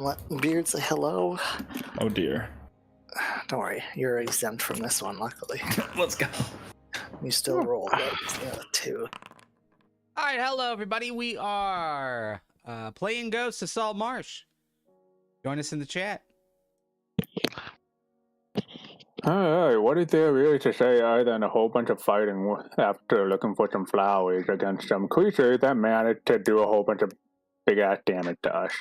Let Beard say hello. Oh dear. Don't worry, you're exempt from this one, luckily. Let's go. You still roll, but 2. Alright, hello everybody. We are playing Ghosts of Saltmarsh. Join us in the chat. Hey, what is there really to say other than a whole bunch of fighting after looking for some flowers against some creatures that managed to do a whole bunch of big-ass damage to us?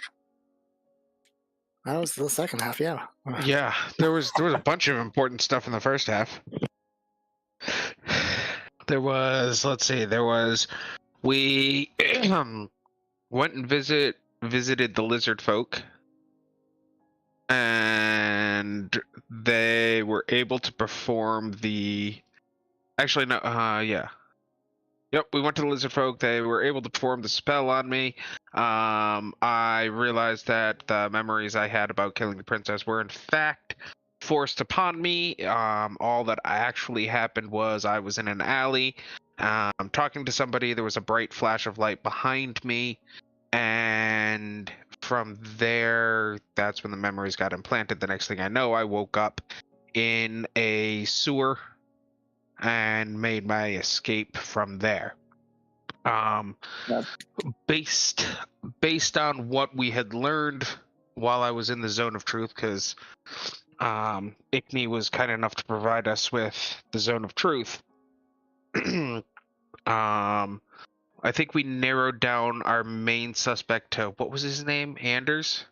That was the second half, yeah. Yeah, there was a bunch of important stuff in the first half. There was, we went and visited the lizard folk, and they were able to perform the. Actually, no. Yep, we went to the lizard folk. They were able to perform the spell on me. I realized that the memories I had about killing the princess were in fact forced upon me. All that actually happened was I was in an alley, talking to somebody. There was a bright flash of light behind me, and from there, that's when the memories got implanted. The next thing I know, I woke up in a sewer and made my escape from there. Yep. Based on what we had learned while I was in the zone of truth, because Ickney was kind enough to provide us with the zone of truth. I think we narrowed down our main suspect to, what was his name? Anders?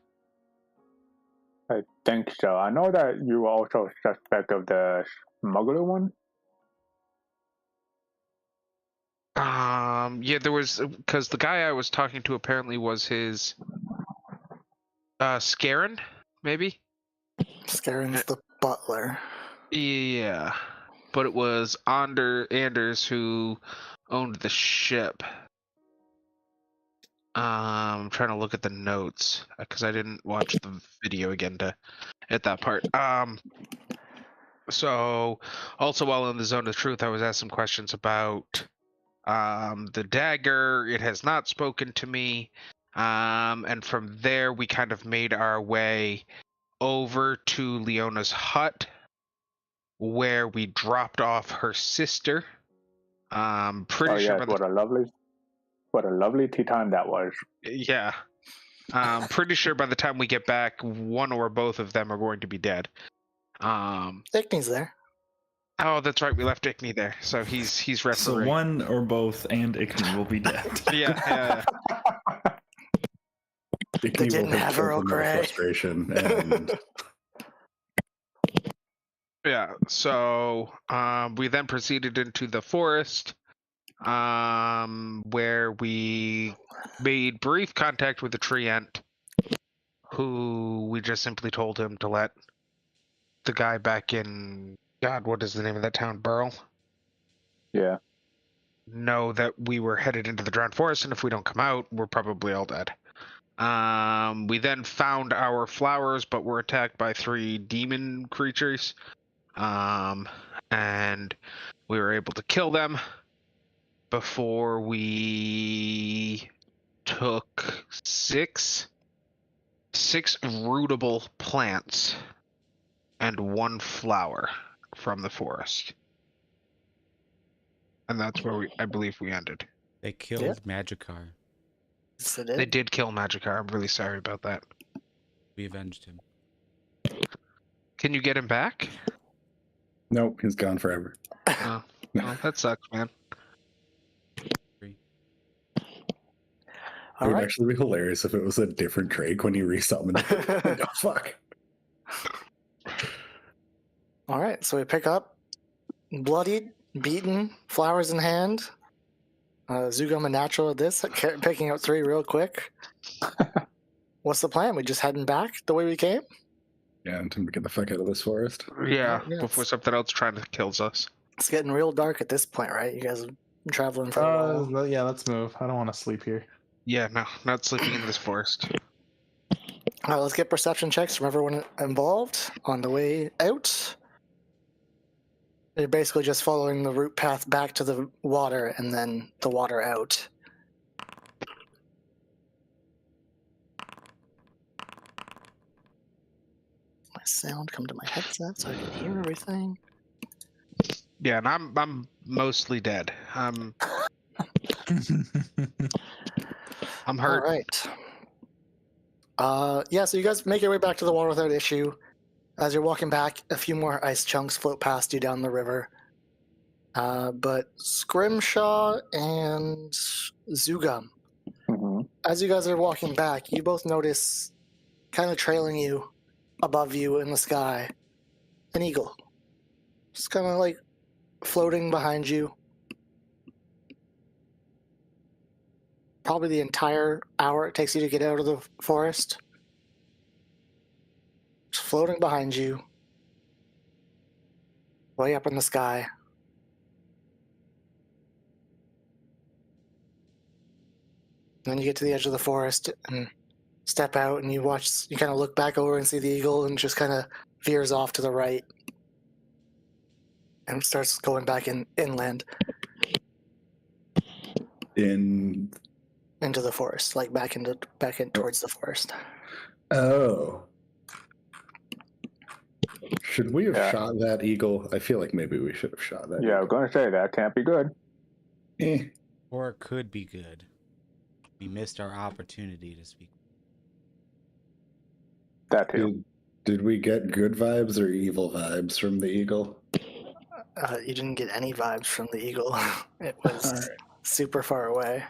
I think so. I know that you were also suspect of the smuggler one. Yeah, there was, because the guy I was talking to apparently was his Scarin, maybe? Scarin's the butler. Yeah, but it was Anders who owned the ship. I'm trying to look at the notes because I didn't watch the video again at that part. So also while in the zone of truth, I was asked some questions about the dagger. It has not spoken to me, and from there we kind of made our way over to Leona's hut, where we dropped off her sister. Pretty sure. Yes, what a lovely tea time that was. Yeah. Pretty sure by the time we get back, one or both of them are going to be dead. Ickney's there. Oh, that's right. We left Ickney there, so he's referee. So one or both and Ickney will be dead. Yeah. They didn't have Earl Grey. Frustration and... Yeah. So we then proceeded into the forest, where we made brief contact with the treant, who we just simply told him to let the guy back in. God, what is the name of that town? Burl? Yeah. Know that we were headed into the Drowned Forest, and if we don't come out, we're probably all dead. We then found our flowers, but were attacked by 3 demon creatures. And we were able to kill them before we took 6 rootable plants and 1 flower from the forest. And that's where I believe we ended. They killed Magikarp. So They did kill Magikarp. I'm really sorry about that. We avenged him. Can you get him back? Nope, he's gone forever. Oh, well, that sucks, man. It All would right. actually be hilarious if it was a different Drake when he resummoned. Oh, fuck. All right, so we pick up, bloodied, beaten, flowers in hand. Zugoma natural at this, picking up 3 real quick. What's the plan? We just heading back the way we came? Yeah, until we get the fuck out of this forest. Yeah, Yeah, before something else trying to kill us. It's getting real dark at this point, right? You guys have been traveling for a while. Yeah, let's move. I don't want to sleep here. Yeah, no, not sleeping in this forest. All right, let's get perception checks from everyone involved on the way out. They're basically just following the route path back to the water and then the water out. sound come to my headset so I can hear everything. Yeah, and I'm mostly dead. I'm All hurt. right. Yeah, so you guys make your way back to the water without issue. As you're walking back, a few more ice chunks float past you down the river. But Scrimshaw and Zugum, Mm-hmm. as you guys are walking back, you both notice, kind of trailing you, above you in the sky, an eagle. Just kind of like floating behind you. Probably the entire hour it takes you to get out of the forest. Just floating behind you. Way up in the sky. Then you get to the edge of the forest and step out and you kind of look back over and see the eagle and just kind of veers off to the right and starts going back inland In into the forest, like back in towards the forest. oh, should we have Yeah. shot that eagle? I feel like maybe we should have shot that. Yeah, I was going to say that can't be good. Eh. Or it could be good. We missed our opportunity to speak. That too. Did we get good vibes or evil vibes from the eagle? You didn't get any vibes from the eagle. It was Alright. super far away.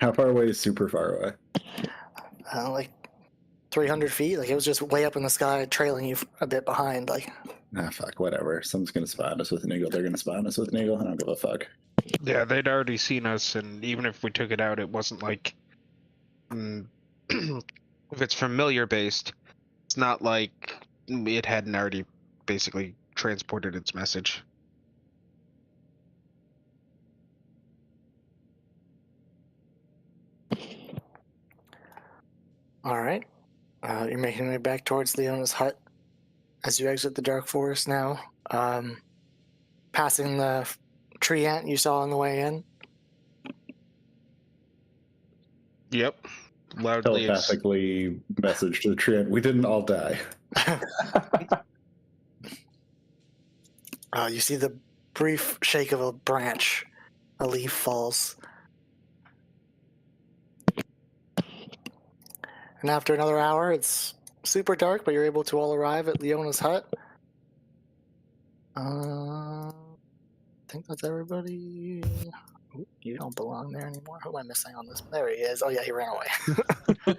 How far away is super far away? Like 300 feet. Like it was just way up in the sky, trailing you a bit behind. Like, Ah, fuck, whatever. Someone's gonna spawn us with an eagle. They're gonna spawn us with an eagle. I don't give a fuck. Yeah, they'd already seen us, and even if we took it out, it wasn't like. If it's familiar based, it's not like it hadn't already basically transported its message. all right. You're making your way back towards Leona's hut as you exit the dark forest now. Passing the tree ant you saw on the way in. Yep. Loudly. Telepathically message to the tree. We didn't all die. You see the brief shake of a branch. A leaf falls. And after another hour, it's super dark, but you're able to all arrive at Leona's hut. I think that's everybody. Ooh, you don't belong there anymore. Who am I missing on this? There he is. Oh yeah, he ran away.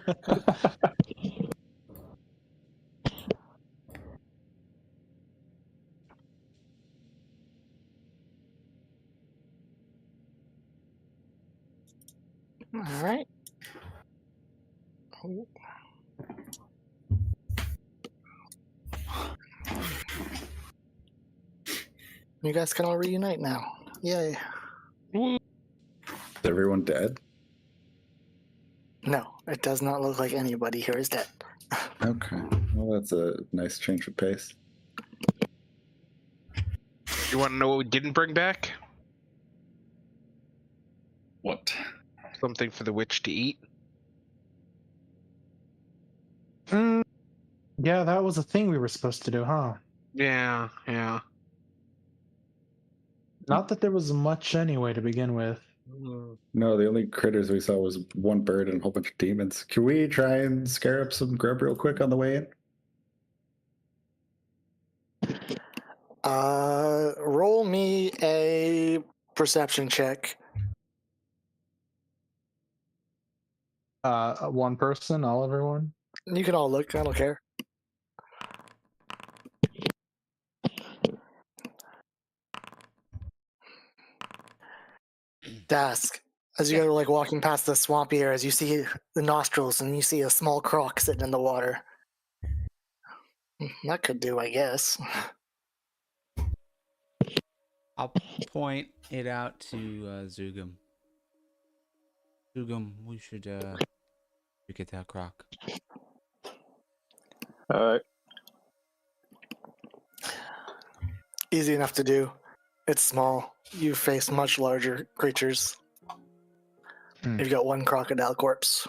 All right. Oh. You guys can all reunite now. Yay. Is everyone dead? No, it does not look like anybody here is dead. Okay. Well, that's a nice change of pace. You want to know what we didn't bring back? What? Something for the witch to eat. Yeah, that was a thing we were supposed to do, huh? Yeah, yeah. Not that there was much anyway to begin with. No, the only critters we saw was one bird and a whole bunch of demons. Can we try and scare up some grub real quick on the way in? Roll me a perception check. One person, everyone. You can all look. I don't care. Dask, as you guys are like walking past the swampy areas, you see the nostrils and you see a small croc sitting in the water. That could do, I guess. I'll point it out to Zugum. Zugum, we should get that croc. Easy enough to do. It's small. You face much larger creatures. You've got one crocodile corpse.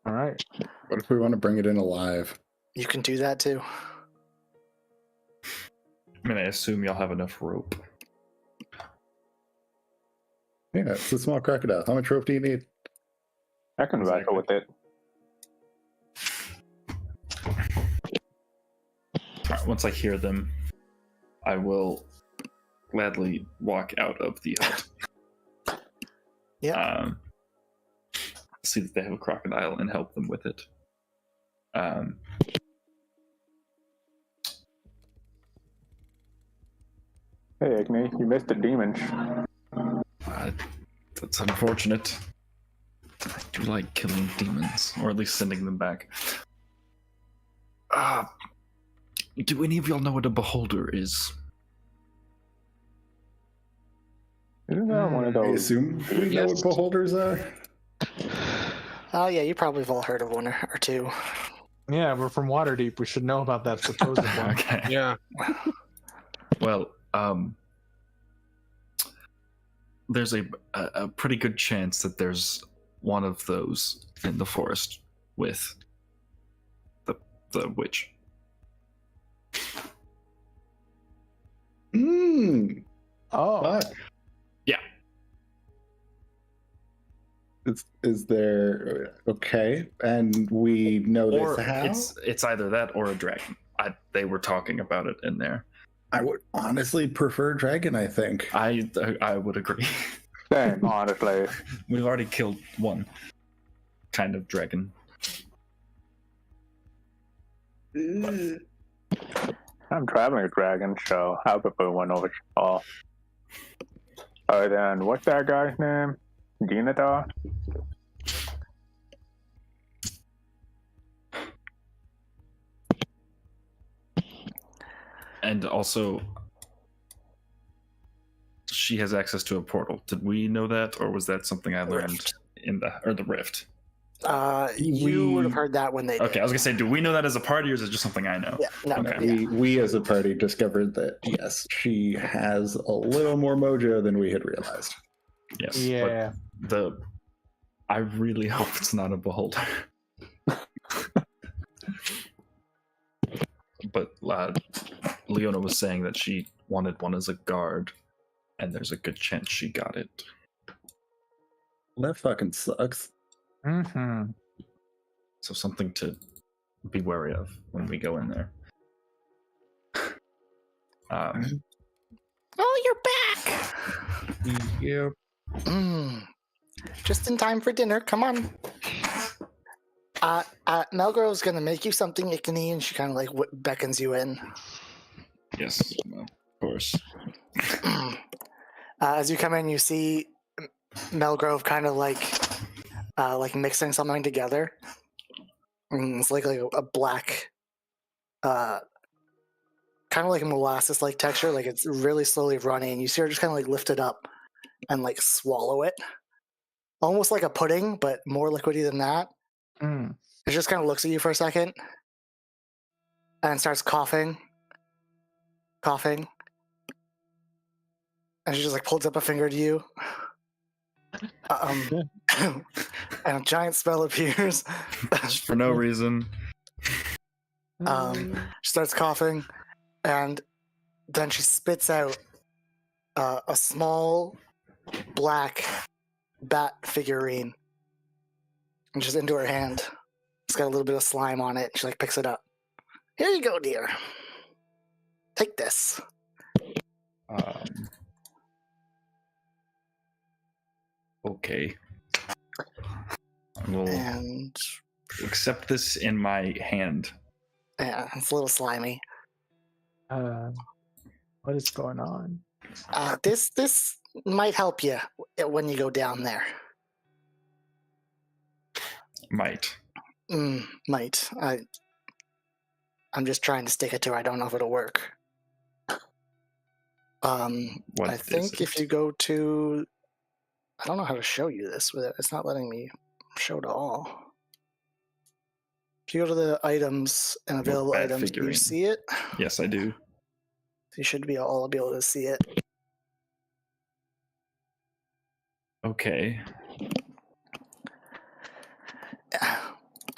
All right. What if we want to bring it in alive? You can do that too. I mean, I assume you'll have enough rope. Yeah, it's a small crocodile. How much rope do you need? I can wrestle with it. Alright, once I hear them, I will gladly walk out of the hut. Yeah. See that they have a crocodile and help them with it. Hey, Igni, you missed the demons. That's unfortunate. I do like killing demons, or at least sending them back. Do any of y'all know what a beholder is? Isn't that one of I those? assume we know what beholders are. Oh yeah, you probably have all heard of one or two. Yeah, we're from Waterdeep. We should know about that supposed one. Okay. Yeah. Well, there's a pretty good chance that there's one of those in the forest with the witch. Oh, Fuck. Yeah. Is there okay? And we know Or this how? it's either that or a dragon. They were talking about it in there. I would honestly prefer dragon. I think. I would agree. Same, honestly. We've already killed one kind of dragon. I'm traveling a dragon, so I'll prefer one over all. Then what's that guy's name? Dinatar? And also, she has access to a portal. Did we know that, or was that something I learned Rift. in the rift? You would have heard that when they did. Okay, I was gonna say, do we know that as a party, or is it just something I know? Yeah, no, Okay. yeah. We as a party discovered that yes, she has a little more mojo than we had realized. Yes. yeah. But I really hope it's not a beholder. But Leona was saying that she wanted one as a guard, and there's a good chance she got it. That fucking sucks. Mm-hmm. So something to be wary of when we go in there. Oh, you're back! Yep. Just in time for dinner. Come on. Melgrove's gonna make you something, Ickney, and she kind of like beckons you in. Yes, of course. As you come in, you see Melgrove kind of like mixing something together. It's like a black, kind of like a molasses-like texture. Like it's really slowly running. You see her just kind of like lift it up and like swallow it, almost like a pudding, but more liquidy than that. Mm. It just kind of looks at you for a second and starts coughing. And she just like pulls up a finger to you. And a giant spell appears. Just for no reason. She starts coughing, and then she spits out a small black bat figurine, and just into her hand. It's got a little bit of slime on it. She like picks it up. Here you go, dear. Take this. Okay. I will And accept this in my hand. yeah, it's a little slimy. What is going on? This might help you when you go down there. Might. Might. I'm just trying to stick it to her. I don't know if it'll work. What I is think it? if you go to, I don't know how to show you this with it. It's not letting me show to all. If you go to the items and available bat items, do you figurine. see it? Yes, I do. You should all be able to see it. Okay.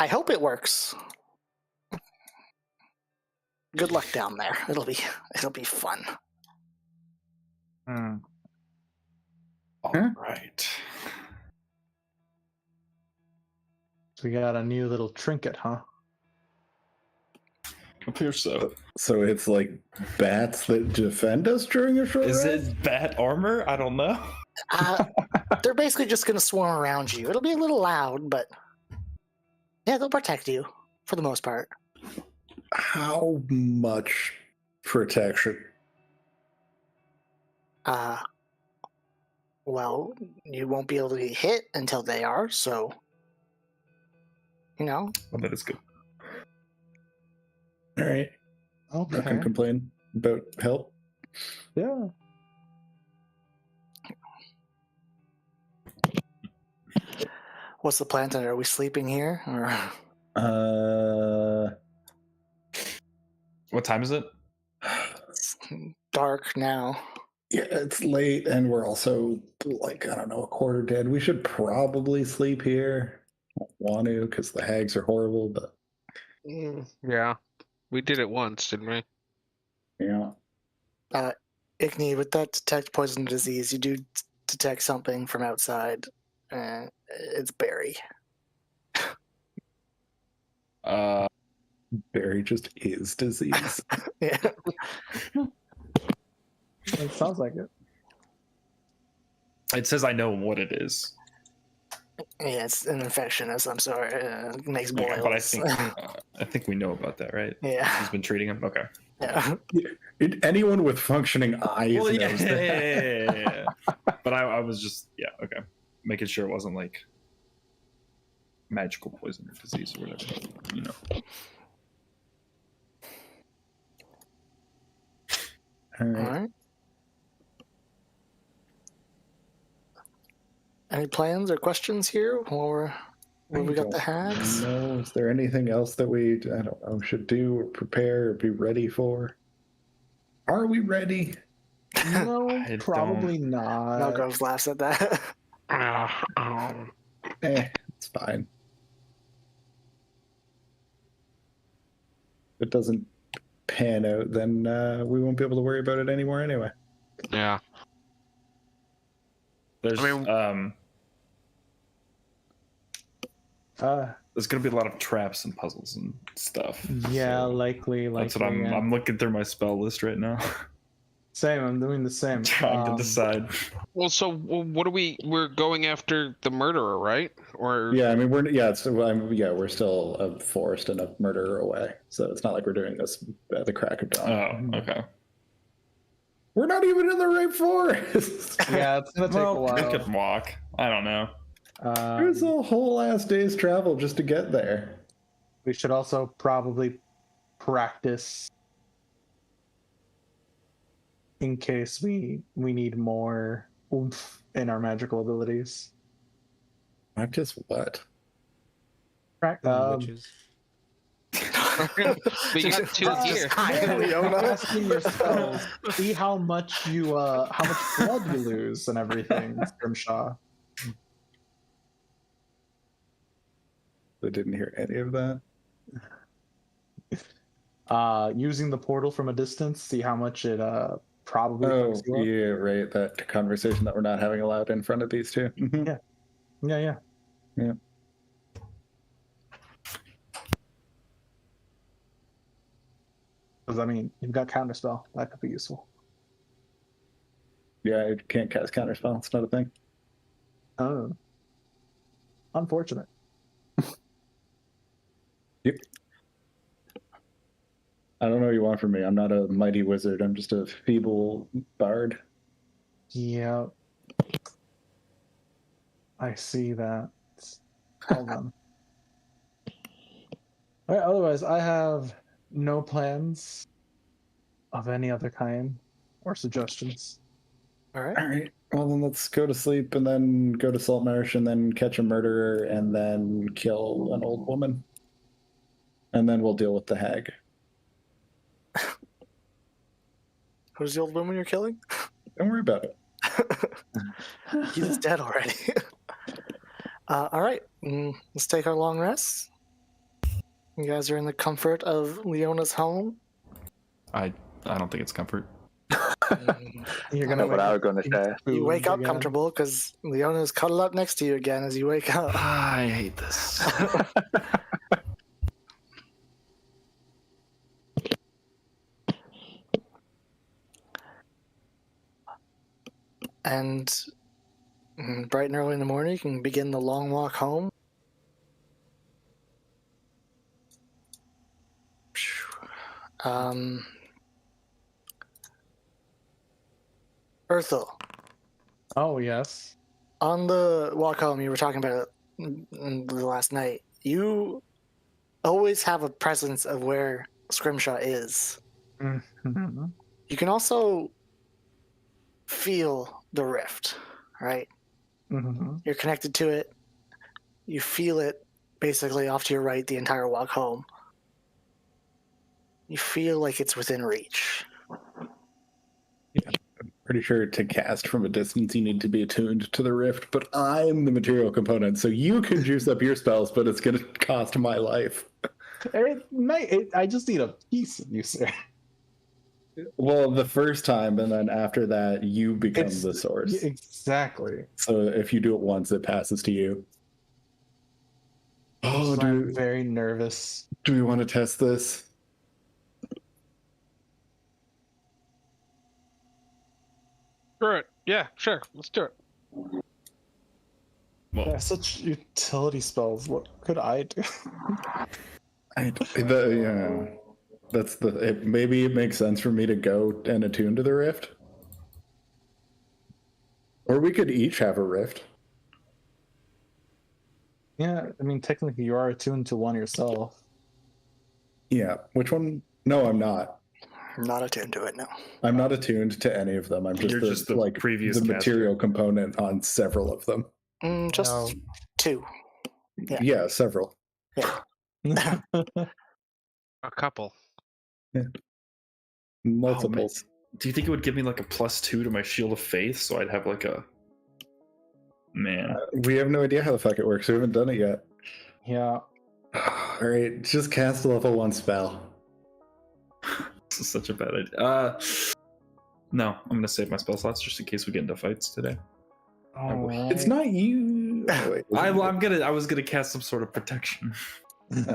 I hope it works. Good luck down there. It'll be fun. Hmm. All Huh? right. So we got a new little trinket, huh? Appears so. So it's like bats that defend us during a short Is rest? it bat armor? I don't know. They're basically just going to swarm around you. It'll be a little loud, but yeah, they'll protect you for the most part. How much protection? Well, you won't be able to get hit until they are, so Well, that is good. All right. Not Okay. gonna complain about help. Yeah. what's the plan tonight? Are we sleeping here or What time is it? it's dark now? Yeah, it's late, and we're also like, I don't know, a quarter dead. We should probably sleep here. I don't want to because the hags are horrible, but Yeah. We did it once, didn't we? yeah. Igni, with that detect poison disease, you do detect something from outside. It's Barry. Barry just is disease. Yeah. It sounds like it. It says I know what it is. Yeah, it's an infection of some sort. It makes boils. Okay, but I think we know about that, right? Yeah. He's been treating him. Okay. Yeah. Anyone with functioning eyes Well, knows that. yeah. But I was just okay, making sure it wasn't like magical poison or disease or whatever. All All right. right. Any plans or questions here while we got the hags? No, is there anything else that we, I don't know, should do or prepare or be ready for? Are we ready? No, I probably not. No, Groves laughs at that. It's fine. If it doesn't pan out, then we won't be able to worry about it anymore anyway. Yeah. There's there's gonna be a lot of traps and puzzles and stuff. Yeah, so likely. that's what yeah. I'm looking through my spell list right now. Same. I'm doing the same. Trying to decide. Well, so what are we're going after the murderer, right? Or Yeah, I mean we're still a forest and a murderer away, so it's not like we're doing this at the crack of dawn. Oh, okay. We're not even in the right forest. Yeah, it's gonna take a Well, we while. could walk. I don't know. There's a whole last day's travel just to get there. We should also probably practice in case we need more oomph in our magical abilities. Practice what? Witches. we got two here. Casting your spells. See how much how much blood you lose and everything, Grimshaw. I didn't hear any of that. Using the portal from a distance, see how much it probably Oh, fucks you up. yeah, right. That conversation that we're not having allowed in front of these two. Mhm. Yeah. Yeah. Because I mean, you've got counterspell. That could be useful. Yeah, I can't cast counterspell. It's not a thing. Oh, unfortunate. Yep. I don't know what you want from me. I'm not a mighty wizard. I'm just a feeble bard. Yeah. I see that. Hold on. All right, otherwise, I have no plans of any other kind or suggestions. All right. All right. Well, then let's go to sleep and then go to Saltmarsh and then catch a murderer and then kill an old woman. And then we'll deal with the hag. Who's the old woman you're killing? Don't worry about it. He's dead already. All right. Let's take our long rest. You guys are in the comfort of Leona's home. I don't think it's comfort. You're I know what I was going to say. You wake up again. comfortable because Leona's cuddled up next to you again as you wake up. I hate this. And bright and early in the morning, you can begin the long walk home. Urthel, Oh yes. on the walk home, you were talking about it the last night. You always have a presence of where Scrimshaw is. Mhm. You can also feel the rift, right? Mhm. You're connected to it. You feel it basically off to your right the entire walk home. You feel like it's within reach. Pretty sure to cast from a distance you need to be attuned to the rift, but I'm the material component, so you can juice up your spells, but it's going to cost my life. I just need a piece of you, sir. Well, the first time, and then after that, you become the source. Exactly. So if you do it once, it passes to you. Oh, I'm very nervous. do we want to test this? Screw it. Yeah, sure. Let's do it. I have such utility spells. What could I do? Maybe it makes sense for me to go and attune to the rift. Or we could each have a rift. Yeah, I mean, technically, you are attuned to one yourself. Yeah. Which one? No, I'm not. I'm not attuned to it now. I'm not attuned to any of them. I'm just, You're just the previous the caster. material component on several of them. Just No. 2. Yeah, several. Yeah. A couple. Multiples. Do you think it would give me like a +2 to my Shield of Faith, so I'd have like a... Man. We have no idea how the fuck it works. We haven't done it yet. Yeah. All right, just cast a level 1 spell. This is such a bad idea. No, I'm gonna save my spell slots just in case we get into fights today. It's not you. Wait, I was gonna cast some sort of protection.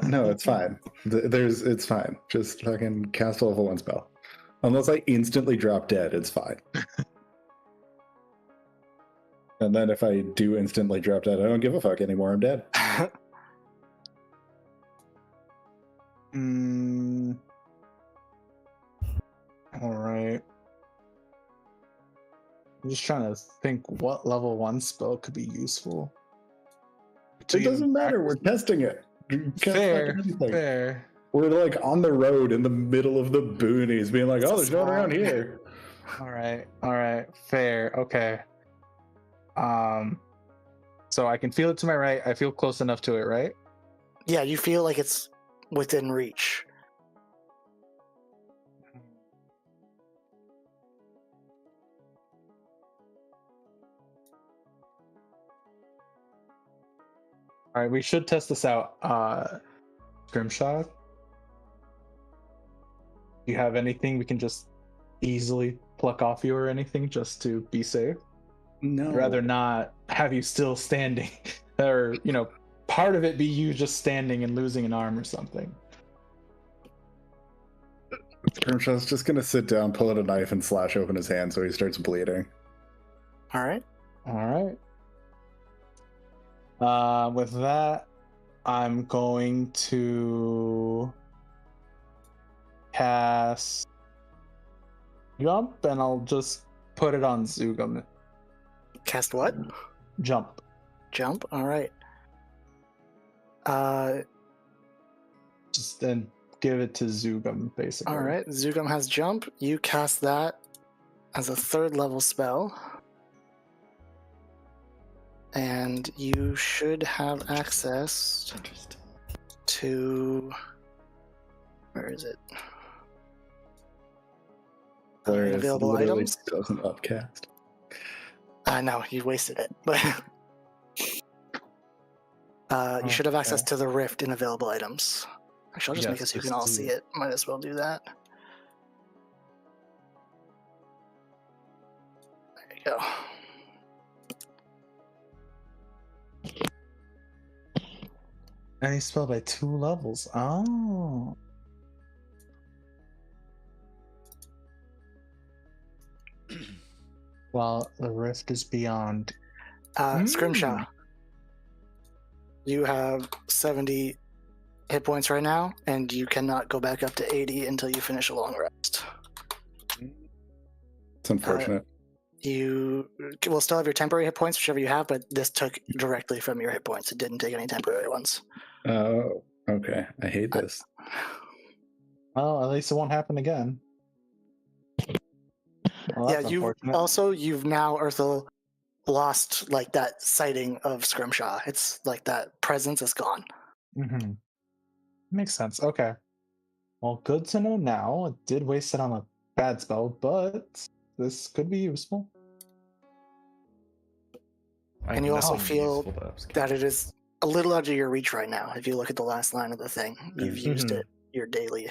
No, it's fine. It's fine. Just fucking cast a level 1 spell. Unless I instantly drop dead, it's fine. And then if I do instantly drop dead, I don't give a fuck anymore. I'm dead. All right. I'm just trying to think what level 1 spell could be useful. It doesn't matter. We're testing it. You can't Fair. fucking anything. Fair. We're like on the road in the middle of the boonies, being like, "Oh, there's no one around here." All right. All right. Fair. Okay. So I can feel it to my right. I feel close enough to it, right? Yeah, you feel like it's within reach. All right. We should test this out. Scrimshaw, do you have anything we can just easily pluck off you or anything just to be safe? No. I'd rather not have you still standing, or part of it be you just standing and losing an arm or something. Grimshaw's just gonna sit down, pull out a knife, and slash open his hand so he starts bleeding. All right. All right. With that, I'm going to cast Jump, and I'll just put it on Zugam. Cast what? Jump. Jump. All right. Just then give it to Zugam, basically. All right. Zugam has jump. You cast that as a 3rd level spell. And you should have access to... Where is it? Whereas Available literally items? doesn't upcast. No, you wasted it. But you should have access Okay. to the rift in available items. Actually, I'll just make it so you can all see it. Might as well do that. There you go. Any spell by 2 levels. Oh. While the rift is beyond. Scrimshaw. You have 70 hit points right now, and you cannot go back up to 80 until you finish a long rest. It's unfortunate. You will still have your temporary hit points, whichever you have, but this took directly from your hit points. It didn't take any temporary ones. Oh, okay. I hate this. Well, at least it won't happen again. Well, Yeah, that's you've unfortunate. now, Earthel, lost like that sighting of Scrimshaw. It's like that presence is gone. Mm-hmm. Makes sense. Okay. Well, good to know now. I did waste it on a bad spell, but this could be useful. And you also feel that it is a little out of your reach right now. If you look at the last line of the thing, you've used it your daily.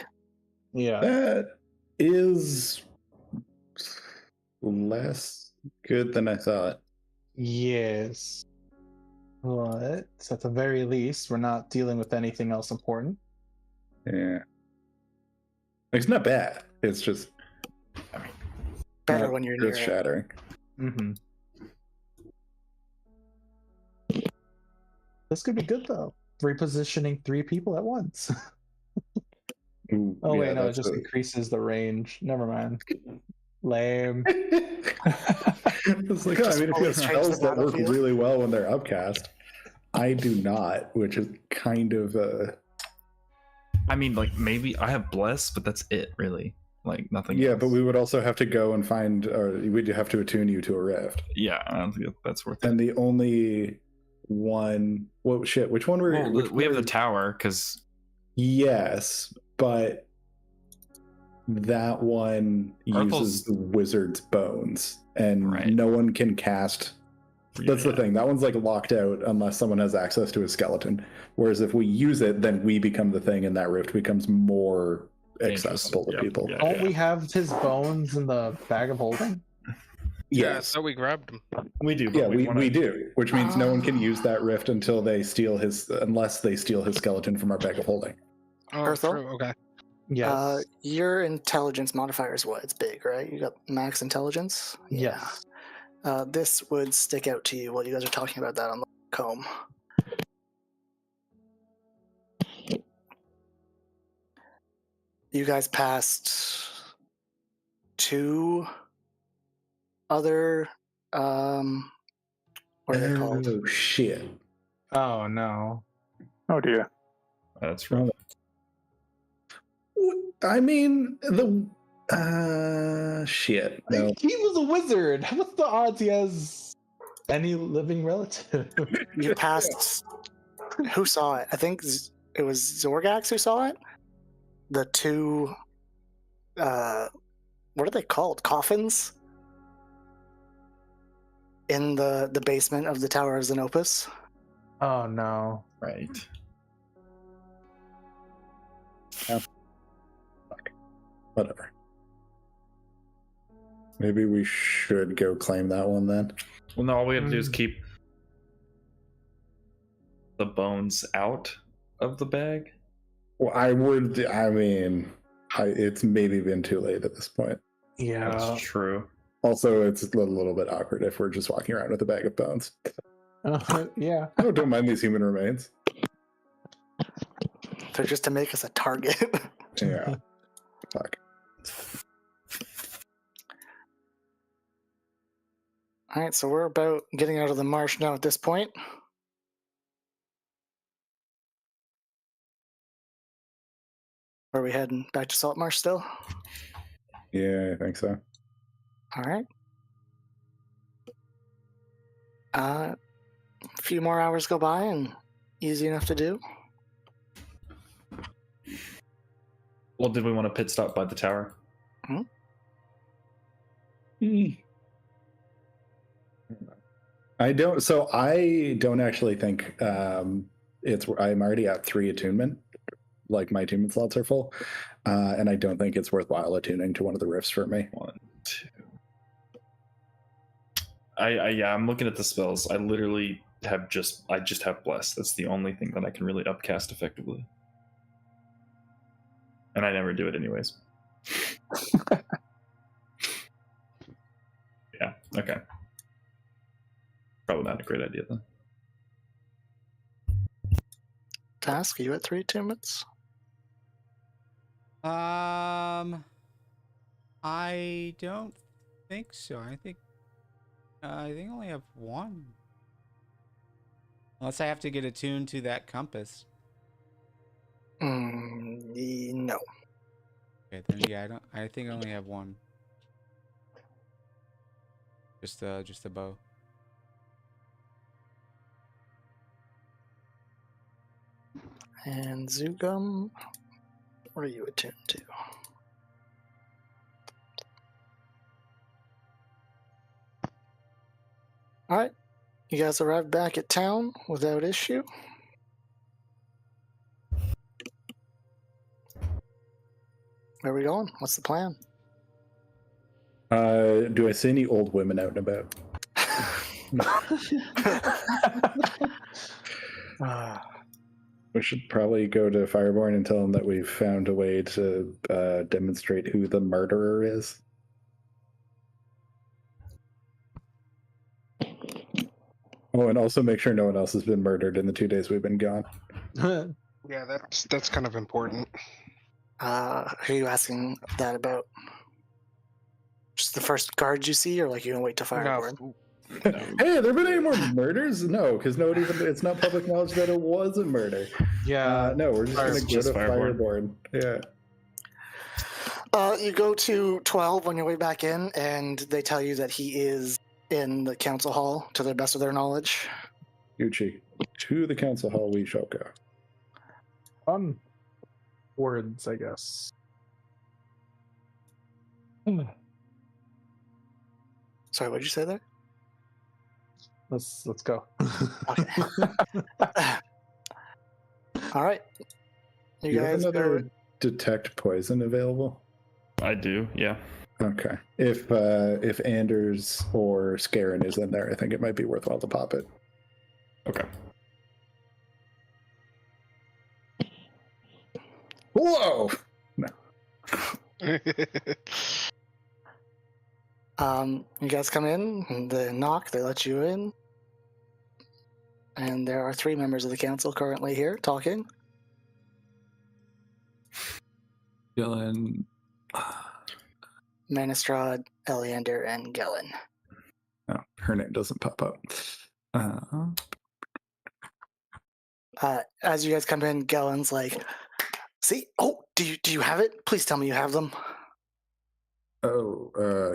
Yeah. That is less good than I thought. Yes. But at the very least, we're not dealing with anything else important. Yeah. It's not bad. It's just Better when you're near it. shattering. Mm-hmm. This could be good though. Repositioning 3 people at once. Ooh, Oh yeah, wait, no, it that's just increases the range. Never mind. Lame. It's like, I mean, if you have spells that work really well when they're upcast, I do not, which is kind of I mean, like, maybe I have Bless, but that's it, really. Like, nothing Yeah, else. but we would also have to go and find, or we'd have to attune you to a rift. Yeah, I don't think that's worth it. And the only one, well, shit, which one were Well, we have the tower, because... Yes, but that one uses the wizard's bones, and no one can cast. That's the thing. That one's like locked out unless someone has access to a skeleton. Whereas if we use it, then we become the thing, and that rift becomes more accessible to people. Don't we have his bones in the bag of holding? Yeah, so we grabbed him. We do. Yeah, we do, which means no one can use that rift until they steal unless they steal his skeleton from our bag of holding. Oh, Earthel? true. Okay. Yes. Your intelligence modifier is what? It's big, right? You got max intelligence? Yes. This would stick out to you while you guys are talking about that on the comb. You guys passed 2 other what are they called? Oh shit. Oh no. Oh dear. That's right. I mean, shit. No. He was a wizard. What's the odds he has any living relative? You passed. Who saw it? I think it was Zorgax who saw it. The 2. What are they called? Coffins in the basement of the Tower of Xenopus. Oh no. Right. Whatever. Maybe we should go claim that one then. Well, no, all we have to do is keep the bones out of the bag. Well, it's maybe been too late at this point. Yeah. That's true. Also, it's a little bit awkward if we're just walking around with a bag of bones. Yeah. Oh, don't mind these human remains. They're just to make us a target. Yeah. Fuck. All right, so we're about getting out of the marsh now at this point. Are we heading back to Saltmarsh still? Yeah, I think so. All right. A few more hours go by and easy enough to do. Well, did we want to pit stop by the tower? I don't actually think I'm already at 3 attunement, like my attunement slots are full, and I don't think it's worthwhile attuning to one of the rifts for me. 1, 2. I'm looking at the spells. I literally have just have bless. That's the only thing that I can really upcast effectively, and I never do it anyways. Yeah. Okay. Probably not a great idea then. Task, are you at 3 attunements? I don't think so. I think I only have 1. Unless I have to get attuned to that compass. No. Okay, then yeah, I think I only have 1. Just a bow. And Zugum, what are you attuned to? All right, you guys arrived back at town without issue. Where are we going? What's the plan? Do I see any old women out and about? We should probably go to Fireborn and tell them that we've found a way to demonstrate who the murderer is. Oh, and also make sure no one else has been murdered in the 2 days we've been gone. Yeah, that's kind of important. Who are you asking that about? Just the first guard you see, or like you gonna wait to Fireborn? No. Hey, have there been any more murders? No, because it's not public knowledge that it was a murder. Yeah. No, we're just going to go to Fireborn. Yeah. You go to 12 on your way back in, and they tell you that he is in the council hall, to the best of their knowledge. Gucci, to the council hall we shall go. Words, I guess. Sorry, what did you say there? Let's go. Okay. All right. You have guys another go. detect poison available? I do, yeah. Okay. If Anders or Scarin is in there, I think it might be worthwhile to pop it. Okay. Whoa! No. You guys come in, and they knock, they let you in. And there are 3 members of the council currently here talking. Dylan. Manistrad, Eleander, and Gellin. No, her name doesn't pop up. As you guys come in, Gellin's like, "See, do you have it? Please tell me you have them."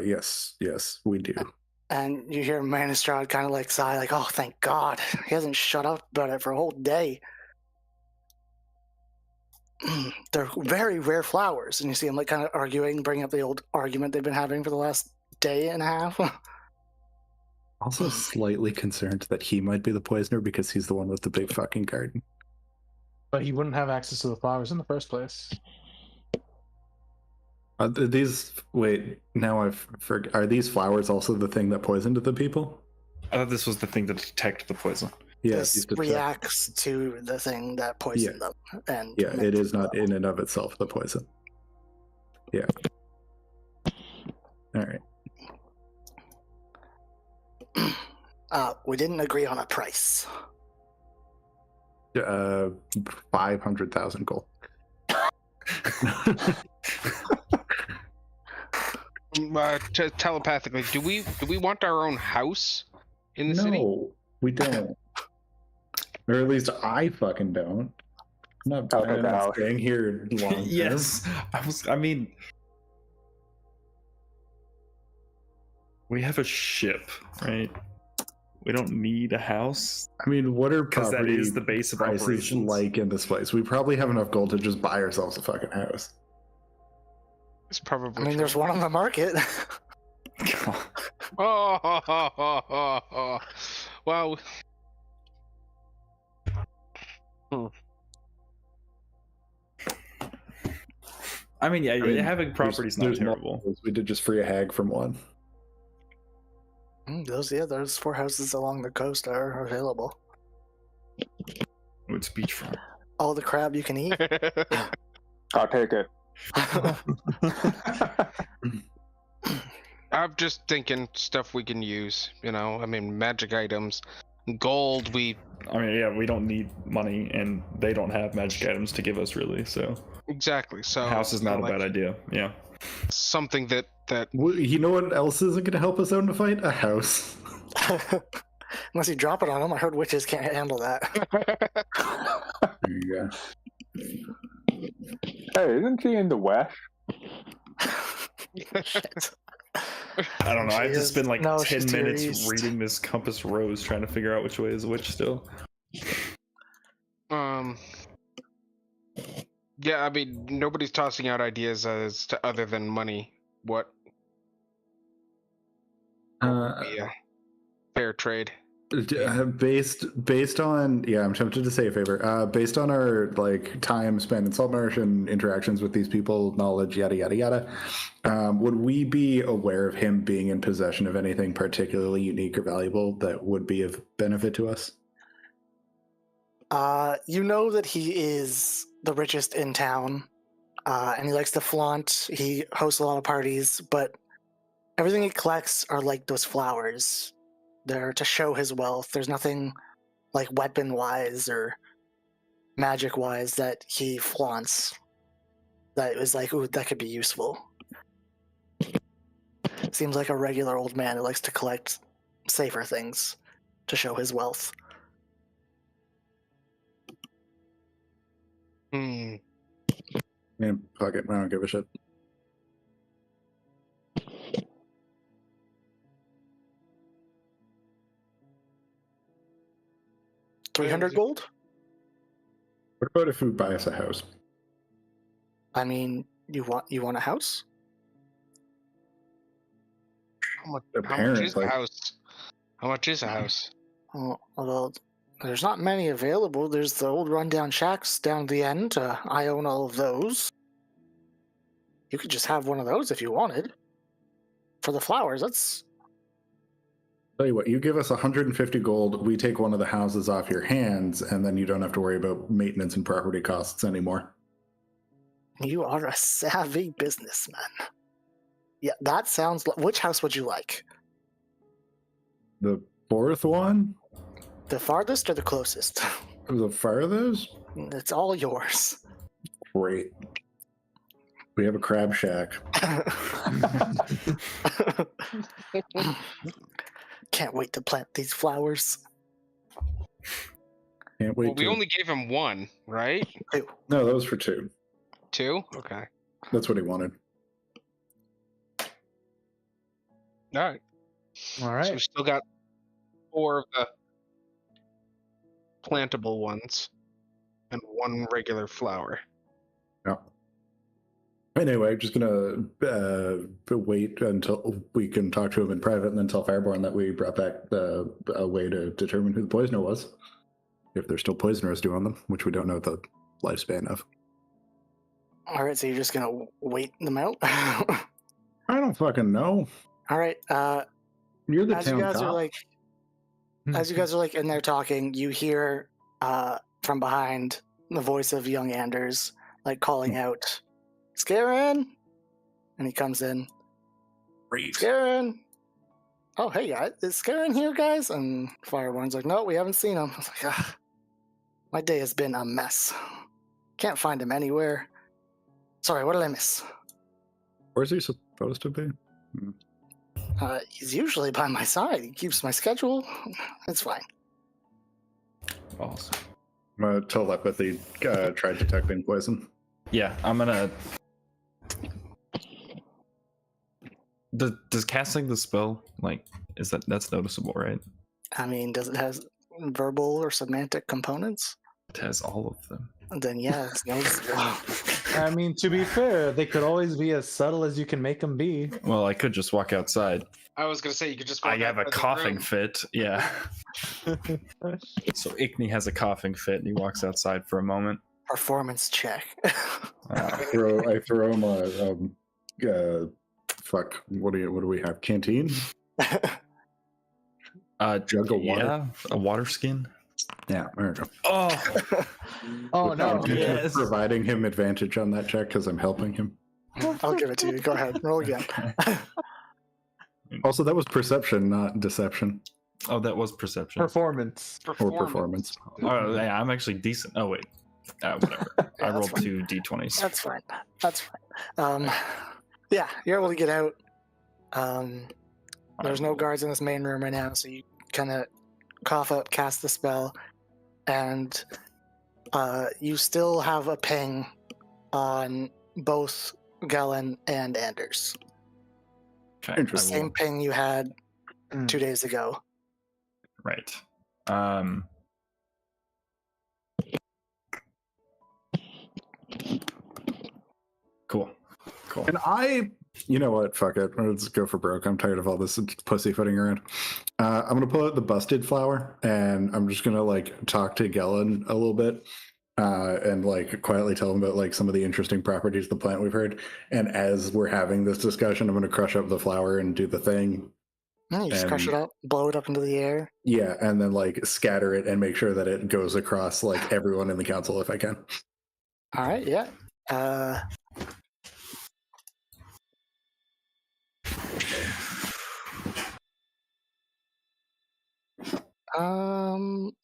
Yes, we do. And you hear Manistrad kind of like sigh, like, "Oh, thank God, he hasn't shut up about it for a whole day." They're very rare flowers, and you see him like kind of arguing, bringing up the old argument they've been having for the last day and a half. Also slightly concerned that he might be the poisoner because he's the one with the big fucking garden. But he wouldn't have access to the flowers in the first place. Are these flowers also the thing that poisoned the people? I thought this was the thing to detect the poison. Yes, this reacts to the thing that poisoned them. And yeah, it is not in and of itself the poison. Yeah. All right. We didn't agree on a price. 500,000 gold. Telepathically, do we want our own house in the city? No, we don't. Or at least I fucking don't. I'm not staying here long term. Yes, I mean, we have a ship, right? We don't need a house. I mean, what are because that is the base of prices operations like in this place? We probably have enough gold to just buy ourselves a fucking house. It's probably. I mean, there's one on the market. Well. I mean, yeah, having property's not terrible. Multiples. We did just free a hag from one. Those 4 houses along the coast are available. It's beachfront. All the crab you can eat. I'll take it. I'm just thinking stuff we can use, I mean, magic items, gold, I mean, yeah, we don't need money, and they don't have magic items to give us, really, so... Exactly, so... House is not a bad idea, yeah. Something that... You know what else isn't going to help us out in a fight? A house. Unless you drop it on them. I heard witches can't handle that. There you go. Hey, isn't she in the west? Shit. I don't know, I've just spent 10 she's minutes east. reading this compass rose, trying to figure out which way is which still. Yeah, I mean, nobody's tossing out ideas as to other than money. What would be a fair trade? Based on I'm tempted to say a favor. Based on our time spent in Saltmarsh and interactions with these people, knowledge, yada yada yada, would we be aware of him being in possession of anything particularly unique or valuable that would be of benefit to us? You know that he is the richest in town, and he likes to flaunt. He hosts a lot of parties, but everything he collects are like those flowers. They're to show his wealth. There's nothing weapon-wise or magic-wise that he flaunts that is ooh, that could be useful. Seems like a regular old man who likes to collect safer things to show his wealth. Man, fuck it. I don't give a shit. $300 gold? What about if we buy us a house? I mean, you want a house? How much is a house? How much is a house? Oh, well, there's not many available. There's the old rundown shacks down the end. I own all of those. You could just have one of those if you wanted. For the flowers, that's... Tell you what, you give us 150 gold, we take one of the houses off your hands, and then you don't have to worry about maintenance and property costs anymore. You are a savvy businessman. Yeah, that sounds... Which house would you like? The fourth one? The farthest or the closest? The farthest? It's all yours. Great. We have a crab shack. Can't wait to plant these flowers. Can't wait. Well, we only gave him one, right? No, that was for 2. 2? Okay. That's what he wanted. All right. All right. So we still got 4 of the plantable ones and 1 regular flower. Yeah. Anyway, just gonna wait until we can talk to him in private, and then tell Fireborn that we brought back a way to determine who the poisoner was, if there's still poison residue on them, which we don't know the lifespan of. All right, so you're just gonna wait them out? I don't fucking know. All right. You're the as town you guys cop. are as you guys are in there talking, you hear from behind the voice of young Anders calling out, "Scarin!" And he comes in. Scarin! Oh, hey guys, is Scarin here, guys? And Fireborn's like, no, we haven't seen him. I was like, my day has been a mess. Can't find him anywhere. Sorry, what did I miss? Where's he supposed to be? He's usually by my side. He keeps my schedule. It's fine. Awesome. I'm gonna telepathy try detecting poison. Yeah, I'm gonna... Does casting the spell, that's noticeable, right? I mean, does it have verbal or semantic components? It has all of them. Then yeah, it's noticeable. I mean, to be fair, they could always be as subtle as you can make them be. Well, I could just walk outside. I was gonna say you could just. I have a coughing fit. Yeah. So Ickney has a coughing fit, and he walks outside for a moment. Performance check. I throw him a fuck. What do we have? Canteen? Jug of water. Yeah, a water skin. Yeah, there we go. Oh, Oh no! I'm yes. providing him advantage on that check because I'm helping him. I'll give it to you. Go ahead. Roll again. Also, that was perception, not deception Oh, that was perception. Performance. or performance. Oh, yeah, I'm actually decent. Oh wait, whatever. I that's rolled fine. 2 d20s. That's fine. That's fine. Yeah, you're able to get out. There's no guards in this main room right now, so you kind of cough up, cast the spell, and you still have a ping on both Gellin and Anders. Okay, The Interesting. same ping you had 2 days ago. right. Cool. And you know what? Fuck it. Let's go for broke. I'm tired of all this pussyfooting around. I'm gonna pull out the busted flower, and I'm just gonna like talk to Gellin a little bit, and like quietly tell him about like some of the interesting properties of the plant we've heard. And as we're having this discussion, I'm gonna crush up the flower and do the thing. You just crush it up, blow it up into the air. Yeah, and then like scatter it and make sure that it goes across like everyone in the council if I can. All right, yeah.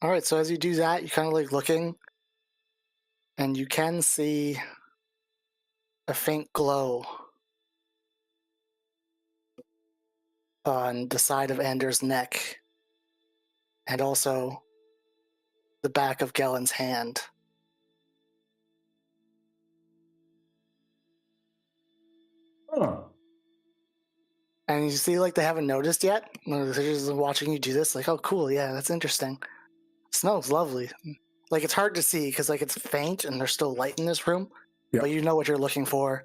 All right, so as you do that, you're kind of like looking, and you can see a faint glow on the side of Anders' neck, and also the back of Gellin's hand. Oh. And you see, like, they haven't noticed yet. They're just watching you do this, like, oh, cool, yeah, that's interesting. It smells lovely. Like, it's hard to see because, like, it's faint and there's still light in this room, Yep. but you know what you're looking for.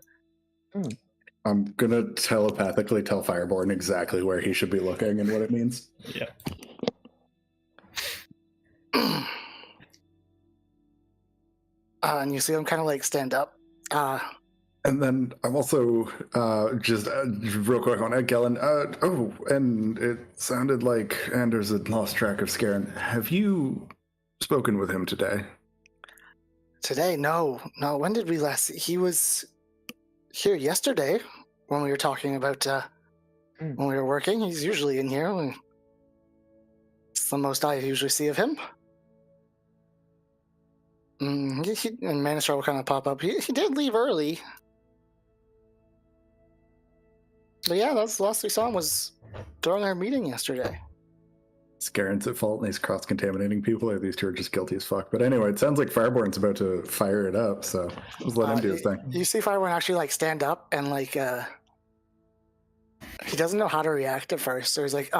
I'm gonna telepathically tell Fireborn exactly where he should be looking and what it means. Yeah. And you see him kind of, like, stand up. And then I'm also just real quick on Gellin. And it sounded like Anders had lost track of Scarin. Have you spoken with him today? Today, no. When did we last see? He was here yesterday when we were talking about when we were working. He's usually in here. It's the most I usually see of him. And Manistrar will kind of pop up. He did leave early. But yeah, that's the last we saw him was during our meeting yesterday. Scarin's at fault and he's cross-contaminating people, or these two are just guilty as fuck. But anyway, it sounds like Fireborn's about to fire it up, so just let him do his thing. You see Fireborn actually like stand up and like he doesn't know how to react at first. So he's like,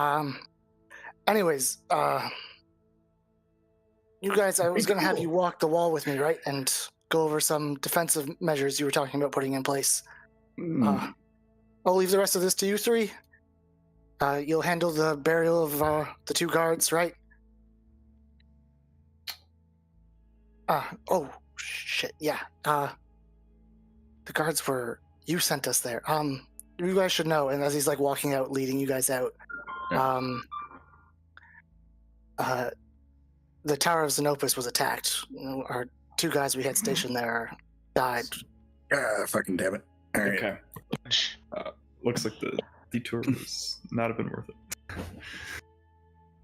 anyways, you guys, I was gonna have you walk the wall with me, right? And go over some defensive measures you were talking about putting in place. I'll leave the rest of this to you three. You'll handle the burial of the two guards, right? Oh, shit, yeah. The guards were... You sent us there. You guys should know, and as he's, like, walking out, leading you guys out, the Tower of Xenopus was attacked. Our two guys we had stationed there died. Fucking damn it. All right. Okay. Looks like the detour was not have been worth it.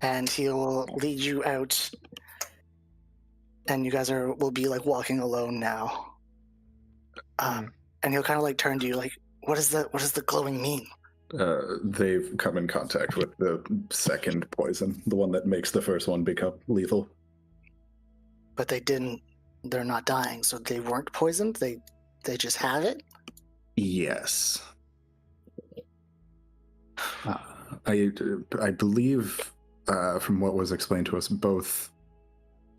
And he'll lead you out, and you guys will be like walking alone now. And he'll kind of like turn to you, like, what does the glowing mean? They've come in contact with the second poison, the one that makes the first one become lethal. But they're not dying, so they weren't poisoned? They just have it? Yes. I believe, from what was explained to us, both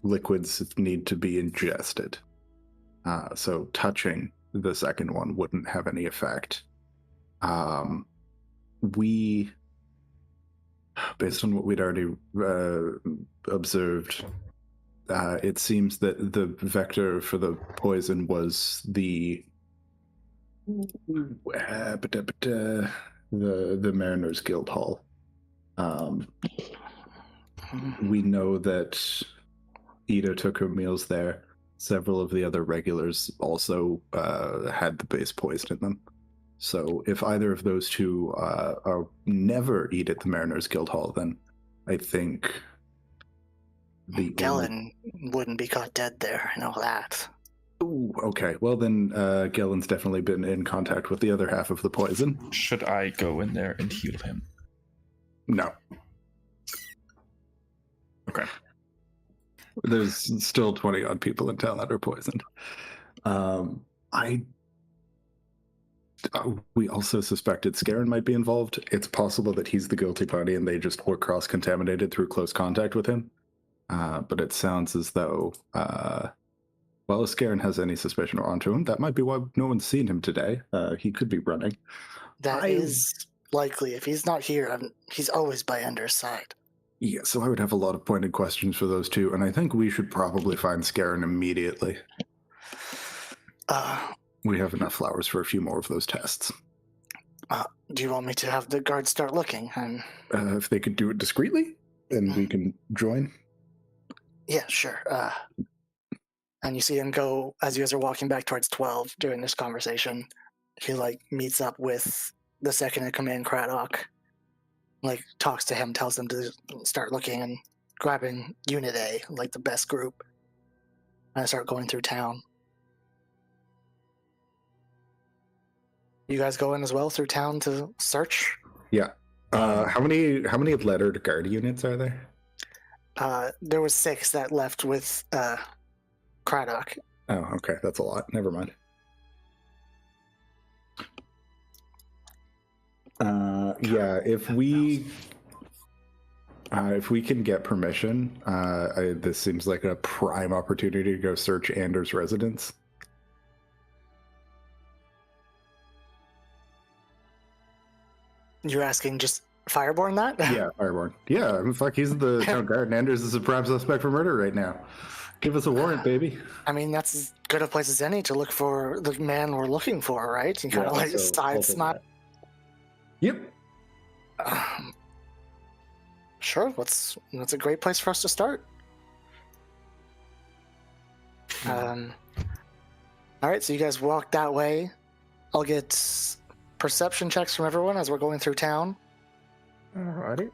liquids need to be ingested. So touching the second one wouldn't have any effect. We, based on what we'd already observed, it seems that the vector for the poison was the The Mariners Guild Hall. We know that Ida took her meals there. Several of the other regulars also had the base poison in them. So if either of those two are never eat at the Mariners Guild Hall, then I think Gellin wouldn't be caught dead there. I know that. Ooh, okay. Well, then Gellin's definitely been in contact with the other half of the poison. Should I go in there and heal him? No. Okay. There's still 20 odd people in town that are poisoned. We also suspected Scarin might be involved. It's possible that he's the guilty party and they just were cross-contaminated through close contact with him. But it sounds as though, well, if Scarin has any suspicion onto him, that might be why no one's seen him today. He could be running. That is likely. If he's not here, he's always by Ender's side. Yeah, so I would have a lot of pointed questions for those two, and I think we should probably find Scarin immediately. We have enough flowers for a few more of those tests. Do you want me to have the guards start looking? If they could do it discreetly, then we can join. Yeah, sure. And you see him go, as you guys are walking back towards 12 during this conversation, he, meets up with the second in command, Craddock. Talks to him, tells them to start looking and grabbing Unit A, the best group, and start going through town. You guys go in as well through town to search? Yeah. How many lettered guard units are there? There was 6 that left with Craddock. Oh, okay. That's a lot. Never mind. Yeah, if we can get permission, this seems like a prime opportunity to go search Anders' residence. You're asking just Fireborn that? Yeah, Fireborn. Yeah, I mean, fuck, he's the town guard, and Anders is a prime suspect for murder right now. Give us a warrant, baby. I mean, that's as good a place as any to look for the man we're looking for, right? You kind of side smile. Yep. Sure, that's a great place for us to start. All right, so you guys walk that way. I'll get perception checks from everyone as we're going through town. Alrighty.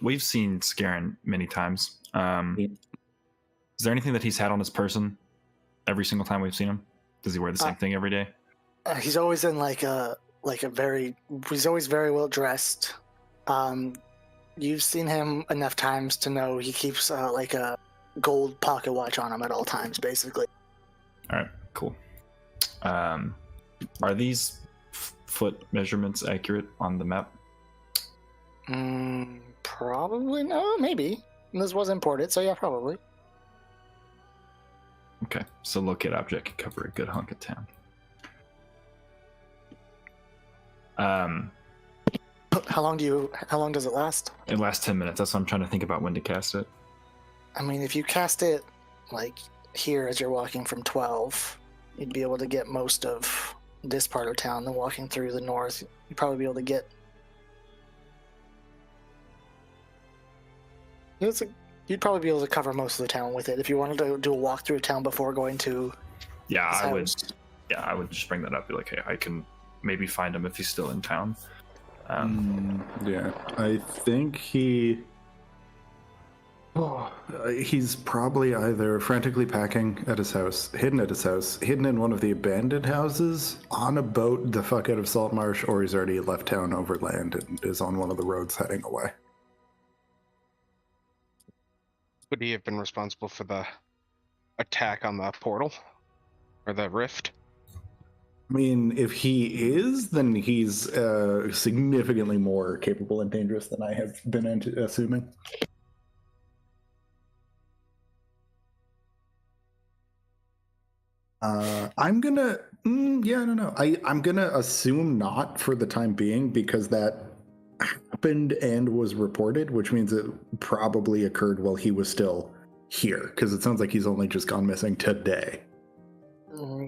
We've seen Scarin many times. Is there anything that he's had on his person every single time we've seen him? Does he wear the same thing every day? He's always in he's always very well dressed. You've seen him enough times to know he keeps a gold pocket watch on him at all times, basically. All right, cool. Are these foot measurements accurate on the map? Probably no, maybe. This was imported, so yeah, probably. Okay, so locate object can cover a good hunk of town. How long does it last? It lasts 10 minutes. That's what I'm trying to think about when to cast it. I mean, if you cast it here as you're walking from 12, you'd be able to get most of this part of town. Then walking through the north, you'd probably be able to get. You'd probably be able to cover most of the town with it if you wanted to do a walk through town before going to. Yeah, I would. Yeah, I would just bring that up. Be like, hey, I can maybe find him if he's still in town. Yeah, I think he's probably either frantically packing at his house, hidden in one of the abandoned houses, on a boat the fuck out of Saltmarsh, or he's already left town overland and is on one of the roads heading away. Would he have been responsible for the attack on the portal? Or the rift? I mean, if he is, then he's significantly more capable and dangerous than I have been assuming. I'm gonna, I don't know. I'm gonna assume not for the time being, because that happened and was reported, which means it probably occurred while he was still here, because it sounds like he's only just gone missing today.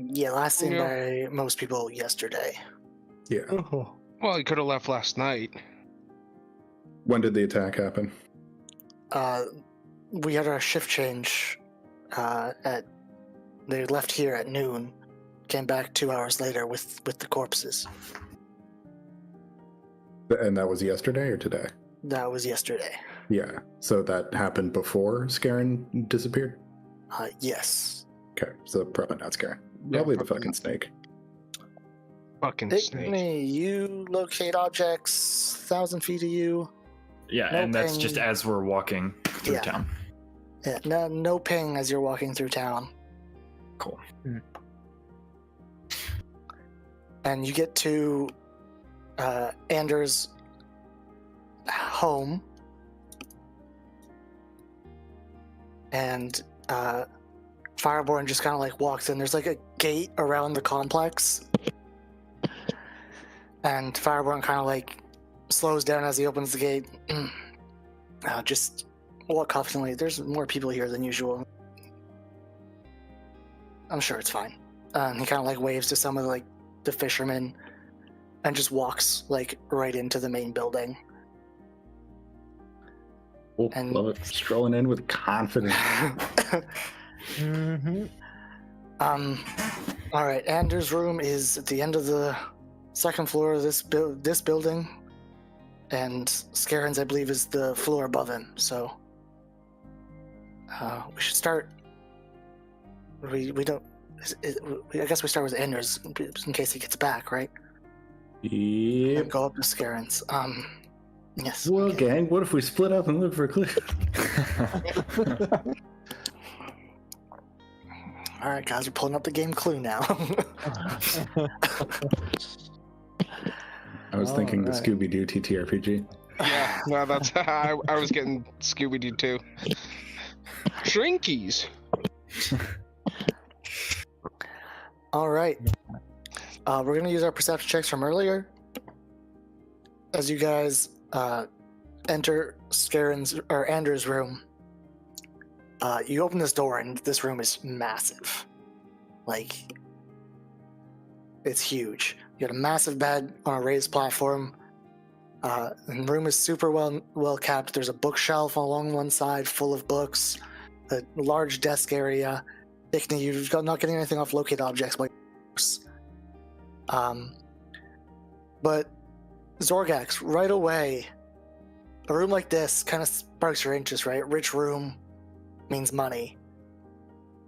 Yeah, last seen by most people yesterday. Yeah. Well, he could have left last night. When did the attack happen? We had our shift change they left here at noon, came back 2 hours later with the corpses. And that was yesterday or today? That was yesterday. Yeah. So that happened before Scarin disappeared? Yes. Okay, so probably not Scarin. Yeah, Probably the fucking snake. Fucking Pick snake. me. You locate objects 1,000 feet of you. Yeah, No and that's ping. just as we're walking through Yeah. town. Yeah, no ping as you're walking through town. Cool. And you get to Anders' home. And Fireborn just kind of like walks in. There's like a gate around the complex. And Fireborn kind of like slows down as he opens the gate. Just walk confidently. There's more people here than usual. I'm sure it's fine. He kind of like waves to some of the fishermen and just walks like right into the main building. Oh, And- love it. Strolling in with confidence. All right, Anders' room is at the end of the second floor of this building, and Scarin's, I believe, is the floor above him. So we should start. We don't. I guess we start with Anders in case he gets back, right? Yep. And go up to Scarin's. Yes. Well, okay. gang, what if we split up and look for a clue? All right, guys, we're pulling up the game Clue now. I was thinking the Alright. Scooby-Doo TTRPG. Yeah, no, that's I was getting Scooby-Doo too. Shrinkies. All right. We're going to use our perception checks from earlier. As you guys enter Scarin's or Anders' room, you open this door and this room is massive. Like, it's huge. You got a massive bed on a raised platform. The room is super well kept. There's a bookshelf along one side full of books, a large desk area. Ickney, you've got not getting anything off locate objects, but Zorgax, right away, a room like this kind of sparks your interest, right? Rich room means money.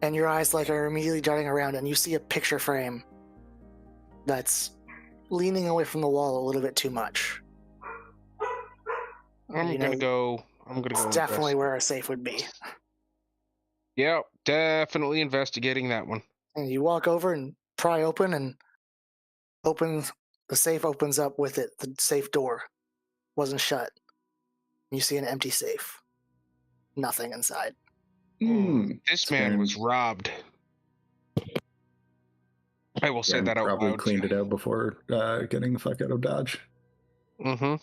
And your eyes are immediately darting around and you see a picture frame that's leaning away from the wall a little bit too much. I'm gonna go. It's definitely where a safe would be. Yep, definitely investigating that one. And you walk over and pry open and the safe opens up with it. The safe door wasn't shut. You see an empty safe. Nothing inside. This man was robbed. I will say Scarin that out probably loud. cleaned it out before getting the fuck out of Dodge. Mm-hmm.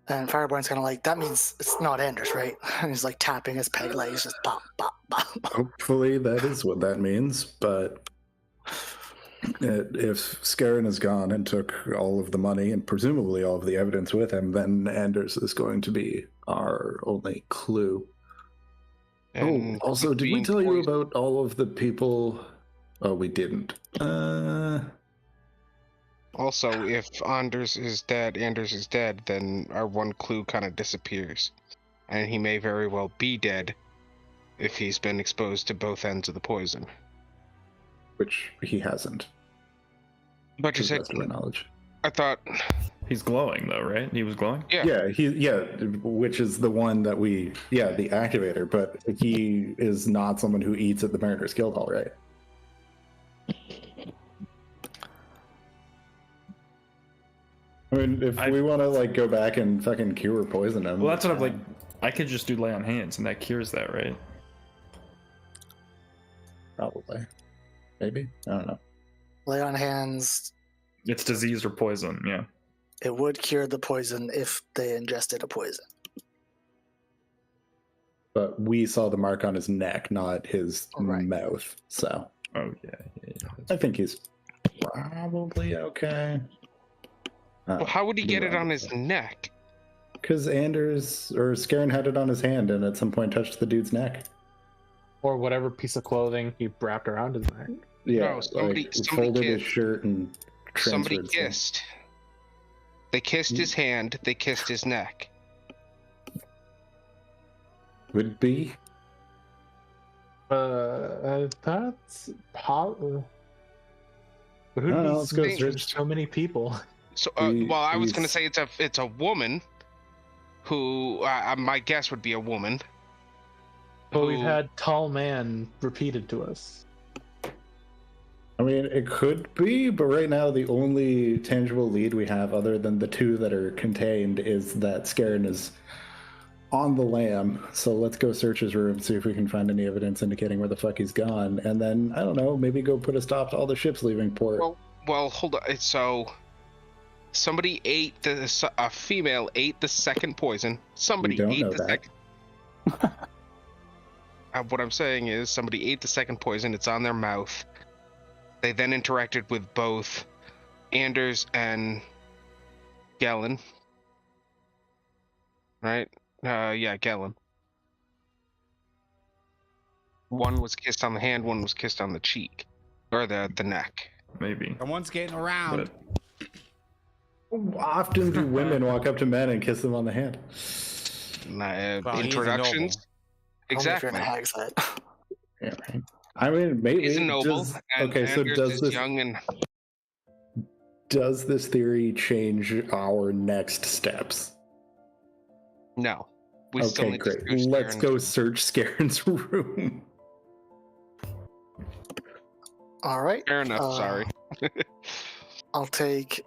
And Fireborn's kind of like, that means it's not Anders, right? And he's like tapping his peg legs, just pop, pop, pop. Hopefully that is what that means, but if Scarin is gone and took all of the money and presumably all of the evidence with him, then Anders is going to be our only clue. And also, did we being tell you poisoned- about all of the people? Oh, we didn't. Also, if Anders is dead, then our one clue kind of disappears. And he may very well be dead if he's been exposed to both ends of the poison. Which he hasn't. But To you the said, best of my knowledge. I thought, He's glowing though, right? He was glowing? yeah. Which is the one that the activator, but he is not someone who eats at the Mariners Guild Hall, right? I mean, if we want to go back and fucking cure poison him. Well, that's what I'm like. I could just do lay on hands, and that cures that, right? Probably. Maybe. I don't know. Lay on hands It's disease or poison, yeah. It would cure the poison if they ingested a poison. But we saw the mark on his neck, not his mouth. So. Oh yeah. I think he's probably okay. Well, how would he get it on his neck? Because Anders or Scarin had it on his hand and at some point touched the dude's neck. Or whatever piece of clothing he wrapped around his neck. Yeah, No, somebody folded his kissed. shirt and Somebody transferred some. kissed. They kissed his hand. They kissed his neck. Would be. That's possible. But who No, knows? let's go There's search. So many people. So, We- well, I was we- gonna say it's a woman, who my guess would be a woman. But we've who- had tall man repeated to us. I mean, it could be, but right now the only tangible lead we have, other than the two that are contained, is that Scarin is on the lam. So let's go search his room, see if we can find any evidence indicating where the fuck he's gone, and then I don't know, maybe go put a stop to all the ships leaving port. Well, hold on. So, somebody ate a female ate the second poison. Somebody don't ate know the that. second. What I'm saying is, somebody ate the second poison. It's on their mouth. They then interacted with both Anders and Gellin. Right? Yeah, Gellin. One was kissed on the hand, one was kissed on the cheek. Or the neck. Maybe. Someone's getting around. But Often do women walk up to men and kiss them on the hand? Well, he's a Introductions? Only if you're Exactly. in a hag's hut. Yeah, right. I mean, maybe. He's a noble, does- and okay, so Anders does is this young and does this theory change our next steps? no. We still Okay, need to great. search Let's Scarin's go room. search Scarin's room. All right. Fair enough. Sorry. I'll take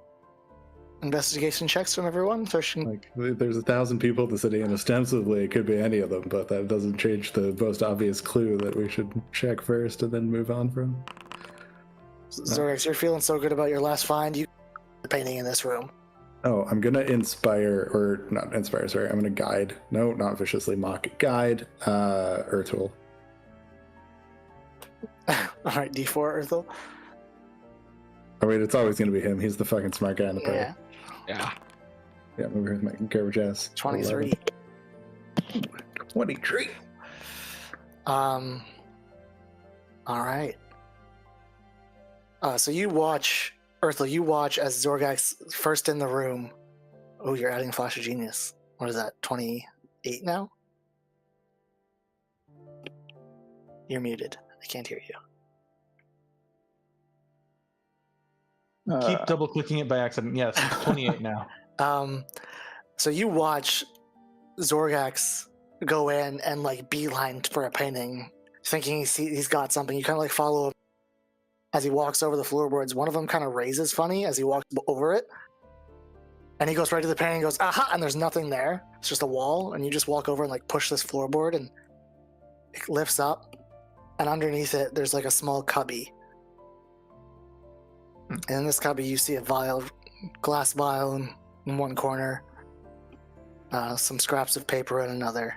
investigation checks from everyone. Searching. Like, there's 1,000 people in the city, and ostensibly it could be any of them, but that doesn't change the most obvious clue that we should check first and then move on from. Zorax, you're feeling so good about your last find. You the painting in this room. Oh, I'm gonna inspire, or not inspire, sorry, I'm gonna guide. No, not viciously mock. Guide, Ertul. All right, D4 Earthel. I mean, it's always gonna be him. He's the fucking smart guy in the party. Yeah, Yeah. Yeah, I'm over here with my garbage ass. 23. 23. All right. So you watch, Earthel, you watch as Zorgax first in the room. Oh, you're adding Flash of Genius. What is that, 28 now? You're muted. I can't hear you. Keep double clicking it by accident. Yes, it's 28 now. So you watch Zorgax go in and like beeline for a painting, thinking he's got something. You kind of like follow him as he walks over the floorboards. One of them kind of raises funny as he walks over it, and he goes right to the painting and goes, aha, and there's nothing there. It's just a wall, and you just walk over and like push this floorboard, and it lifts up, and underneath it there's like a small cubby. And in this cubby you see a vial, glass vial in one corner, some scraps of paper in another.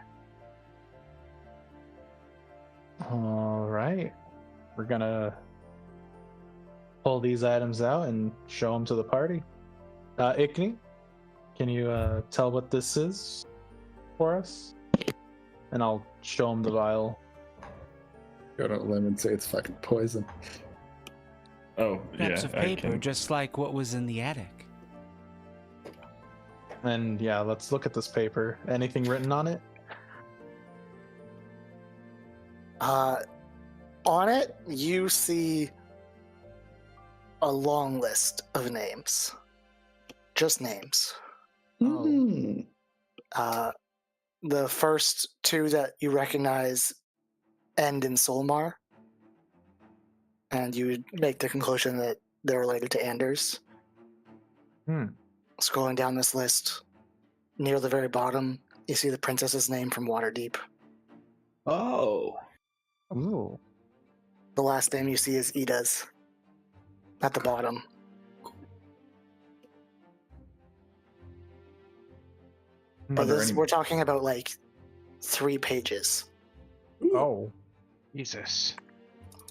All right. We're going to pull these items out and show them to the party. Ikni, can you tell what this is for us? And I'll show them the vial. Go to Lim and say it's fucking poison. oh Scraps yeah, of I paper, can- just like what was in the attic. And yeah, let's look at this paper. Anything written on it? On it, you see a long list of names. Just names. Mm. The first two that you recognize end in Solmar, and you would make the conclusion that they're related to Anders. Scrolling down this list, near the very bottom, you see the princess's name from Waterdeep. Oh. Ooh. The last name you see is Ida's at the bottom. But we're talking about like 3 pages. Oh. Jesus.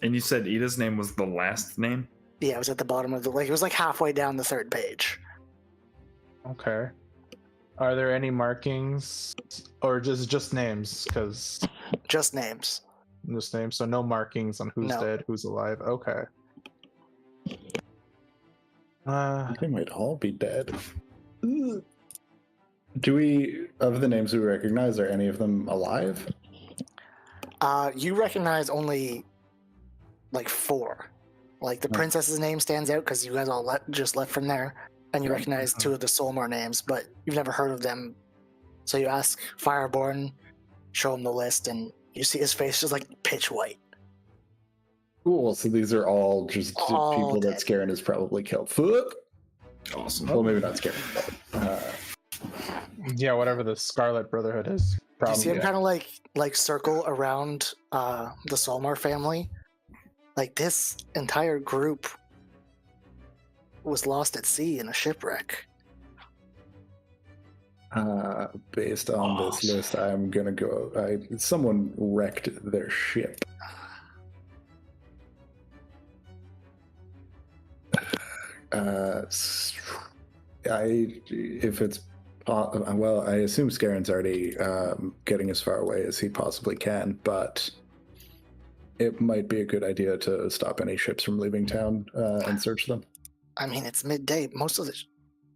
And you said Ida's name was the last name? Yeah, it was at the bottom of it was like halfway down the 3rd page. Okay. Are there any markings, or just names? Because just names. Just names, so no markings on who's dead, who's alive. Okay. They might all be dead. Do we, of the names we recognize, are any of them alive? You recognize only like 4. Like the princess's name stands out because you guys all just left from there, and you recognize 2 of the Saltmarsh names, but you've never heard of them. So you ask Fireborn, show him the list, and you see his face just like pitch white. Cool. So these are all just people dead. that Scarin has probably killed. Fuck. Awesome. Well, maybe not Scarin. Yeah, whatever the Scarlet Brotherhood is. Probably. You see him kind of like circle around the Saltmarsh family. Like this entire group was lost at sea in a shipwreck. Based on this list, I'm gonna go. Someone wrecked their ship. If it's well, I assume Scarin's already getting as far away as he possibly can, but it might be a good idea to stop any ships from leaving town and search them. I mean, it's midday. Most of the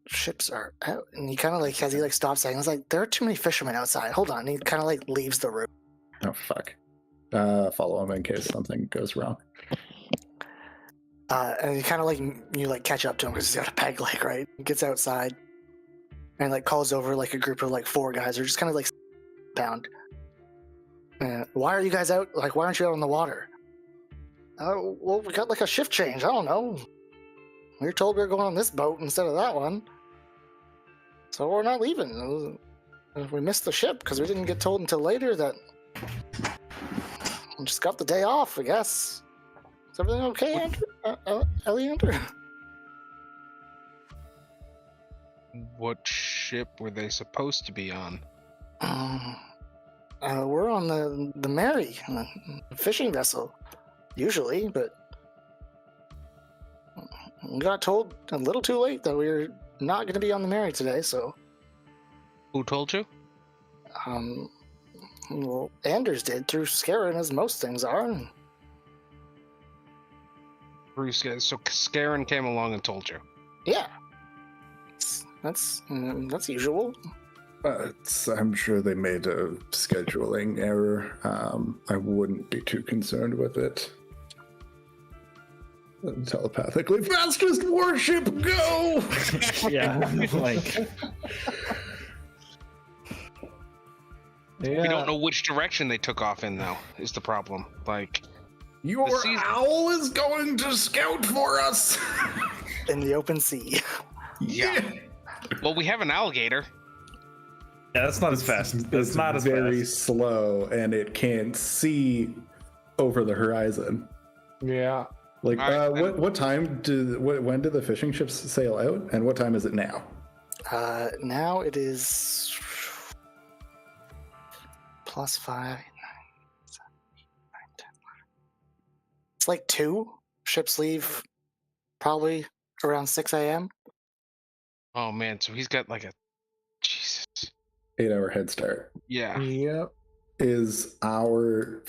ships are out, and he kind of like, as he like stops saying, it's like, there are too many fishermen outside. Hold on. And he kind of like leaves the room. Oh, fuck. Follow him in case something goes wrong. And you kind of like, you like catch up to him because he's got a peg leg, right? He gets outside and like calls over like a group of like 4 guys who are just kind of like bound. Why are you guys out? Like, why aren't you out on the water? Well, we got like a shift change. I don't know. We were told we were going on this boat instead of that one. So we're not leaving. We missed the ship because we didn't get told until later that we just got the day off, I guess. Is everything okay, Andrew? Eleander? What ship were they supposed to be on? We're on the Mary, a fishing vessel, usually, but we got told a little too late that we were not going to be on the Mary today, so... Who told you? Well, Anders did, through Scarin, as most things are. So Scarin came along and told you? Yeah. That's usual. I'm sure they made a scheduling error. I wouldn't be too concerned with it. Telepathically, fastest warship, go! Yeah, like... Yeah. We don't know which direction they took off in, though, is the problem. Like... Your owl is going to scout for us! In the open sea. Yeah. Well, we have an alligator. Yeah, that's not as fast. It's not as very fast. slow, and it can't see over the horizon. Yeah. Like, right, what time when do the fishing ships sail out, and what time is it now? Now it is +5, 9, 7, 8, 9, 10, 11. It's like 2. Ships leave probably around 6 a.m. Oh, man, so he's got like a... Jesus. 8-hour head start. Yeah. Yep. Is our...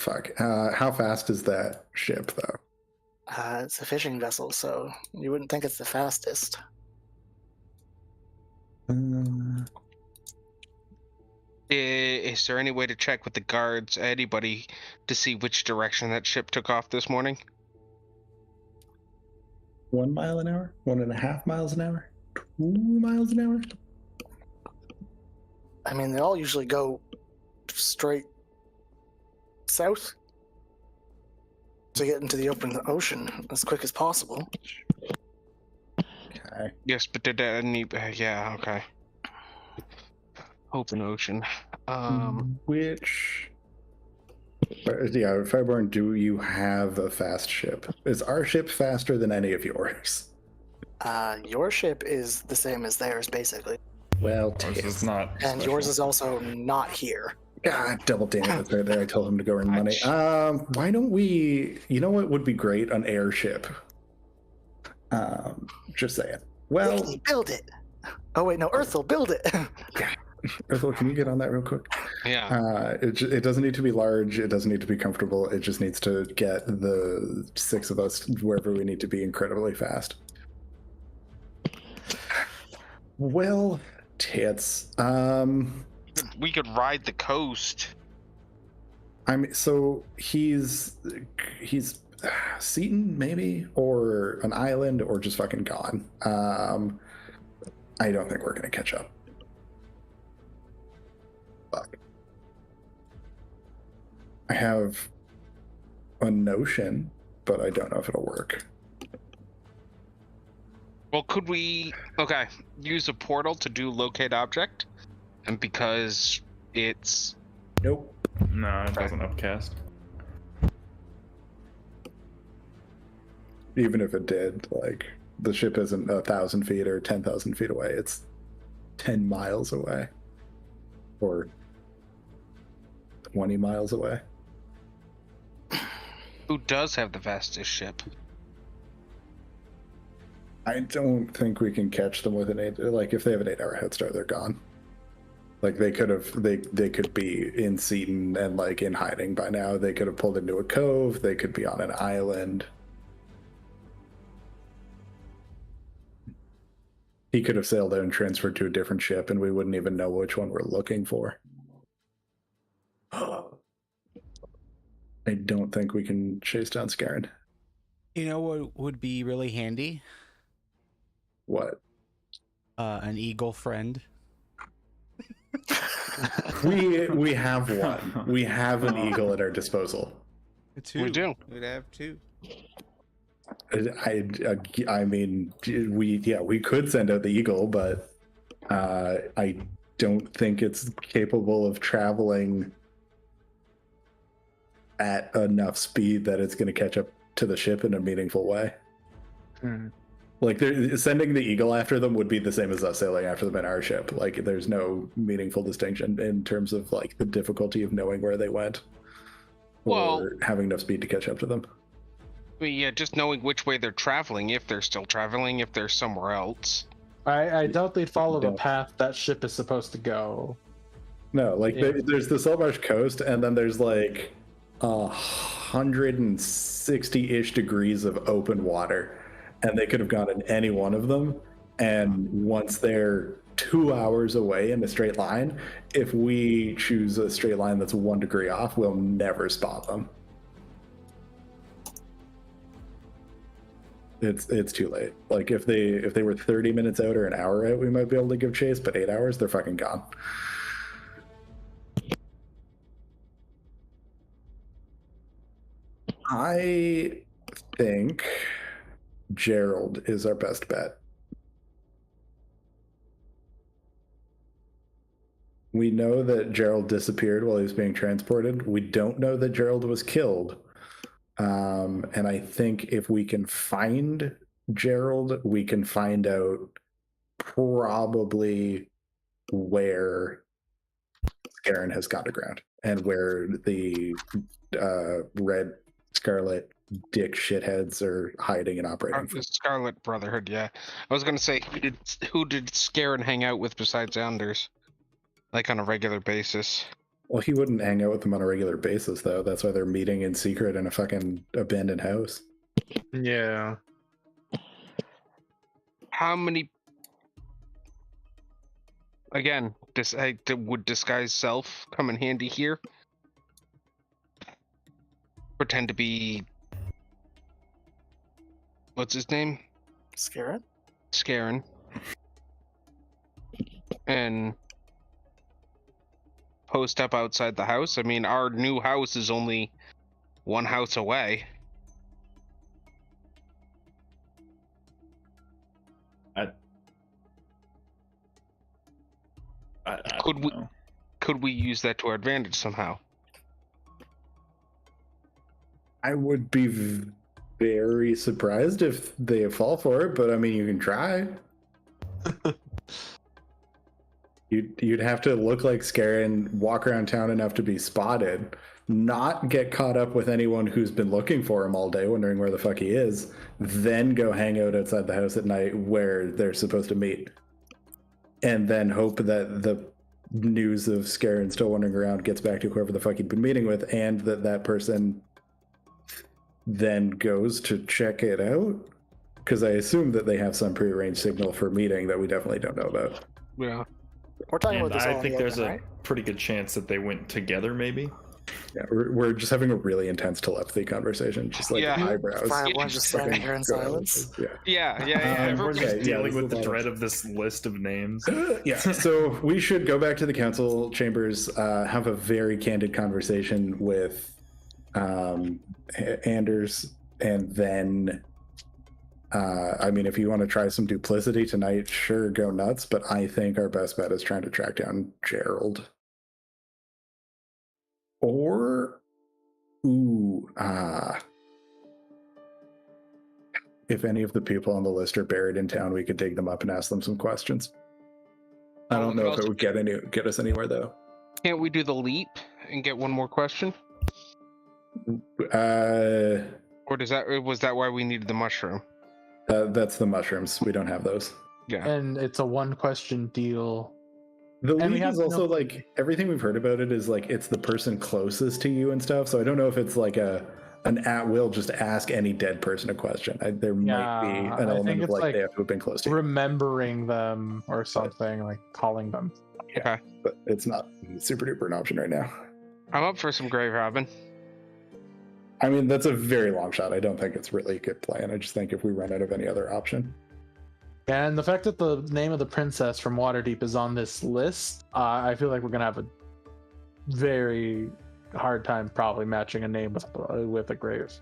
how fast is that ship, though? It's a fishing vessel, so you wouldn't think it's the fastest. Is there any way to check with the guards, anybody, to see which direction that ship took off this morning? 1 mile an hour? 1.5 miles an hour? 2 miles an hour? I mean, they all usually go straight south to get into the open ocean as quick as possible. Okay. Yes, but did that need... yeah, okay. Open ocean. Which... Yeah, Fireborn, do you have a fast ship? Is our ship faster than any of yours? Your ship is the same as theirs, basically. Well, Ours tits. is not. And special. yours is also not here. God, double damn it. That's right there. I told him to go earn money. Why don't we... You know what would be great? An airship. Just saying. Well... Quickly, build it! Oh, wait, no, Earth will build it! Earthel, can you get on that real quick? Yeah. It doesn't need to be large. It doesn't need to be comfortable. It just needs to get the 6 of us wherever we need to be incredibly fast. Well, tits. We could ride the coast. So he's Seaton maybe, or an island, or just fucking gone. I don't think we're gonna catch up. Fuck. I have a notion, but I don't know if it'll work. Well, could we, use a portal to do locate object? And because it's... Nope. No, it doesn't upcast. Even if it did, like, the ship isn't 1,000 feet or 10,000 feet away. It's 10 miles away. Or 20 miles away. Who does have the fastest ship? I don't think we can catch them with an 8. Like, if they have an 8-hour head start, they're gone. Like, they could be in Seaton and, like, in hiding by now. They could have pulled into a cove. They could be on an island. He could have sailed out and transferred to a different ship, and we wouldn't even know which one we're looking for. I don't think we can chase down Scarin. You know what would be really handy? What? An eagle friend. We have one. We have an eagle at our disposal. We do. We'd have 2. I mean, we could send out the eagle, but I don't think it's capable of traveling at enough speed that it's going to catch up to the ship in a meaningful way. Like, sending the eagle after them would be the same as us sailing after them in our ship. Like, there's no meaningful distinction in terms of, like, the difficulty of knowing where they went, or having enough speed to catch up to them. Well, yeah, just knowing which way they're traveling, if they're still traveling, if they're somewhere else. I doubt they'd follow the path that ship is supposed to go. No, like, there's the Saltmarsh coast, and then there's, like, 160-ish degrees of open water, and they could have gone in any one of them. And once they're 2 hours away in a straight line, if we choose a straight line that's 1 degree off, we'll never spot them. It's too late. Like, if they were 30 minutes out or an hour out, we might be able to give chase, but 8 hours, they're fucking gone. I think Gerald is our best bet. We know that Gerald disappeared while he was being transported. We don't know that Gerald was killed. And I think if we can find Gerald, we can find out probably where Scarin has gone to ground and where the red scarlet dick shitheads are hiding and operating. The Scarlet Brotherhood, yeah. I was gonna say, who did Scarin hang out with besides Anders? Like, on a regular basis. Well, he wouldn't hang out with them on a regular basis, though. That's why they're meeting in secret in a fucking abandoned house. Yeah. How many... Again, would disguise self come in handy here? Pretend to be... What's his name? Scarin. And post up outside the house. I mean, our new house is only 1 house away. Could we use that to our advantage somehow? I would be very surprised if they fall for it, but I mean, you can try. You'd have to look like Scarin, walk around town enough to be spotted, not get caught up with anyone who's been looking for him all day, wondering where the fuck he is, then go hang out outside the house at night where they're supposed to meet. And then hope that the news of Scarin still wandering around gets back to whoever the fuck he'd been meeting with, and that person then goes to check it out. Because I assume that they have some prearranged signal for meeting that we definitely don't know about. Yeah. We're talking And about this all I in think the there's open, a right? pretty good chance that they went together, maybe. Yeah, we're just having a really intense telepathy conversation, just like Yeah. eyebrows. Fireborn just standing here in silence. Yeah. Yeah. We're just yeah, dealing this with the is a lot dread of this list of names. Yeah, so we should go back to the council chambers, have a very candid conversation with Anders, and then I mean, if you want to try some duplicity tonight, sure, go nuts, but I think our best bet is trying to track down Gerald. Or, if any of the people on the list are buried in town, we could dig them up and ask them some questions. I don't know if it would get us anywhere, though. Can't we do the leap and get one more question? Or was that why we needed the mushroom? That's the mushrooms. We don't have those. Yeah. And it's a 1-question deal. The And we lead have is also no- like everything we've heard about it is like it's the person closest to you and stuff. So I don't know if it's like an at will just ask any dead person a question. There might be Yeah, an I element think of it's like like they have to have been close to you, Remembering them or something, like calling them. Okay. but it's not super duper an option right now. I'm up for some grave robbing. I mean, that's a very long shot. I don't think it's really a good plan. I just think if we run out of any other option. And the fact that the name of the princess from Waterdeep is on this list, I feel like we're gonna have a very hard time probably matching a name with a grave.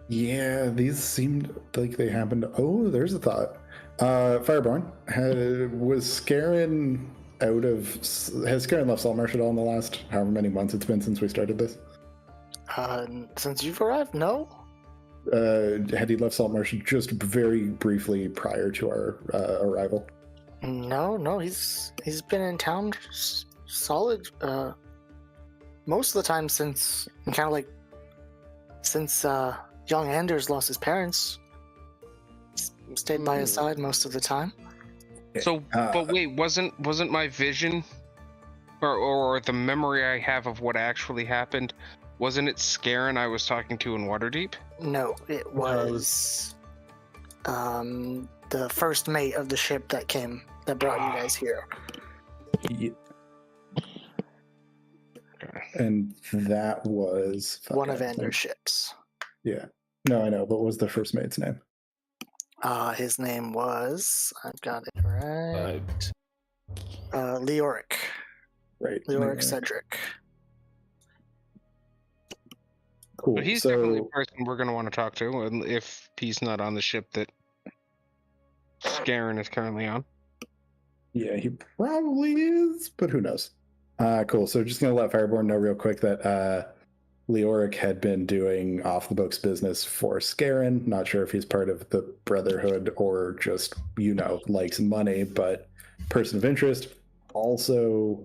Yeah, these seemed like they happened. Oh, there's a thought. Fireborn, was Scarin has Scarin left Saltmarsh at all in the last however many months it's been since we started this? Since you've arrived, no? Had he left Saltmarsh just very briefly prior to our arrival? No, he's been in town solid most of the time since young Anders lost his parents. Stayed by his side most of the time. So, but wait, wasn't my vision or the memory I have of what actually happened, wasn't it Scarin I was talking to in Waterdeep? No, it was the first mate of the ship that brought you guys here. And that was One of Anders' ships. Yeah. No, I know, but what was the first mate's name? His name was, I've got it right. Leoric. Right. Leoric Cedric. Cool. But he's definitely a person we're going to want to talk to, and if he's not on the ship that Scarin is currently on. Yeah, he probably is, but who knows? Cool. So just going to let Fireborn know real quick that Leoric had been doing off-the-books business for Scarin. Not sure if he's part of the Brotherhood or just, likes money, but person of interest. Also,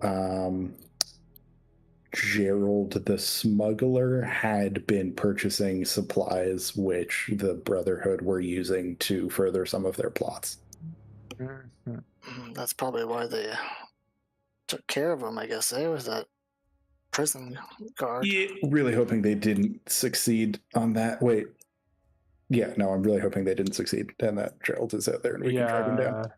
Gerald the smuggler had been purchasing supplies which the Brotherhood were using to further some of their plots. That's probably why they took care of him, I guess, with that prison guard. Yeah, really hoping they didn't succeed on that. Wait. Yeah, no, I'm really hoping they didn't succeed and that Gerald is out there and we can track him down.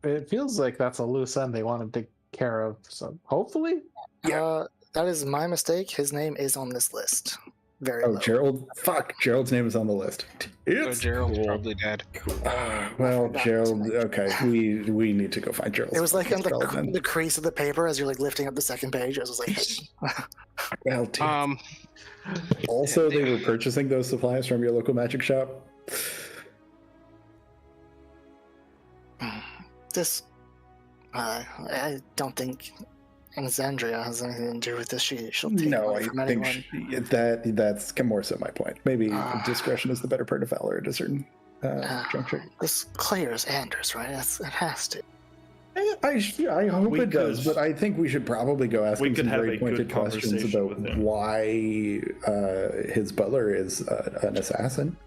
It feels like that's a loose end they want to take care of, so hopefully. That is my mistake. His name is on this list. Very low. Gerald? Fuck, Gerald's name is on the list. So Gerald's probably dead. Well, Gerald, okay, we need to go find Gerald. It was like on the crease of the paper as you're like lifting up the second page. I was like, well, dude. Also, they were purchasing those supplies from your local magic shop. I don't think Alexandria has anything to do with this. She'll take money from anyone. That's more so my point. Maybe discretion is the better part of valor at a certain juncture. This clears Anders, right? It has to. I hope We it does, could- but I think we should probably go ask we him could some have very a good pointed questions conversation about with him. why his butler is an assassin.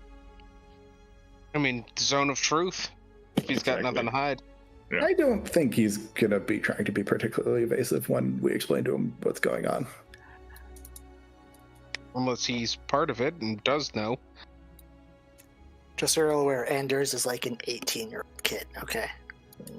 I mean, zone of truth. If he's got Exactly. nothing to hide. Yeah. I don't think he's gonna be trying to be particularly evasive when we explain to him what's going on. Unless he's part of it and does know. Just so you're all aware, Anders is like an 18-year-old kid. Okay.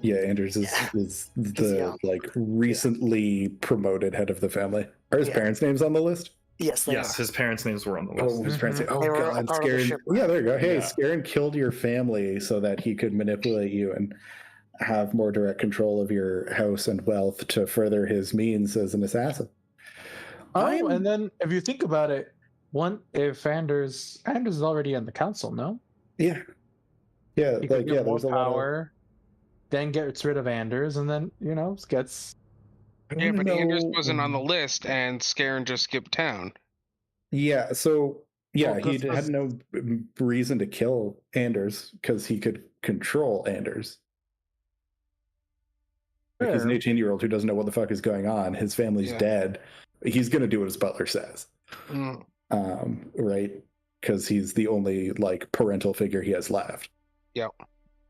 Yeah, Anders Yeah. is the young. like recently promoted head of the family. Are his Yeah. parents' names on the list? Yes, they Yes, are. his parents' names were on the list. Oh, his parents. Oh They were god, part of the Scarin. ship. Yeah, there you go. Hey, Yeah. Scarin killed your family so that he could manipulate you and have more direct control of your house and wealth to further his means as an assassin. Oh, and then if you think about it, if Anders is already in the council, no? Yeah, yeah, He could like get yeah. more There's a lot of. power, then gets rid of Anders, and then gets. I Yeah, wanna but Anders know- wasn't on the list, and Scarin just skipped town. Yeah, so yeah, Well, he this had no reason to kill Anders because he could control Anders. Like he's an Fair. 18-year-old who doesn't know what the fuck is going on. His family's Yeah. dead. He's gonna do what his butler says, Mm. right? Because he's the only like parental figure he has left. Yep.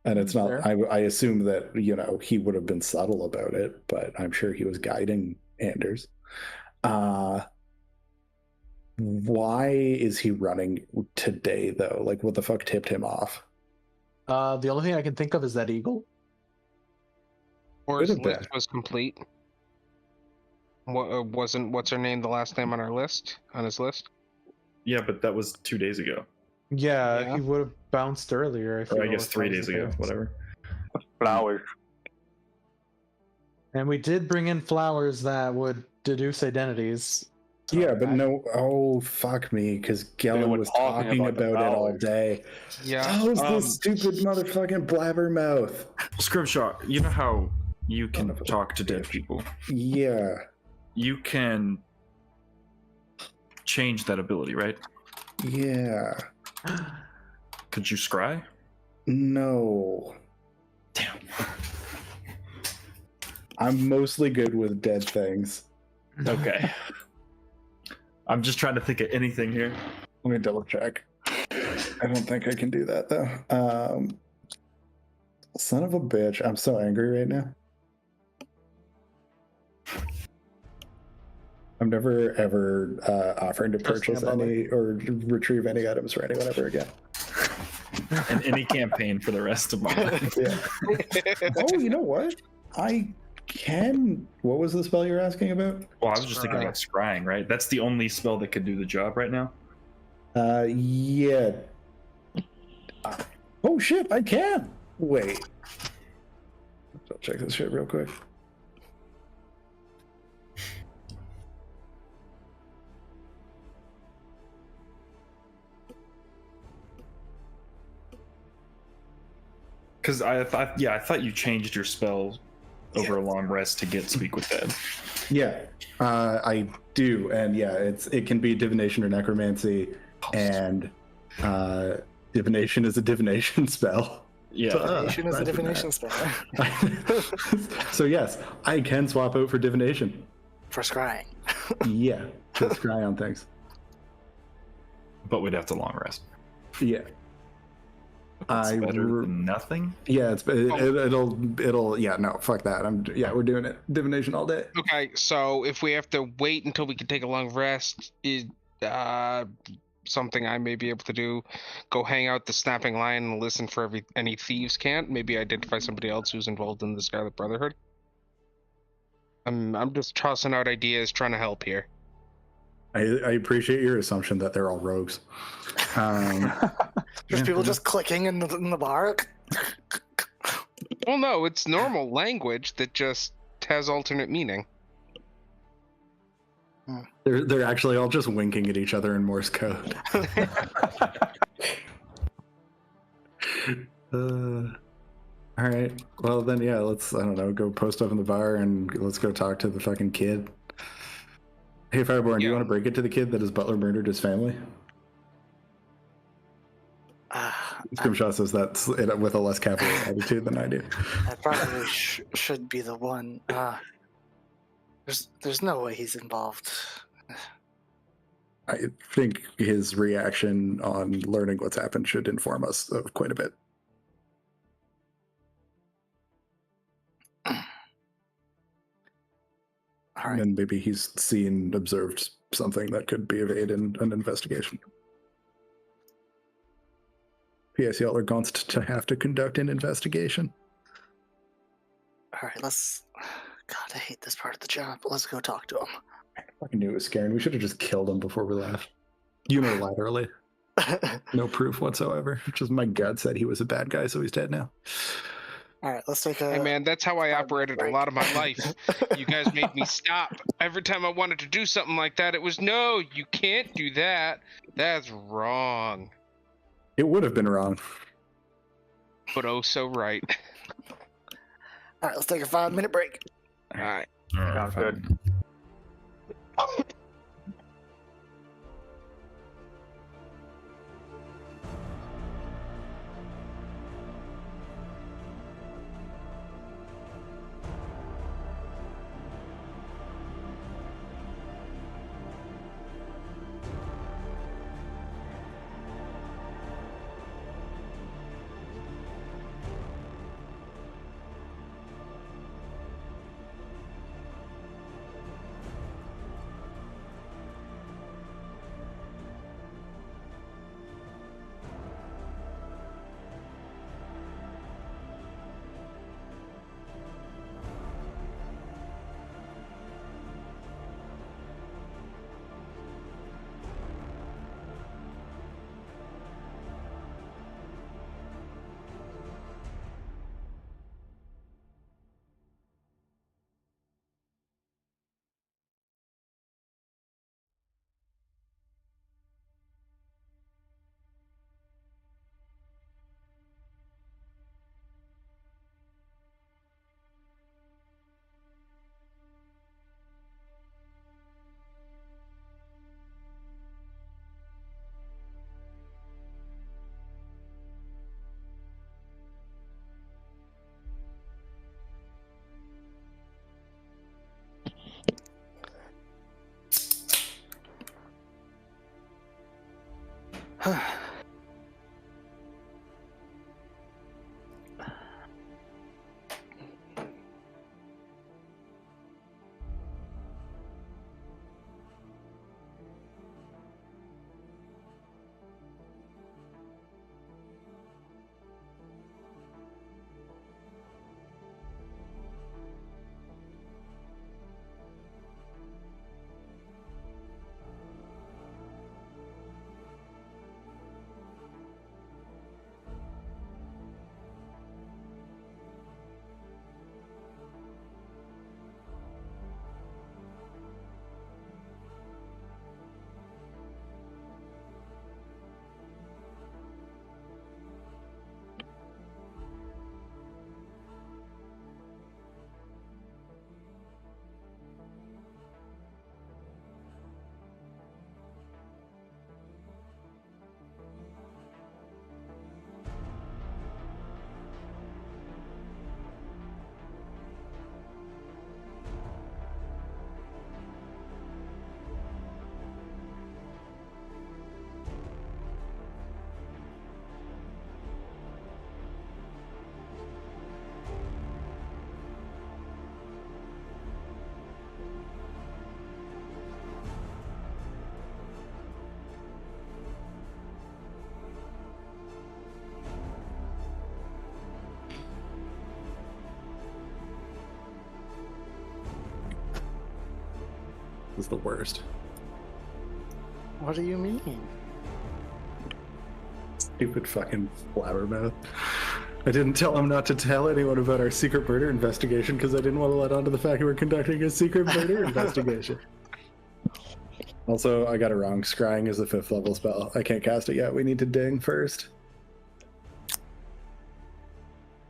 And it's not. Fair. I assume that he would have been subtle about it, but I'm sure he was guiding Anders. Why is he running today though? Like, what the fuck tipped him off? The only thing I can think of is that eagle. Or Could his have been. list was complete. What's her name the last name on our list? On his list? Yeah, but that was 2 days ago. Yeah, Yeah. he would have bounced earlier. Or I guess 3 days ago, whatever. Flowers. And we did bring in flowers that would deduce identities. Yeah, but no. Oh, fuck me, because Gellin were was talking talking about the about it all flowers. day. Yeah. How's Um, this stupid motherfucking blabbermouth? Scrimshaw, you know how you can of a talk to dead bitch. people? Yeah, You can change that ability, right? yeah. Could you scry? No. Damn. I'm mostly good with dead things. Okay. I'm just trying to think of anything here. Let me double check. I don't think I can do that though. Son of a bitch. I'm so angry right now. I'm never ever offering to Trusting purchase a butler. any or retrieve any items for anyone ever again. In any campaign for the rest of my life. Yeah. Oh, you know what? I can. What was the spell you're asking about? Well, I was just thinking about scrying, right? That's the only spell that could do the job right now. Yeah. Oh shit! I can. Wait. I'll check this shit real quick. Because I thought you changed your spell over a long rest to get Speak with Dead. Yeah, I do, and yeah, it can be divination or necromancy, and divination is a divination spell. Yeah. Divination is a imagine divination spell. So yes, I can swap out for divination. For scrying. Yeah, just cry on things. But we'd have to long rest. Yeah. That's I better re- than nothing. Yeah, it'll yeah, no, fuck that. We're doing it. Divination all day. Okay, so if we have to wait until we can take a long rest, is something I may be able to do. Go hang out the Snapping Lion and listen for any thieves can't. Maybe identify somebody else who's involved in the Scarlet Brotherhood. I'm just tossing out ideas, trying to help here. I appreciate your assumption that they're all rogues. There's people just clicking in the bar. Well, no, it's normal language that just has alternate meaning. They're actually all just winking at each other in Morse code. All right. Well then, yeah. Let's go post up in the bar and let's go talk to the fucking kid. Hey, Fireborn, do you Yeah. want to break it to the kid that his butler murdered his family? Scrimshaw says that's it with a less cavalier attitude than I do. That probably should be the one. There's no way he's involved. I think his reaction on learning what's happened should inform us of quite a bit. All right. And maybe he's observed something that could be of aid in an investigation. P.S. Y'all are going to have to conduct an investigation. All right, let's... God, I hate this part of the job. Let's go talk to him. I fucking knew it was scary. We should have just killed him before we left. Unilaterally. No proof whatsoever. Just my gut said he was a bad guy, so he's dead now. All right, let's take a... Hey man, that's how I 5-minute operated break. a lot of my life. You guys made me stop. Every time I wanted to do something like that, it was, no, you can't do that. That's wrong. It would have been wrong. But oh so right. All right, let's take a 5-minute break. All right. Sounds good. Is the worst. What do you mean? Stupid fucking blabbermouth. I didn't tell him not to tell anyone about our secret murder investigation because I didn't want to let on to the fact that we're conducting a secret murder investigation. Also, I got it wrong. Scrying is a 5th level spell. I can't cast it yet. We need to ding first.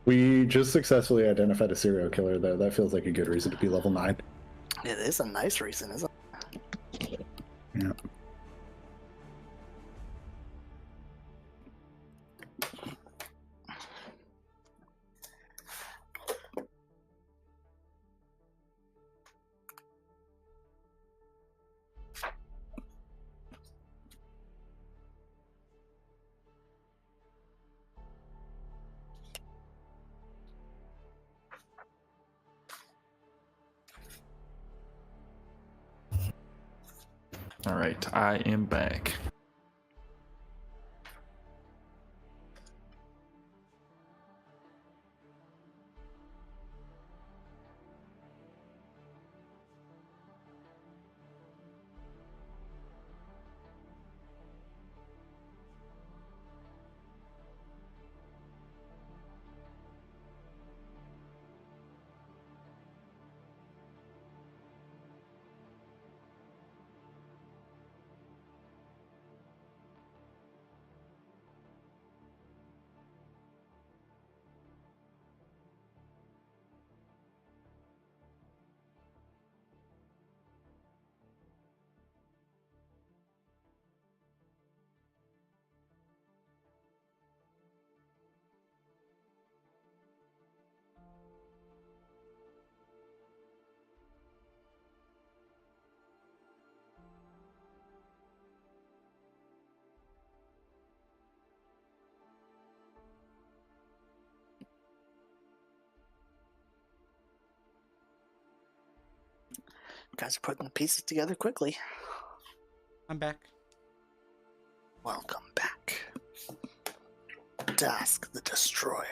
We just successfully identified a serial killer, though. That feels like a good reason to be level 9. It is a nice reason, isn't it? Yeah. All right, I am back. Guys are putting the pieces together quickly. I'm back. Welcome back. Dusk the Destroyer.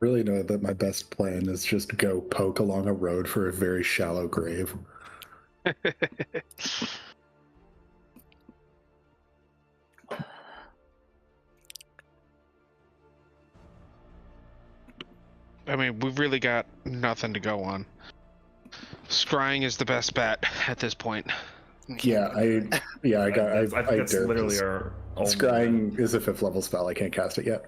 Really know that my best plan is just go poke along a road for a very shallow grave. I mean, we've really got nothing to go on. Scrying is the best bet at this point. Yeah, I think that's literally our only... Scrying is a 5th level spell. I can't cast it yet.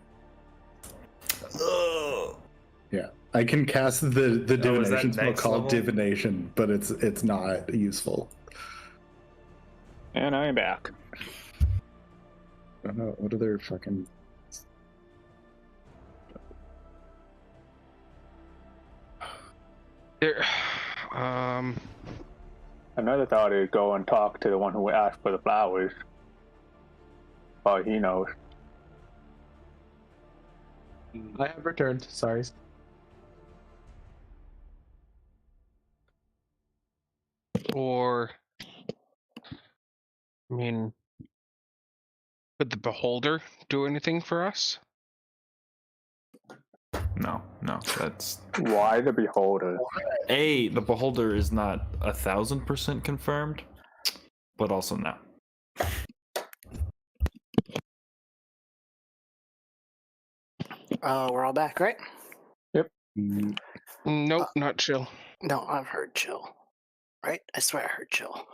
Yeah, I can cast the divination spell called level? Divination, but it's not useful. And I'm back. I don't know, what are their fucking... There, Another thought is go and talk to the one who asked for the flowers. Oh, he knows. I have returned. Sorry. or, I mean, could the Beholder do anything for us? No, that's... Why the Beholder? The Beholder is not 1,000% confirmed, but also no. We're all back, right? Yep. Nope, not chill. No, I've heard chill. Right? I swear I heard chill.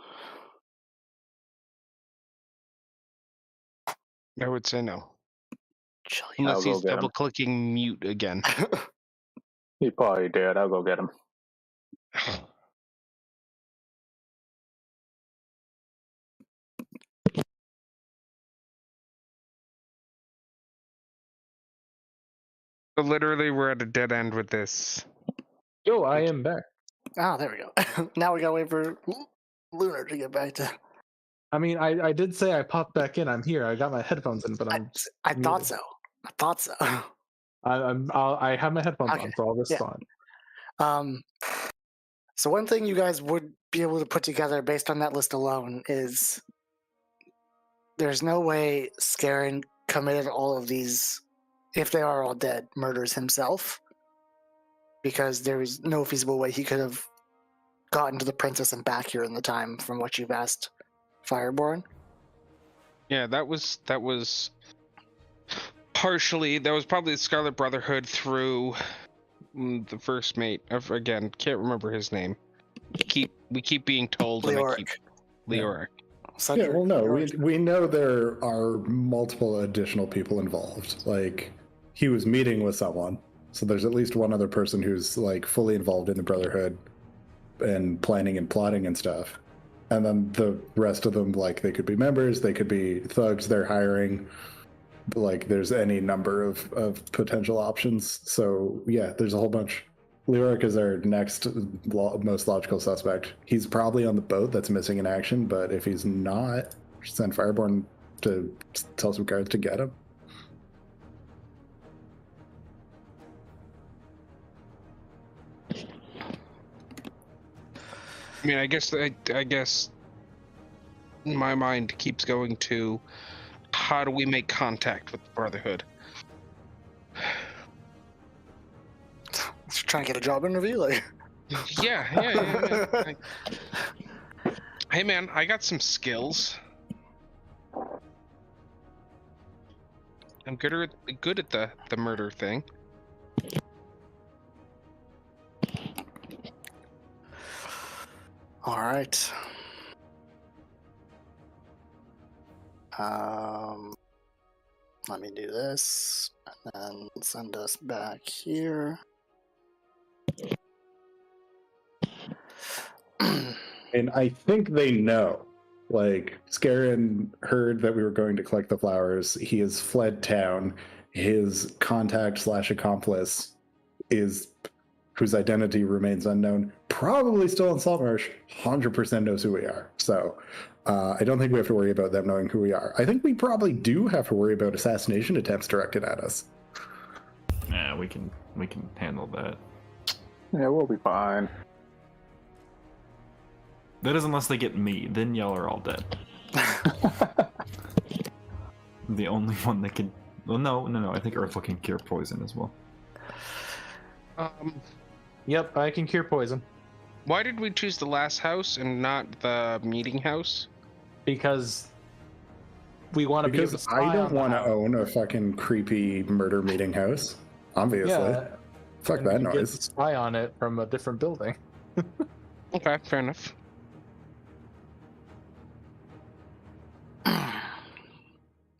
I would say no. Chill. Unless I'll go he's get him. double-clicking mute again. He probably did. I'll go get him. So literally, we're at a dead end with this. Yo, I am back. Oh, there we go. Now we gotta wait for Lunar to get back to. I mean, I did say I popped back in. I'm here. I got my headphones in, but I thought so. I thought so. I have my headphones Okay. on, so I'll respond. So one thing you guys would be able to put together based on that list alone is there's no way Scarin committed all of these, if they are all dead, murders himself, because there is no feasible way he could have gotten to the princess and back here in the time from what you've asked Fireborn. Yeah, that was partially. That was probably the Scarlet Brotherhood through the first mate. Again, can't remember his name. We keep being told. Leoric. Leoric. Yeah, well, no, we know there are multiple additional people involved. Like, he was meeting with someone, so there's at least one other person who's like fully involved in the Brotherhood and planning and plotting and stuff. And then the rest of them, like, they could be members, they could be thugs they're hiring. Like, there's any number of potential options. So yeah, there's a whole bunch. Leoric is our next most logical suspect. He's probably on the boat that's missing in action, but if he's not, send Fireborn to tell some guards to get him. I mean, I guess my mind keeps going to how do we make contact with the Brotherhood? Trying to get a job interview, like. Yeah. Hey, man, I got some skills. I'm good at the murder thing. All right. Let me do this, and then send us back here. And I think they know. Like, Scarin heard that we were going to collect the flowers. He has fled town. His contact / accomplice whose identity remains unknown, probably still in Saltmarsh, 100% knows who we are. So I don't think we have to worry about them knowing who we are. I think we probably do have to worry about assassination attempts directed at us. Yeah, we can handle that. Yeah, we'll be fine. That is unless they get me. Then y'all are all dead. The only one that can... Well, no. I think Ursula can cure poison as well. Yep, I can cure poison. Why did we choose the last house and not the meeting house? Because we want to be able to Because spy I don't on the want to house. own a fucking creepy murder meeting house. Obviously. Yeah, Fuck and that we get to noise. spy on it from a different building. Okay, fair enough.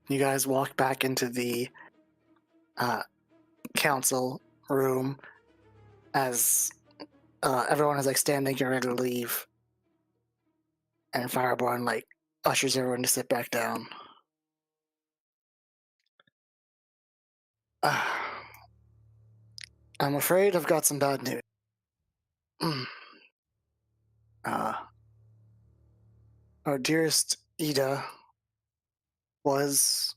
You guys walk back into the council room as everyone is like standing getting ready to leave, and Fireborn like ushers everyone to sit back down. I'm afraid I've got some bad news. Our dearest Ida was,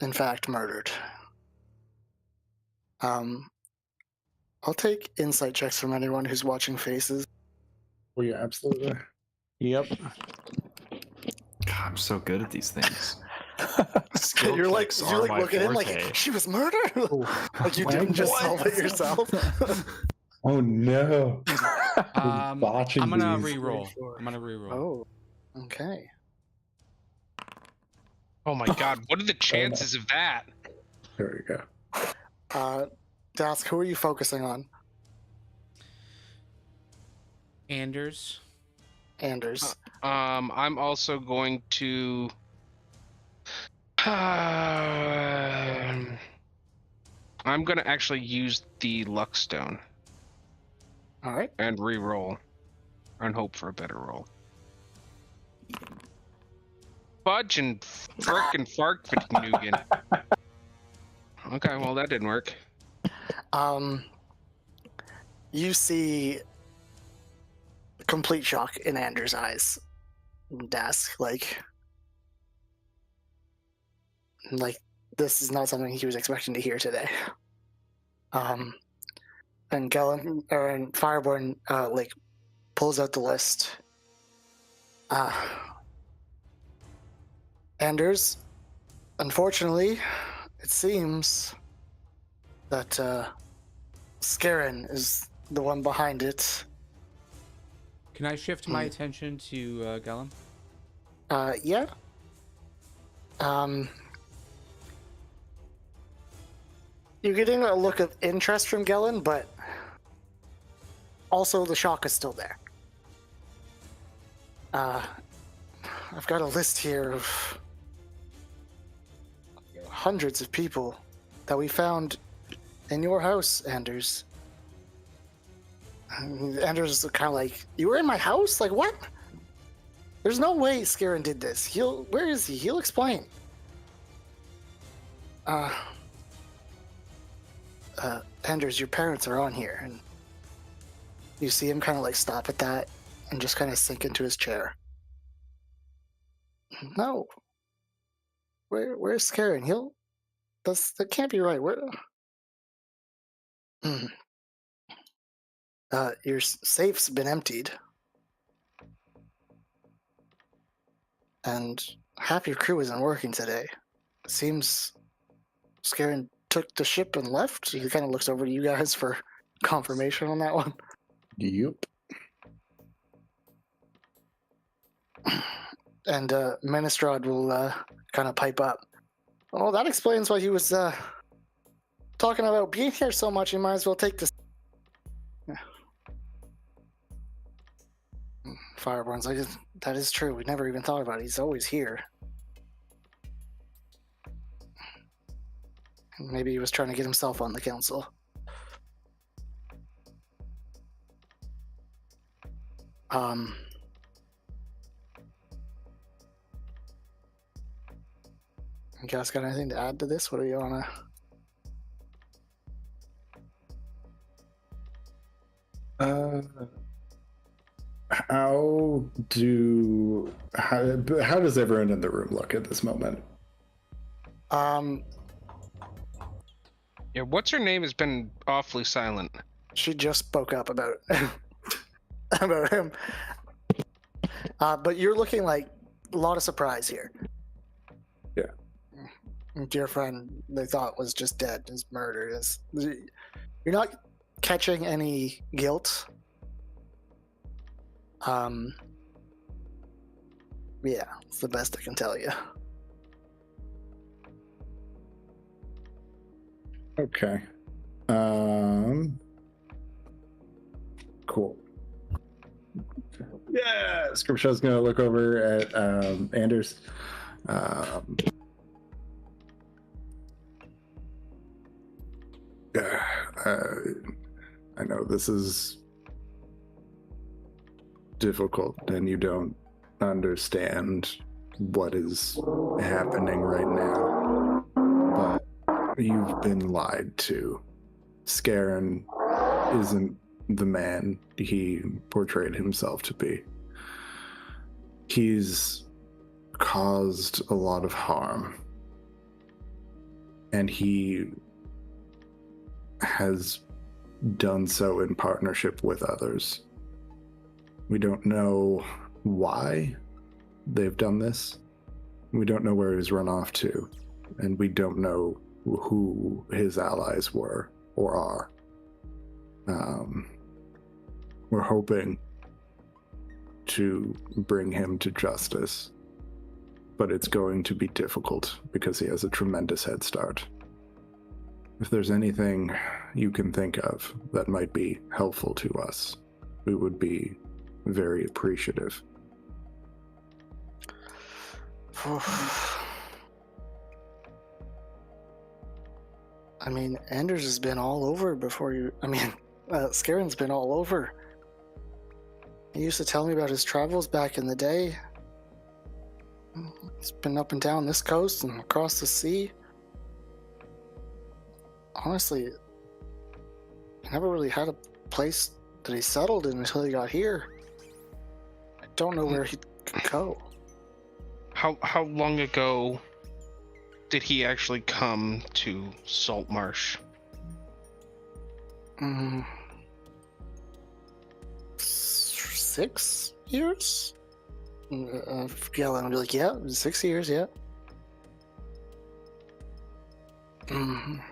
in fact, murdered. I'll take insight checks from anyone who's watching faces. Oh, yeah, absolutely. Yep. God, I'm so good at these things. You're like checks are my looking in like forte. she was murdered. Like you didn't just solve it yourself. Oh no. I'm Botching gonna these. re-roll. I'm gonna re-roll. Oh, okay. Oh my god, what are the chances of that? There we go. Dask, who are you focusing on? Anders. Anders. I'm also going to. I'm gonna actually use the luck stone All right. and re-roll, and hope for a better roll. Fudge and frickin' Farknugan. Okay, well that didn't work. You see complete shock in Anders' eyes. Dask, like this is not something he was expecting to hear today. And Gellin and Fireborn like pulls out the list. Anders, unfortunately, it seems that Scarin is the one behind it. Can I shift my attention to Gellin? Yeah. You're getting a look of interest from Gellin, but also the shock is still there. I've got a list here of hundreds of people that we found in your house, Anders. And Anders is kind of like, you were in my house? Like, what? There's no way Scarin did this. Where is he? He'll explain. Anders, your parents are on here, and you see him kind of like stop at that and just kind of sink into his chair. No. Where's Scarin? That can't be right. Where? Your safe's been emptied. and half your crew isn't working today. Seems Scarin took the ship and left. He kind of looks over to you guys for confirmation on that one. Yep. And Menestrad will kind of pipe up. Oh, that explains why he was talking about being here so much. You might as well take this. Fireborn's like, that is true. We never even thought about it. He's always here. Maybe he was trying to get himself on the council. You guys got anything to add to this? What do you wanna? How does everyone in the room look at this moment? Yeah, what's her name has been awfully silent. She just spoke up about about him. But you're looking like a lot of surprise here. Yeah. Dear friend, they thought was just dead, is murdered. You're not catching any guilt. Yeah, it's the best I can tell you. Okay. Cool. Yeah, Scripture's gonna look over at Anders. I know this is difficult and you don't understand what is happening right now, but you've been lied to. Scarin isn't the man he portrayed himself to be. He's caused a lot of harm, and he has done so in partnership with others. We don't know why they've done this. We don't know where he's run off to, and we don't know who his allies were or are. We're hoping to bring him to justice, but it's going to be difficult because he has a tremendous head start. If there's anything you can think of that might be helpful to us, we would be very appreciative. I mean, Anders has been all over before you. I mean, Scarin's been all over. He used to tell me about his travels back in the day. He's been up and down this coast and across the sea. Honestly, he never really had a place that he settled in until he got here. I don't know where he could go. How long ago did he actually come to Saltmarsh? 6 years? Galen would be like, yeah, 6 years, yeah.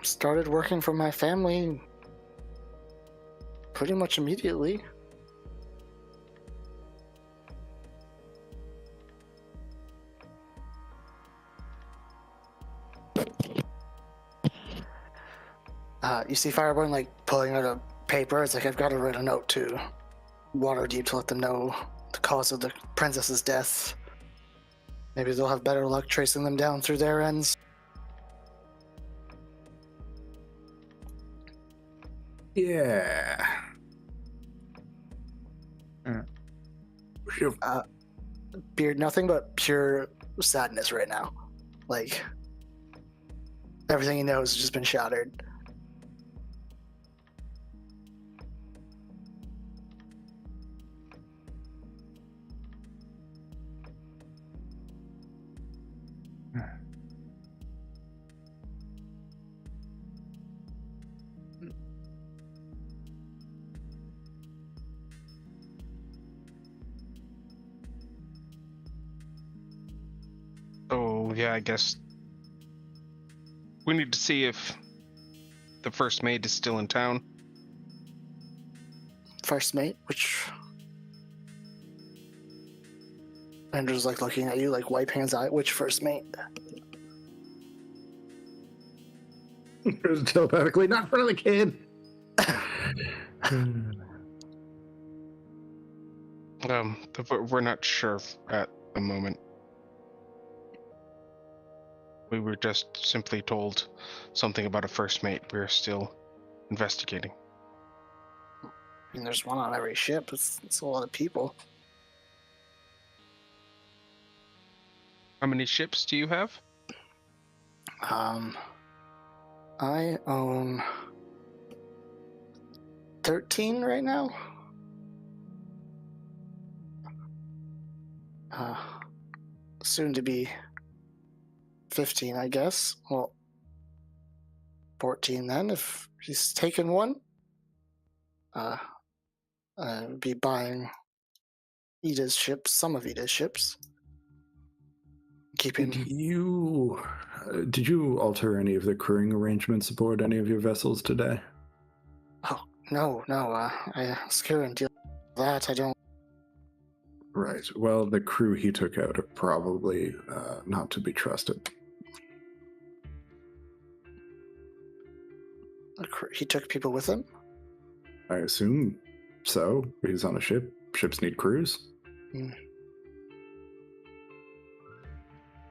Started working for my family pretty much immediately. You see Fireborn like pulling out a paper. It's like, I've got to write a note to Waterdeep to let them know the cause of the princess's death. Maybe they'll have better luck tracing them down through their ends. Yeah. Beard, nothing but pure sadness right now. Like, everything he knows has just been shattered. yeah, I guess we need to see if the first mate is still in town. First mate, which Andrew's like looking at you like wipe hands eye. Which first mate? Telepathically, not for the kid. We're not sure at the moment. We were just simply told something about a first mate. We're still investigating. I mean, there's one on every ship. It's a lot of people. How many ships do you have? I own 13 right now. Soon to be 15, I guess. Well, 14 then, if he's taken one. Be buying Ida's ships, some of Ida's ships. Keeping. Did you alter any of the crewing arrangements aboard any of your vessels today? Oh, no. I Scarin deal with that. I don't. Right. Well, the crew he took out are probably not to be trusted. He took people with him? I assume so. He's on a ship. Ships need crews.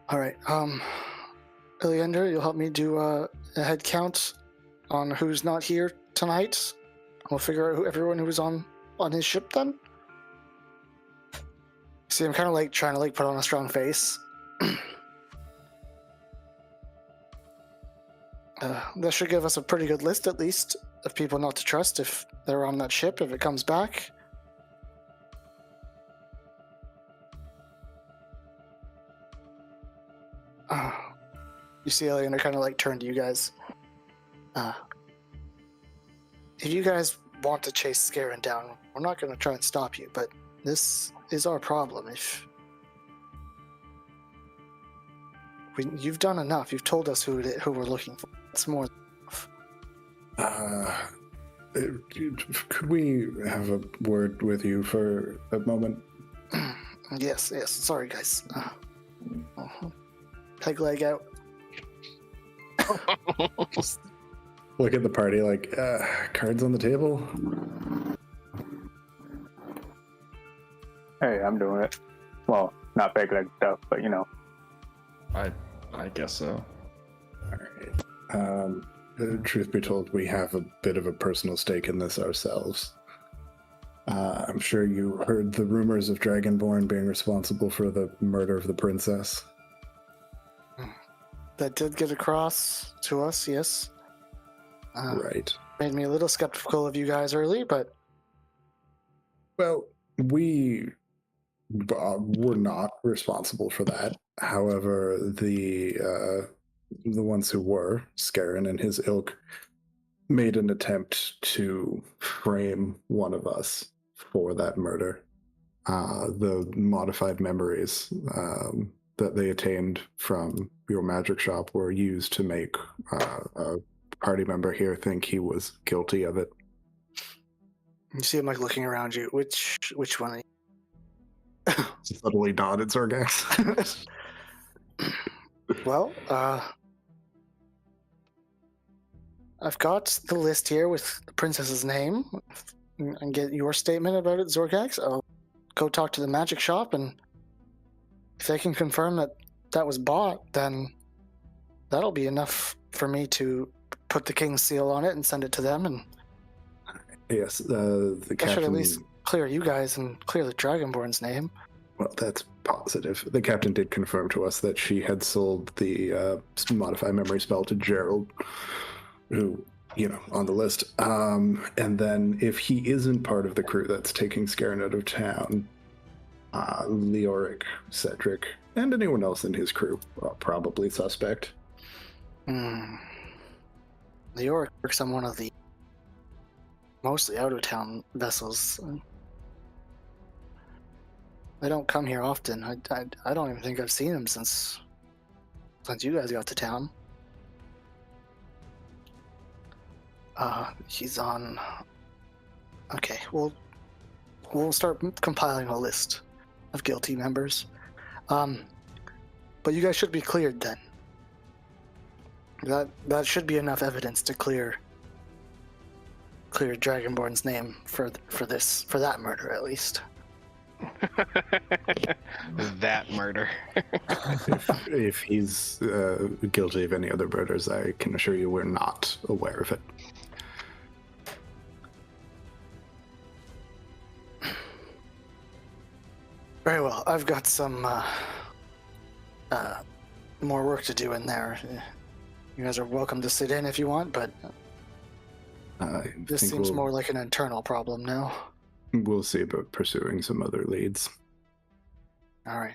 All right. Iliander, you'll help me do a head count on who's not here tonight. We'll figure out everyone who's on his ship then. See, I'm kind of like trying to like put on a strong face. That should give us a pretty good list, at least, of people not to trust if they're on that ship, if it comes back. You see Eliana kind of like turn to you guys. If you guys want to chase Scarin down, we're not going to try and stop you, but this is our problem. If you've done enough, you've told us who we're looking for. It's more than enough. Could we have a word with you for a moment? Yes. Sorry, guys. Peg leg out. Just look at the party like, cards on the table? Hey, I'm doing it. Well, not big leg stuff, but you know. I guess so. All right. Truth be told, we have a bit of a personal stake in this ourselves. I'm sure you heard the rumors of Dragonborn being responsible for the murder of the princess. That did get across to us, yes. Right. Made me a little skeptical of you guys early, but... Well, we're not responsible for that. However, the ones who were, Scarin and his ilk, made an attempt to frame one of us for that murder. The modified memories that they attained from your magic shop were used to make a party member here think he was guilty of it. You see him like looking around you. Which one are you? Subtly nodded, Zorgax. Well, I've got the list here with the princess's name and get your statement about it, Zorgax. I'll go talk to the magic shop, and if they can confirm that was bought, then that'll be enough for me to put the king's seal on it and send it to them. And yes, the captain should at least clear you guys and clear the Dragonborn's name. Well, that's positive. The captain did confirm to us that she had sold the modify memory spell to Gerald, who, on the list. And then if he isn't part of the crew that's taking Scarin out of town, Leoric, Cedric, and anyone else in his crew are probably suspect. Leoric works on one of the mostly out-of-town vessels. They don't come here often. I don't even think I've seen him since since you guys got to town. He's on. Okay, we'll start compiling a list of guilty members. But you guys should be cleared then. That should be enough evidence to clear Dragonborn's name for that murder at least. That murder. If he's guilty of any other murders, I can assure you we're not aware of it. Very well. I've got some more work to do in there. You guys are welcome to sit in if you want, but this seems more like an internal problem now. We'll see about pursuing some other leads. All right.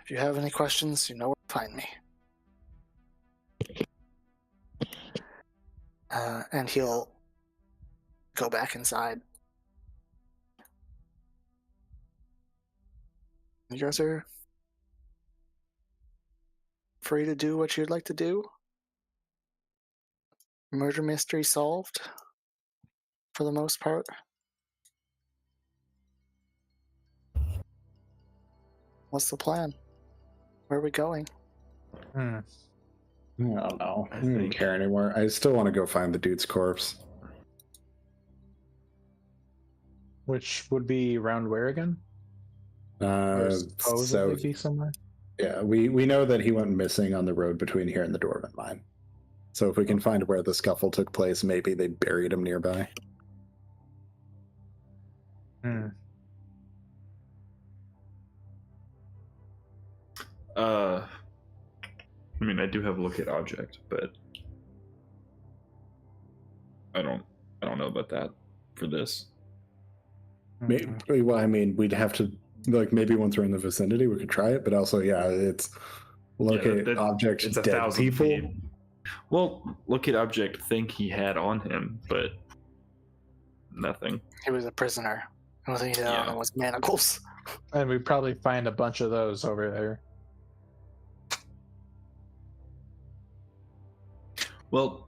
If you have any questions, you know where to find me. And he'll go back inside. You guys are free to do what you'd like to do. Murder mystery solved, for the most part. What's the plan? Where are we going? I don't know. I don't care anymore. I still want to go find the dude's corpse. Which would be around where again? South. Be somewhere. Yeah, we know that he went missing on the road between here and the Dwarven Mine. So if we can find where the scuffle took place, maybe they buried him nearby. I mean, I do have a locate object, but I don't know about that for this. Maybe, well, I mean, we'd have to, like, maybe once we're in the vicinity, we could try it, but also, yeah, it's locate object, it's dead people. Feet. Well, locate object think he had on him, but nothing. He was a prisoner. The only thing he had on was manacles. And we'd probably find a bunch of those over there. Well,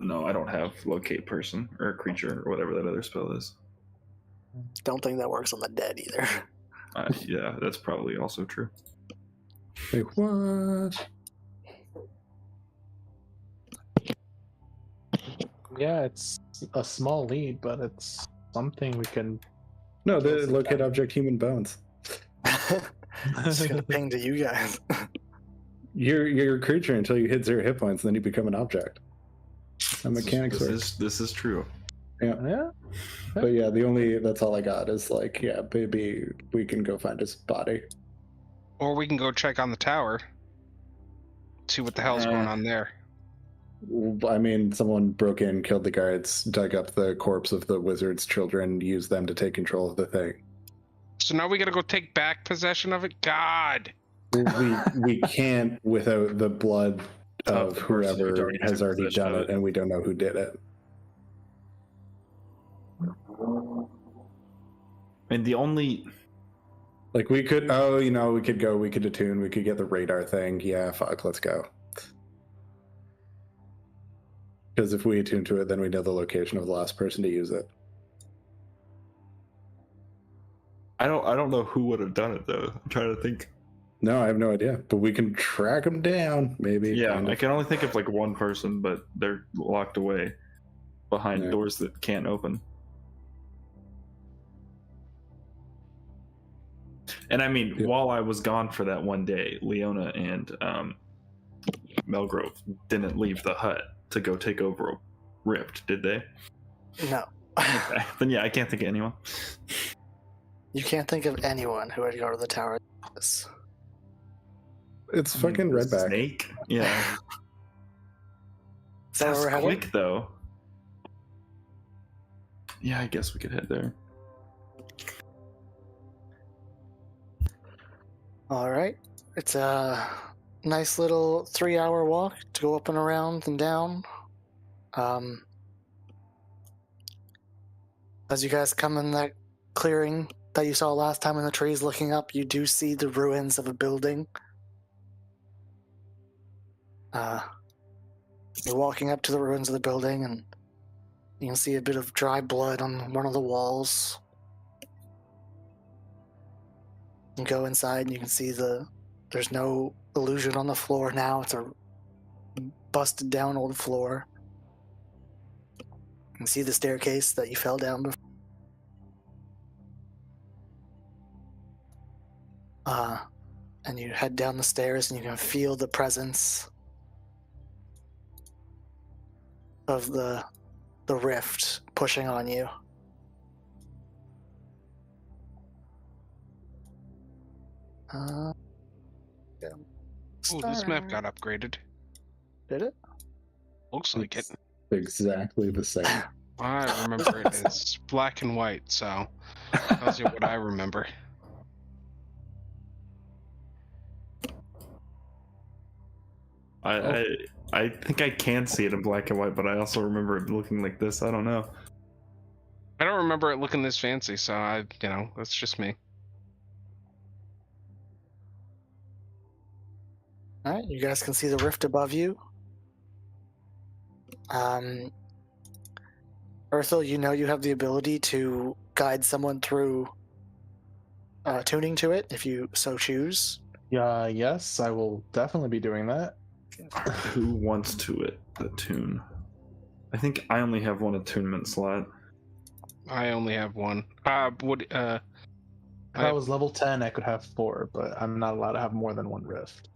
no, I don't have locate person or creature or whatever that other spell is. Don't think that works on the dead either. Yeah, that's probably also true. Wait, what? Yeah, it's a small lead, but it's something we can. No, the locate object human bones. It's gonna ping to you guys. You're a creature until you hit 0 hit points, then you become an object. A mechanics work. This is true. Yeah. But yeah, that's all I got is like, yeah, maybe we can go find his body. Or we can go check on the tower. See what the hell's going on there. I mean, someone broke in, killed the guards, dug up the corpse of the wizard's children, used them to take control of the thing. So now we gotta go take back possession of it? God! We can't without the blood of whoever has already done it, and we don't know who did it. And the only... Like, we could, we could attune, we could get the radar thing. Yeah, fuck, let's go. Because if we attune to it, then we know the location of the last person to use it. I don't know who would have done it, though. I'm trying to think. No, I have no idea. But we can track them down, maybe. Yeah, kind of. I can only think of, like, one person, but they're locked away behind doors that can't open. And I mean, while I was gone for that one day, Leona and Melgrove didn't leave the hut to go take over Rift, did they? No. Okay. Then yeah, I can't think of anyone. You can't think of anyone who would go to the tower. It's fucking Redback. Snake? Yeah. So Sounds we're quick, though. Yeah, I guess we could head there. All right. It's a nice little 3-hour walk to go up and around and down. As you guys come in that clearing, that you saw last time in the trees looking up, you do see the ruins of a building. You're walking up to the ruins of the building, and you can see a bit of dry blood on one of the walls. You go inside, and you can see there's no illusion on the floor now. It's a busted down old floor. You can see the staircase that you fell down before. And you head down the stairs, and you can feel the presence of the rift pushing on you. Ooh, this map got upgraded. Did it? Looks like it. Exactly the same. I remember it as black and white, so tells you what I remember. I think I can see it in black and white, but I also remember it looking like this. I don't know. I don't remember it looking this fancy, so that's just me. All right, you guys can see the rift above you. Urthel, you have the ability to guide someone through tuning to it if you so choose. Yes, I will definitely be doing that. Who wants to attune? I think I only have one attunement slot. I only have one. If I was level 10, I could have 4, but I'm not allowed to have more than one rift.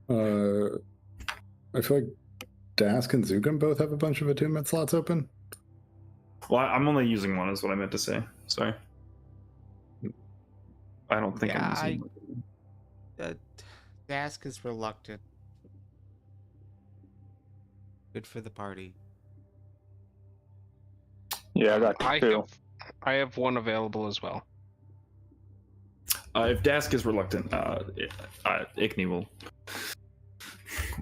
I feel like Dask and Zugam both have a bunch of attunement slots open. Well, I'm only using one, is what I meant to say. Sorry. I don't think I'm using one. Dask is reluctant. Good for the party. Yeah, I got two. I have one available as well. If Dask is reluctant, Ickney will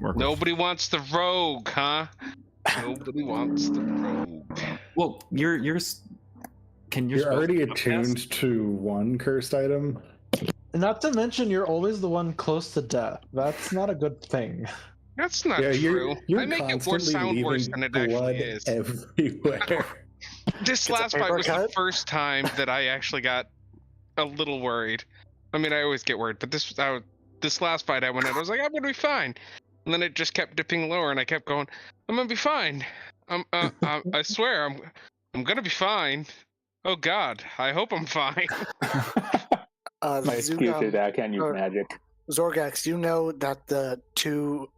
work. Nobody wants the rogue, huh? Nobody wants the rogue. Well, you're already attuned to one cursed item. Not to mention, you're always the one close to death. That's not a good thing. That's not true. I make it sound worse than it actually is. Everywhere. This last fight was the first time that I actually got a little worried. I mean, I always get worried, but this last fight I went in, I was like, I'm gonna be fine. And then it just kept dipping lower, and I kept going, I'm gonna be fine. I swear, I'm gonna be fine. Oh God, I hope I'm fine. My excuse is that I can't use magic. Zorgax, you know that the two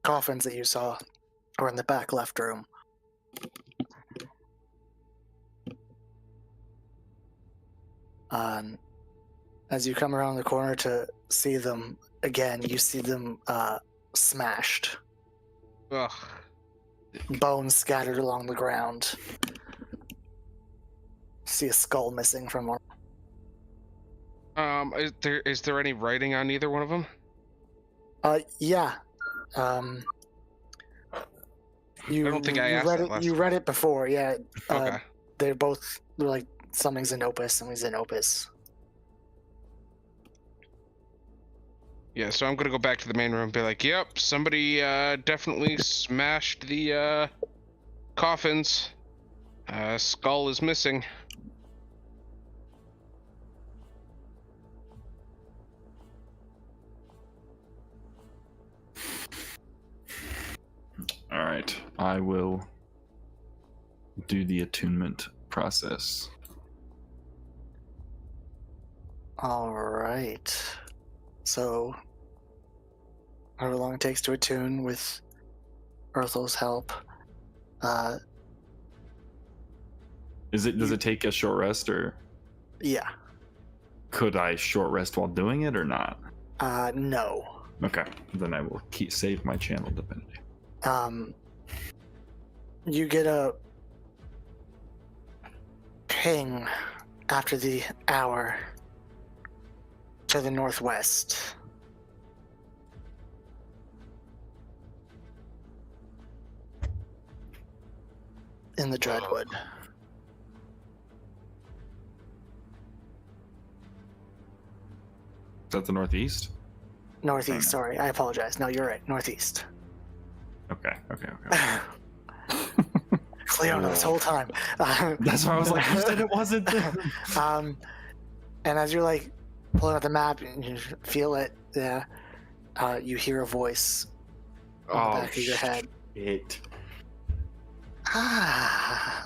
coffins that you saw are in the back left room. As you come around the corner to see them again, you see them smashed. Ugh. Bones scattered along the ground. See a skull missing from one. Is there any writing on either one of them? Yeah. I don't think I asked that last You read it before, yeah. Okay. They're both like something's Xenopus, something's Xenopus. Yeah, so I'm gonna go back to the main room and be like, yep, somebody definitely smashed the coffins. Skull is missing. All right, I will do the attunement process. All right. So, however long it takes to attune with Urthel's help. Does it take a short rest, or Yeah. could I short rest while doing it or not? No. Okay, then I will save my channel divinity. You get a ping after the hour to the northwest. in the Dreadwood. Is that the northeast? Northeast, sorry. I apologize. No, you're right. Northeast. Okay. Cleona this whole time. That's why I was like, you said it wasn't. And as you're like pulling out the map and you feel it, you hear a voice on the back of your head. It.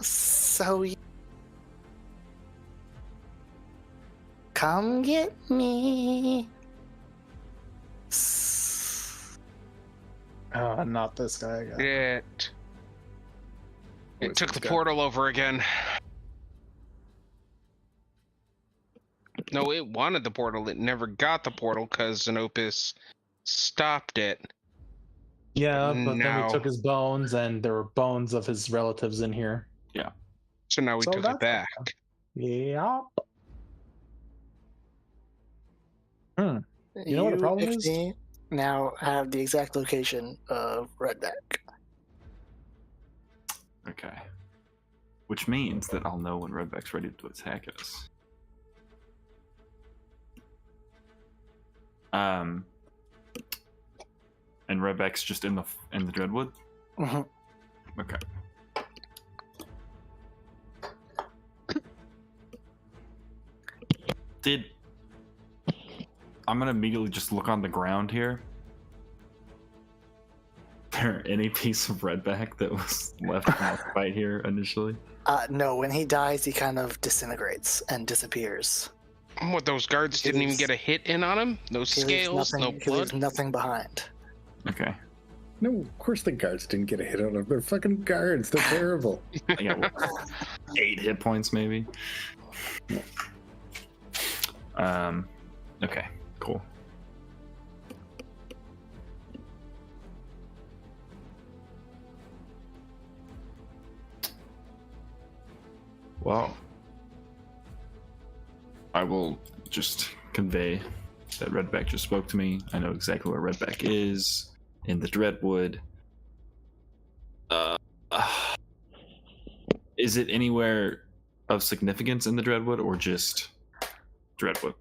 So come get me. Not this guy again. It took the portal over again. No, it wanted the portal. It never got the portal because Xenopus stopped it. Yeah, but then Now- we took his bones, and there were bones of his relatives in here. So now we So took it that's- back. Yeah. You know what the problem is? Ixnay, now have the exact location of Redback. Okay. Which means that I'll know when Redback's ready to attack us. And Redback's just in the Dreadwood? Mhm. Okay. I'm gonna immediately just look on the ground here. There any piece of Redback that was left in the fight here initially? No, when he dies, he kind of disintegrates and disappears. What, those guards He didn't even leaves- get a hit in on him? No He leaves scales, no nothing, he leaves blood? nothing behind. Okay. No, of course the guards didn't get a hit on them. They're fucking guards. They're terrible. Yeah, well, 8 hit points maybe. Okay, cool. Well, I will just convey that Redback just spoke to me. I know exactly where Redback is in the Dreadwood. Is it anywhere of significance in the Dreadwood or just Dreadwood?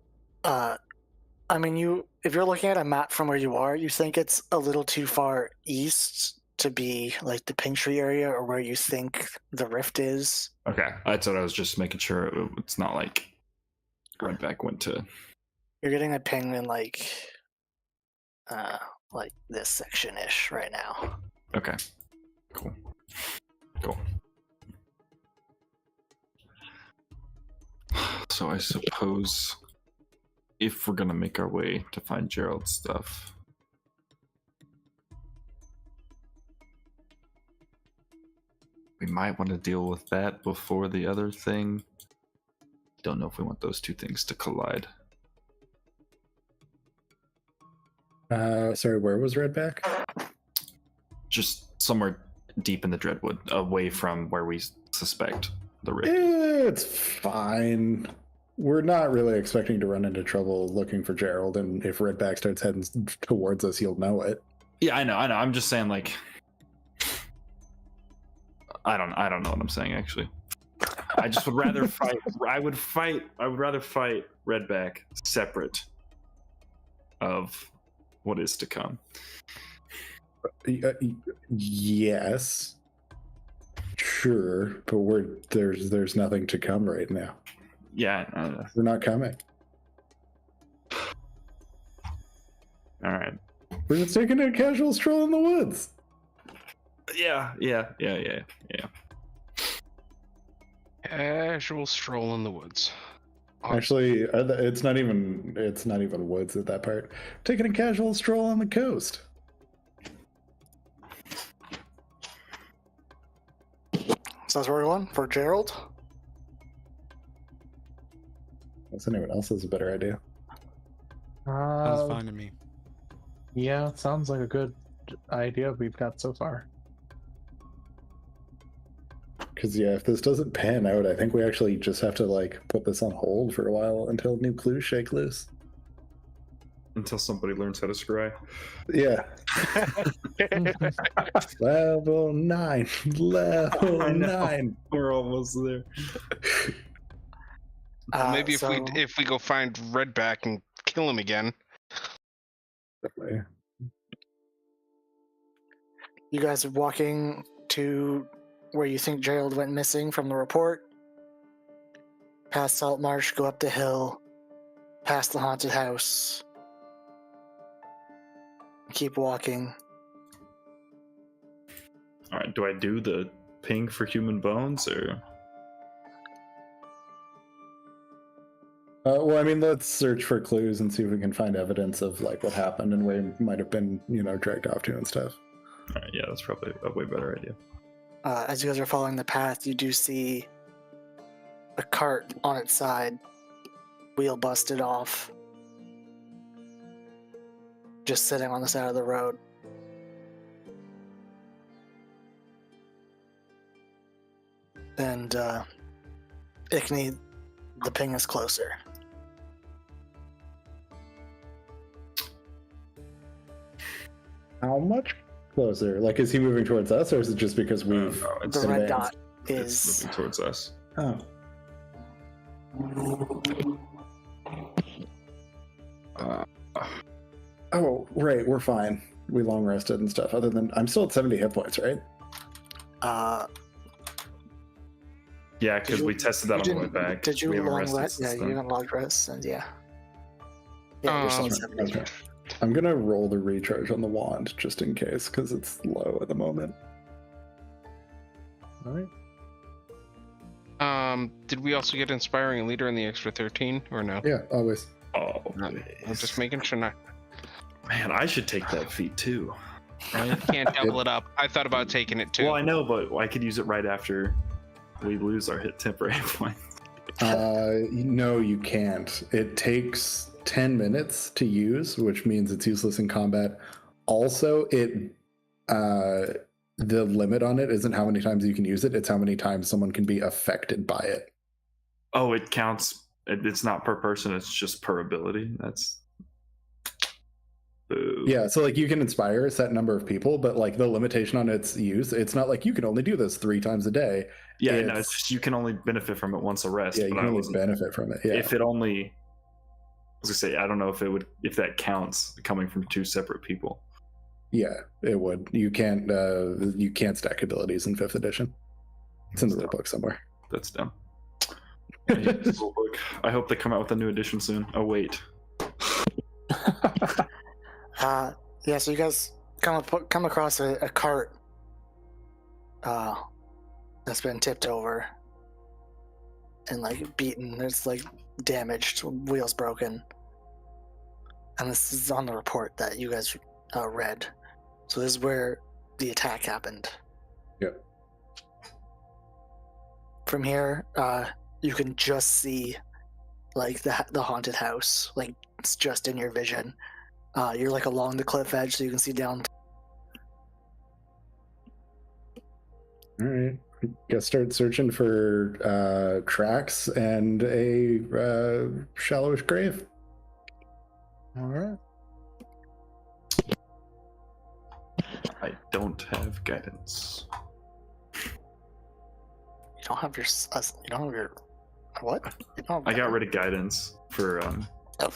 I mean, if you're looking at a map from where you are, you think it's a little too far east to be like the Pinctree area or where you think the rift is. Okay, that's what I was just making sure. It's not like Redback went to. You're getting a ping in like this section-ish right now. Okay, cool. So I suppose if we're gonna make our way to find Gerald's stuff, we might want to deal with that before the other thing. Don't know if we want those two things to collide. Sorry, where was Redback? Just somewhere deep in the Dreadwood, away from where we suspect the rift. It's fine. We're not really expecting to run into trouble looking for Gerald, and if Redback starts heading towards us, you'll know it. Yeah, I know. I'm just saying, like, I don't know what I'm saying actually. I just would rather fight. I would rather fight Redback separate of what is to come. Yes, sure, but there's nothing to come right now. Yeah, We're not coming. all right. We're just taking a casual stroll in the woods. Yeah. Casual stroll in the woods. Actually, it's not even woods at that part. Taking a casual stroll on the coast. So that's where we're going for Gerald. Unless anyone else has a better idea. Sounds fine to me. Yeah, it sounds like a good idea we've got so far. Because if this doesn't pan out, I think we actually just have to put this on hold for a while until new clues shake loose. Until somebody learns how to scry. Yeah. Level 9. Level I know. 9. We're almost there. Maybe so if we go find Redback and kill him again. you guys are walking to where you think Gerald went missing from the report. Past Saltmarsh, go up the hill, past the haunted house. Keep walking. All right. Do I do the ping for human bones or? Well, I mean, let's search for clues and see if we can find evidence of like what happened and where he might have been, dragged off to and stuff. All right. Yeah, that's probably a way better idea. As you guys are following the path, you do see a cart on its side, wheel busted off, just sitting on the side of the road. And Ickney, the ping is closer. How much closer? Like, is he moving towards us, or is it just because we've No, The red advanced? dot it's is moving towards us. Oh. Oh, right, we're fine. We long rested and stuff. Other than I'm still at 70 hit points, right? Yeah, because you- we tested that you on the way didn't- back. Did you We haven't long rested rest? Yeah, since you then. haven't long rest, and yeah. Yeah, you're still at 70. Okay. I'm gonna roll the recharge on the wand just in case, because it's low at the moment. All right. Did we also get inspiring leader in the extra 13 or no? Yeah, always. Oh, No, I'm just making sure not. man, I should take that feat too. You can't double it up. I thought about taking it too. Well, I know, but I could use it right after we lose our temporary hit points. No, you can't. It takes 10 minutes to use, which means it's useless in combat. Also, the limit on it isn't how many times you can use it, it's how many times someone can be affected by it. Oh, it counts. It's not per person. It's just per ability. That's. Boo. Yeah, so like you can inspire a set number of people, but like the limitation on its use, it's not like you can only do this 3 times a day. Yeah, it's, no, it's just you can only benefit from it once a rest. Yeah, you but can I only wasn't- benefit from it. Yeah. If it only, I was gonna say, I don't know if that counts coming from 2 separate people. Yeah, it would. You can't stack abilities in 5th edition. It's in the rule book somewhere. That's dumb. I hate this rule book. I hope they come out with a new edition soon. Oh wait. Yeah, so you guys come across a cart that's been tipped over and like beaten. There's like damaged, wheels broken, and this is on the report that you guys read. So this is where the attack happened. Yep. From here, you can just see like the haunted house. Like it's just in your vision. You're like along the cliff edge, so you can see down. All right. Guess start searching for tracks and a shallowish grave. All right. I don't have guidance. You don't have your. You don't have your. What? You don't have I got rid of guidance for Oh,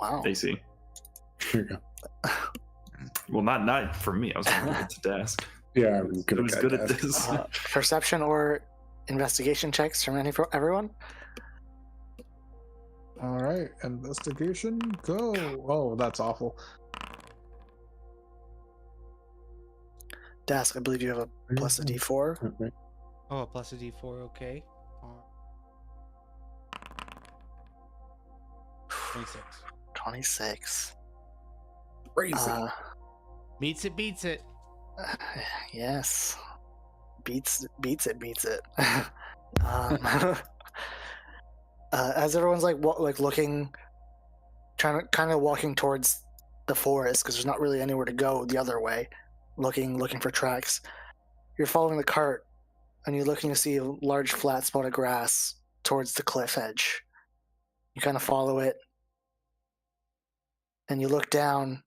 wow. Here AC. you go. Well, not for me. I was going to desk. Yeah, I'm good It was at good at guide tasks. this. Perception or investigation checks from everyone. All right. Investigation. Go. Oh, that's awful. Dask, I believe you have a plus a D4. Okay. Oh, a plus a D4, okay. 26. 26. Crazy. Beats it. Yes. Beats it. As everyone's like looking, kind of walking towards the forest because there's not really anywhere to go the other way, looking for tracks. You're following the cart, and you're looking to see a large flat spot of grass towards the cliff edge. You kind of follow it, and you look down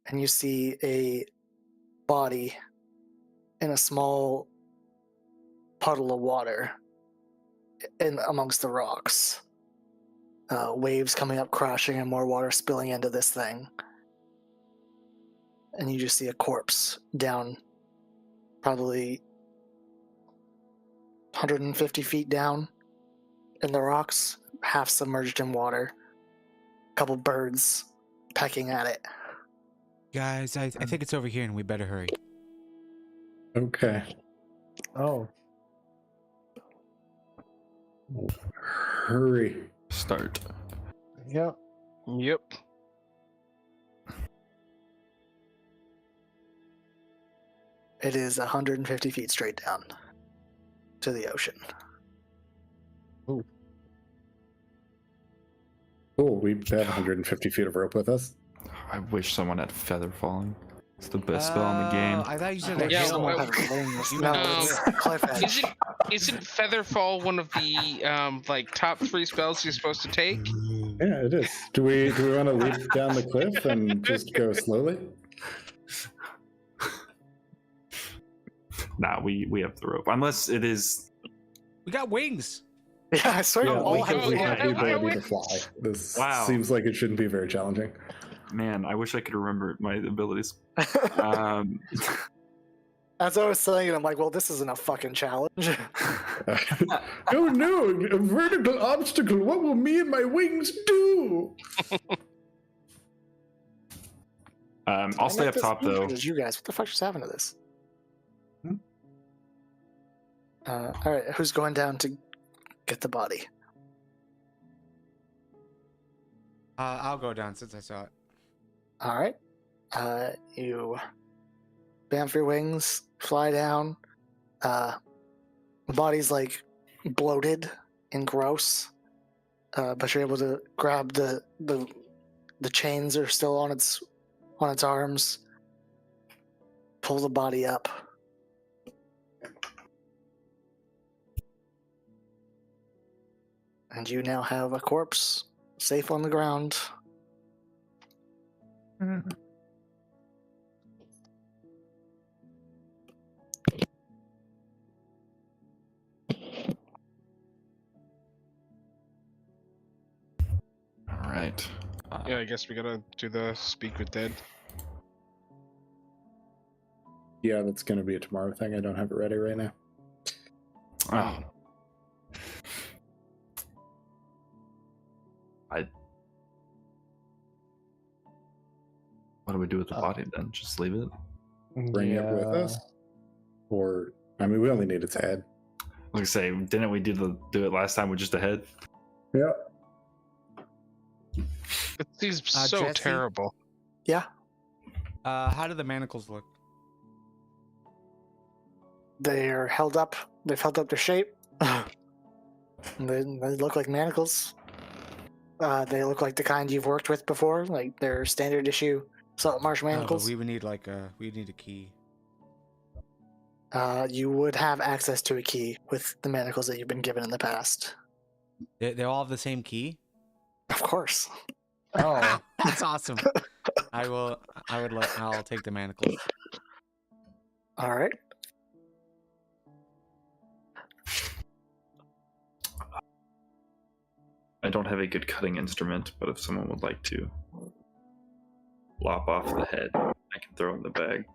and you see a body in a small puddle of water in amongst the rocks. Waves coming up, crashing, and more water spilling into this thing. And you just see a corpse down probably 150 feet down in the rocks, half submerged in water. A couple birds pecking at it. Guys, I think it's over here and we better hurry. Okay. Oh. Hurry. Start. Yep. Yep. It is 150 feet straight down to the ocean. Oh, we have 150 feet of rope with us. I wish someone had feather falling. It's the best spell in the game. I thought you said Yeah, that. well, Isn't Featherfall one of the like top 3 spells you're supposed to take? Yeah, it is. Do we want to leap down the cliff and just go slowly? Nah, we have the rope. Unless it is. We got wings. Yeah, I swear you all have we have the yeah, ability yeah. to fly. This Wow. seems like it shouldn't be very challenging. Man, I wish I could remember my abilities. As I was saying it, I'm like, well, this isn't a fucking challenge. Oh no, a vertical obstacle. What will me and my wings do? I'll stay up top though. You guys, what the fuck just happened to this? All right, who's going down to get the body? I'll go down since I saw it. All right, you bamf your wings, fly down. The body's like bloated and gross, but you're able to grab the chains are still on its arms. Pull the body up. And you now have a corpse safe on the ground. All right. Yeah, I guess we gotta do the speak with dead. Yeah, that's going to be a tomorrow thing. I don't have it ready right now. Oh. What do we do with the body then? Just leave it? Bring it with us? Or, I mean, we only need its head. Like I say, didn't we do it last time with just a head? Yeah. It seems so Jesse? terrible. Yeah, How do the manacles look? they're held up. They've held up their shape. they look like manacles. They look like the kind you've worked with before, like they're standard issue Saltmarsh No, but manacles. we would need we need a key. You would have access to a key with the manacles that you've been given in the past. They all have the same key. Of course. Oh. That's awesome. I'll take the manacles. All right. I don't have a good cutting instrument, but if someone would like to lop off the head, I can throw in the bag. Is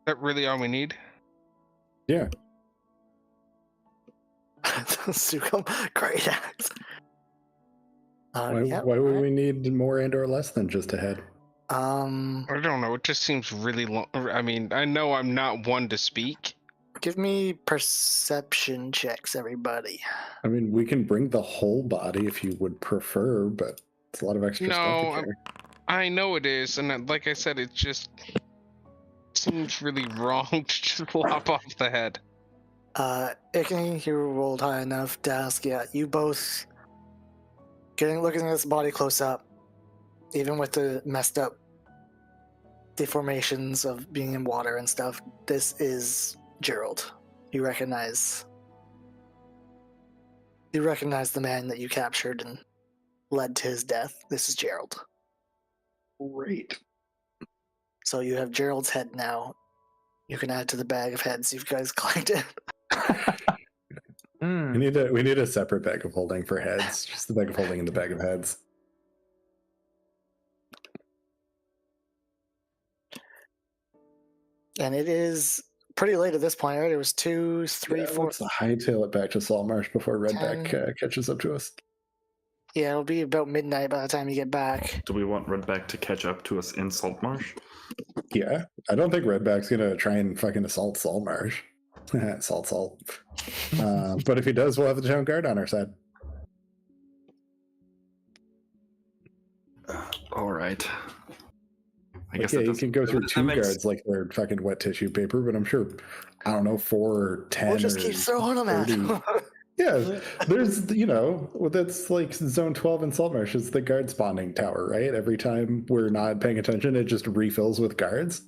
that really all we need? Yeah. Sukum, great axe. Why Yeah, would alright. we need more and or less than just a head? Um, I don't know. It just seems really long. I mean, I know I'm not one to speak. give me perception checks, everybody. I mean, we can bring the whole body if you would prefer, but it's a lot of extra stuff No, to carry. I know it is, and like I said, it just seems really wrong to just lop off the head. Ickney, you rolled high enough to ask, yeah, you both looking at this body close up, even with the messed up deformations of being in water and stuff, this is Gerald. You recognize the man that you captured and led to his death. This is Gerald. Great. So you have Gerald's head now. You can add to the bag of heads you guys collected. We need a separate bag of holding for heads. Just the bag of holding and the bag of heads. And it is pretty late at this point, right? It was 2, 3, 4. Let's hightail it back to Saltmarsh before Redback catches up to us. Yeah, it'll be about midnight by the time you get back. Do we want Redback to catch up to us in Saltmarsh? Yeah, I don't think Redback's gonna try and fucking assault Saltmarsh. Salt. But if he does, we'll have the town guard on our side. All right. I guess You can go through two guards like they're fucking wet tissue paper, but I'm sure, I don't know, 4 or 10. We'll just keep throwing them at him. Yeah, there's, that's like Zone 12 in Saltmarsh is the guard spawning tower, right? Every time we're not paying attention, it just refills with guards.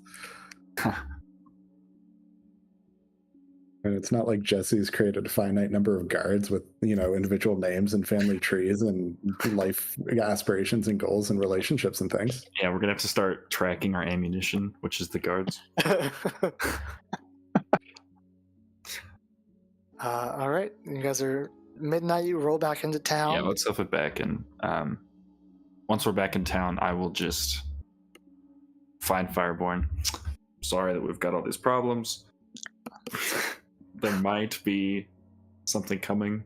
And it's not like Jesse's created a finite number of guards with, individual names and family trees and life aspirations and goals and relationships and things. Yeah, we're going to have to start tracking our ammunition, which is the guards. All right. You guys are midnight. You roll back into town. Yeah, let's stuff it back. And once we're back in town, I will just find Fireborn. Sorry that we've got all these problems. There might be something coming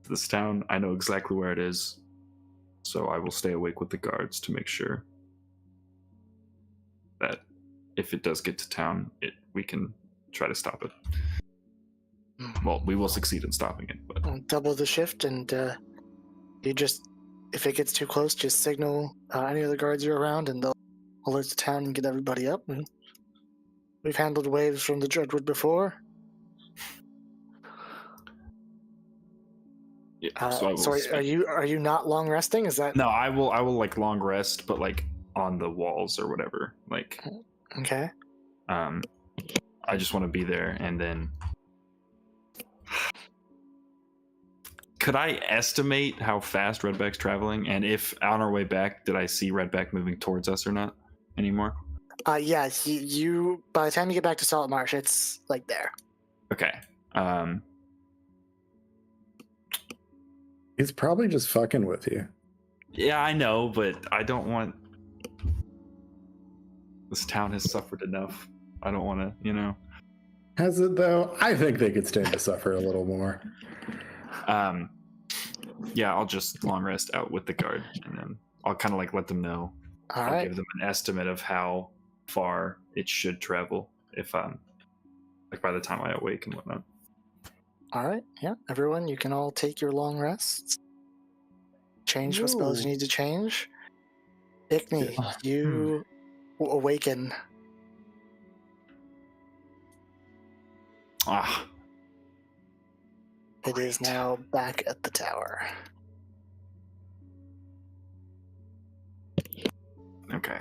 to this town. I know exactly where it is, so I will stay awake with the guards to make sure that if it does get to town, we can try to stop it. Well, we will succeed in stopping it, but double the shift, and you just, if it gets too close, just signal any of the guards you're around, and they'll alert the town and get everybody up. And we've handled waves from the Dreadwood before. yeah. So are you not long resting? Is that No, I will like long rest, but like on the walls or whatever. Like okay? I just want to be there, and then could I estimate how fast Redback's traveling, and if on our way back, did I see Redback moving towards us or not anymore? Yeah. You by the time you get back to Saltmarsh, it's like there. Okay. He's probably just fucking with you. Yeah, I know, but I don't want. This town has suffered enough. I don't want to, Has it though? I think they could stand to suffer a little more. Yeah, I'll just long rest out with the guard, and then I'll kind of like let them know. I'll give them an estimate of how far it should travel if like by the time I awake and whatnot. All right. Yeah. Everyone, you can all take your long rests. Change what spells you need to change. Ickney, you awaken. It is now back at the tower. Okay.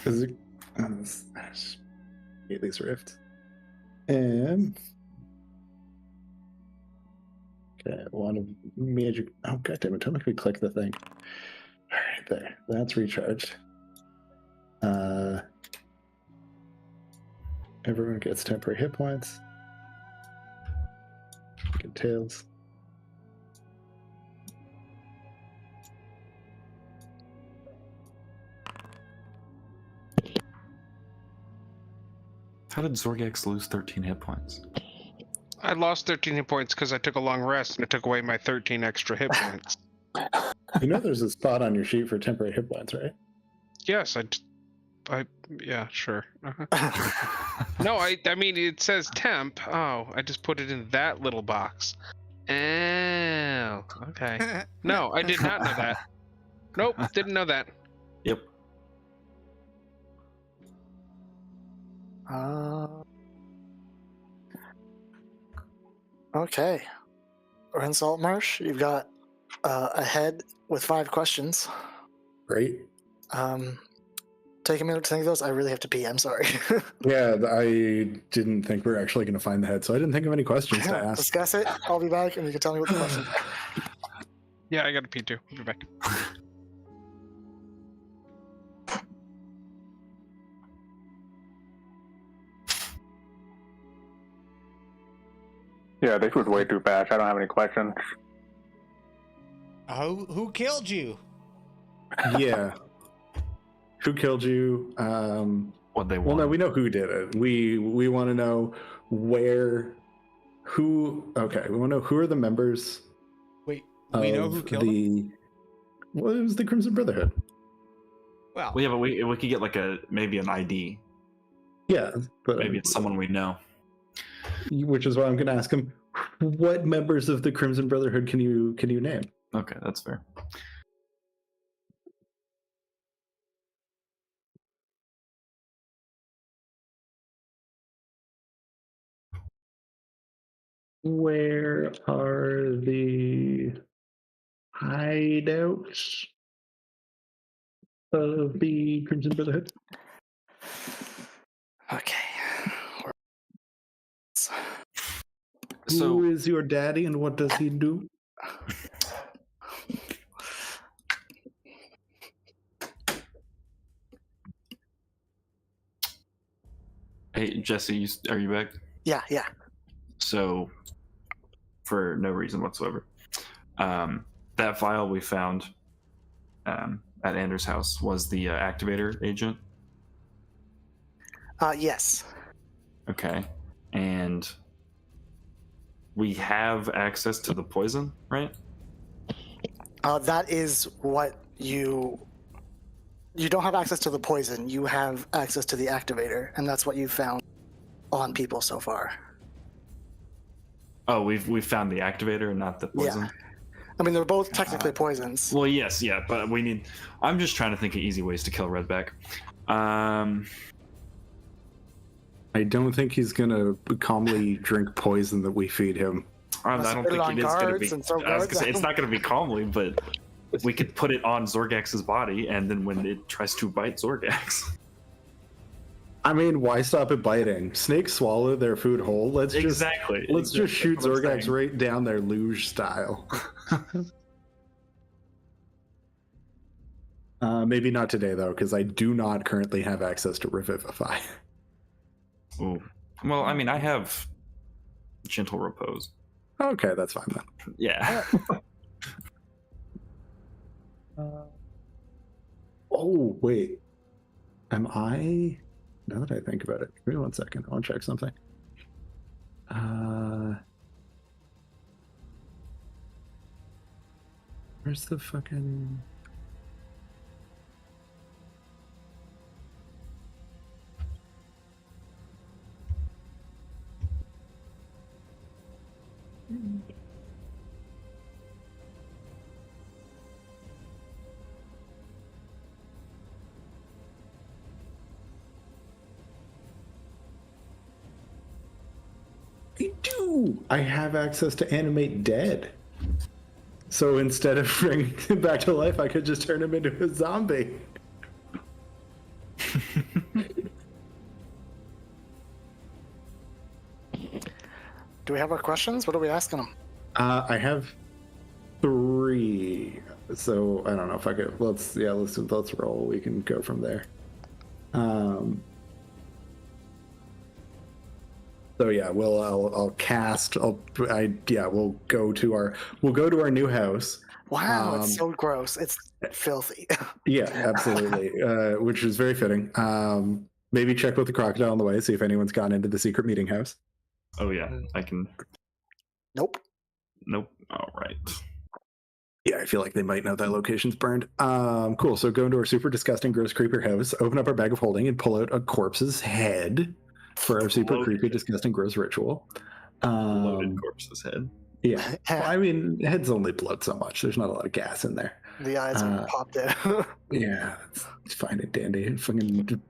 Is it? These rift. And okay, one of magic. Oh goddamn it! Don't make me click the thing. All right, there. That's recharged. Everyone gets temporary hit points. Get tails. How did Zorgax lose 13 hit points? I lost 13 hit points because I took a long rest and it took away my 13 extra hit points. There's a spot on your sheet for temporary hit points, right? Yes, yeah, sure. No, I mean, it says temp. Oh, I just put it in that little box. Oh, okay. No, I did not know that. Nope, didn't know that. Yep. Okay. We're in Saltmarsh. You've got a head with 5 questions. Great. Take a minute to think of those. I really have to pee. I'm sorry. Yeah, I didn't think we were actually going to find the head, so I didn't think of any questions to ask. Discuss it. I'll be back, and you can tell me what the questions are. Yeah, I got to pee too. I'll be back. Yeah, this was way too fast. I don't have any questions. Who killed you? Yeah. Who killed you? What they Well, want. no, we know who did it. We want to know who. Okay, we want to know who are the members. Wait, we know who killed him? Well, it was the Crimson Brotherhood. Well, Well, yeah, but we could get like maybe an ID. Yeah, but Maybe it's someone we know. which is why I'm going to ask him, what members of the Crimson Brotherhood can you name? Okay, that's fair. Where are the hideouts of the Crimson Brotherhood? Okay. So Who is your daddy and what does he do? hey, Jesse, are you back? Yeah. So, for no reason whatsoever, that file we found at Anders' house was the activator agent. Yes. Okay, and we have access to the poison, right? That is what you don't have access to the poison. You have access to the activator, and that's what you've found on people so far. Oh, we've found the activator and not the poison. Yeah. I mean, they're both technically poisons. Well, yes, yeah, but we need. I'm just trying to think of easy ways to kill Redback. I don't think he's gonna calmly drink poison that we feed him. I Let's don't put it think on it is going to guards be. and throw I was guards gonna say at it's him. not going to be calmly, but we could put it on Zorgax's body, and then when it tries to bite Zorgax, I mean, why stop at biting? Snakes swallow their food whole. Let's just shoot That's what I'm Zorgax saying. right down their luge style. Maybe not today though, because I do not currently have access to Revivify. Ooh. Well, I mean, I have gentle repose. Okay, that's fine then. Yeah. Oh wait, am I? Now that I think about it, give me 1 second. I want to check something. Where's the fucking? I do. I have access to animate dead. So instead of bringing him back to life, I could just turn him into a zombie. Do we have our questions? What are we asking them? I have 3. So I don't know if I could. Let's roll. We can go from there. So yeah, I'll cast. We'll go to our new house. Wow, it's so gross. It's filthy. Yeah, absolutely. Which is very fitting. Maybe check with the crocodile on the way, see if anyone's gone into the secret meeting house. Oh yeah, I can. Nope. All right. Yeah, I feel like they might know that location's burned. Cool. So go into our super disgusting, gross creeper house, open up our bag of holding, and pull out a corpse's head for our super creepy, disgusting, gross ritual. Loaded corpse's head. Yeah. Well, I mean, heads only bloat so much. There's not a lot of gas in there. The eyes are popped out. Yeah, it's fine and dandy. Fucking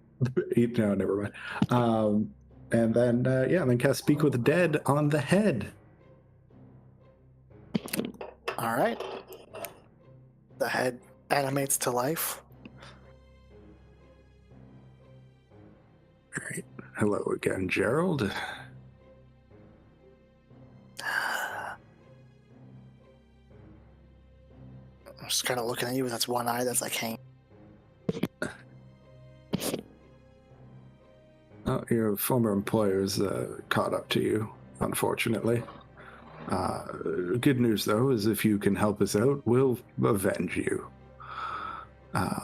no, never mind. And then cast Speak with the Dead on the head. All right. The head animates to life. All right. Hello again, Gerald. Just kind of looking at you with its one eye that's like hanging. Oh, your former employer's caught up to you, unfortunately. Good news, though, is if you can help us out, we'll avenge you. I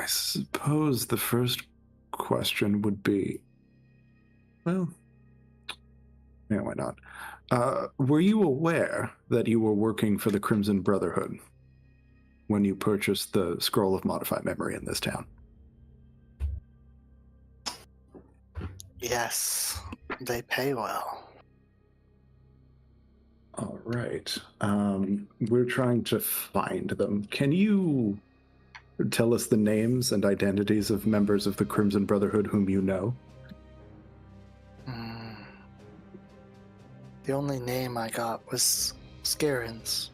suppose the first question would be, well, yeah, why not? Were you aware that you were working for the Crimson Brotherhood when you purchased the Scroll of Modified Memory in this town? Yes, they pay well. All right. We're trying to find them. Can you tell us the names and identities of members of the Crimson Brotherhood whom you know? The only name I got was Scarin's.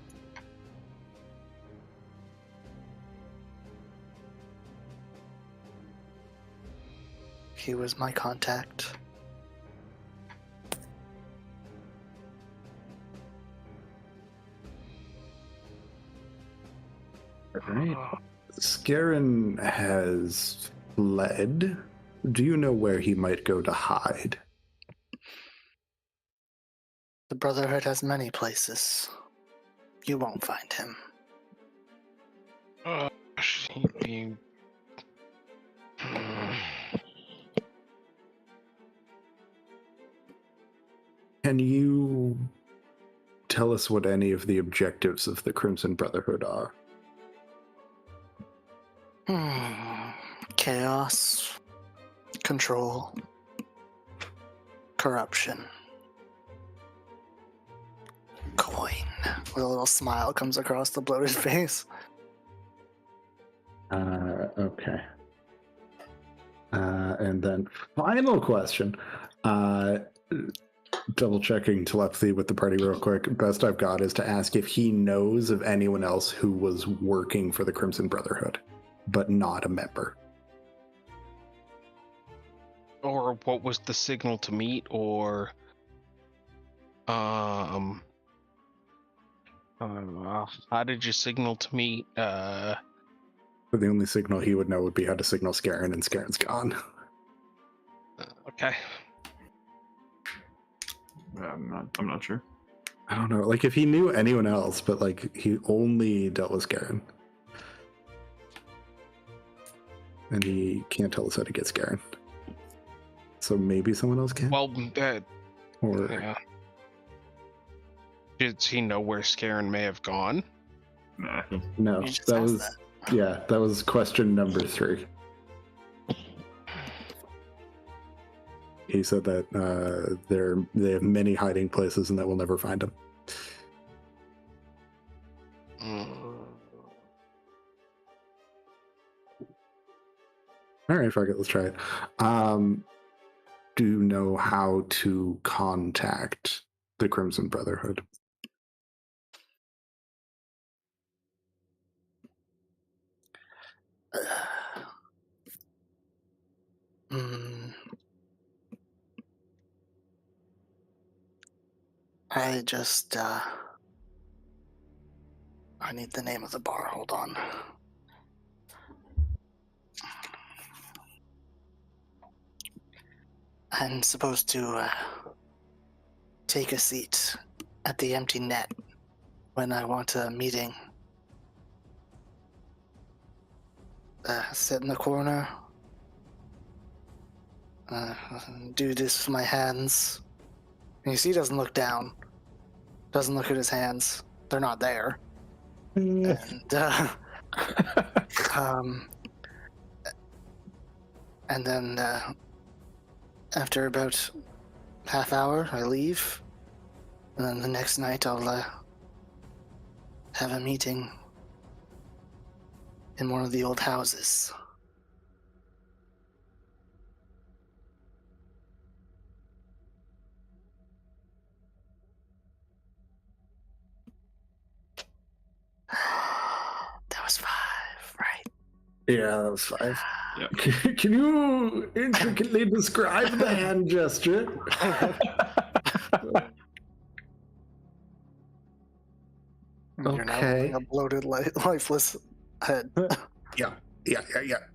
He was my contact. All right. Scarin has fled. Do you know where he might go to hide? The Brotherhood has many places. You won't find him. Being... Can you tell us what any of the objectives of the Crimson Brotherhood are? Chaos, control, corruption, coin. With a little smile comes across the bloated face. Okay. And then final question. Double checking telepathy with the party real quick. Best I've got is to ask if he knows of anyone else who was working for the Crimson Brotherhood, but not a member. Or what was the signal to meet, or how did you signal to meet? But the only signal he would know would be how to signal Scarin, and Scarin's gone. Okay. I'm not sure. I don't know. Like, if he knew anyone else, but like he only dealt with Scarin. And he can't tell us how to get Scarin. So maybe someone else can? Well, or yeah. Did he know where Scarin may have gone? Nah. no, You just that asked was that. yeah, that was question number 3. He said that they have many hiding places and that we'll never find them. All right, fuck it, let's try it. Do you know how to contact the Crimson Brotherhood? I just, I need the name of the bar. Hold on. I'm supposed to take a seat at the empty net when I want a meeting. Sit in the corner. Do this with my hands. And you see, he doesn't look down. Doesn't look at his hands. They're not there. And and then after about half hour, I leave. And then the next night, I'll have a meeting in one of the old houses. That was 5, right? Yeah, that was 5. Yeah. Can you intricately describe the hand gesture? You're now Okay. a bloated, lifeless head. Yeah.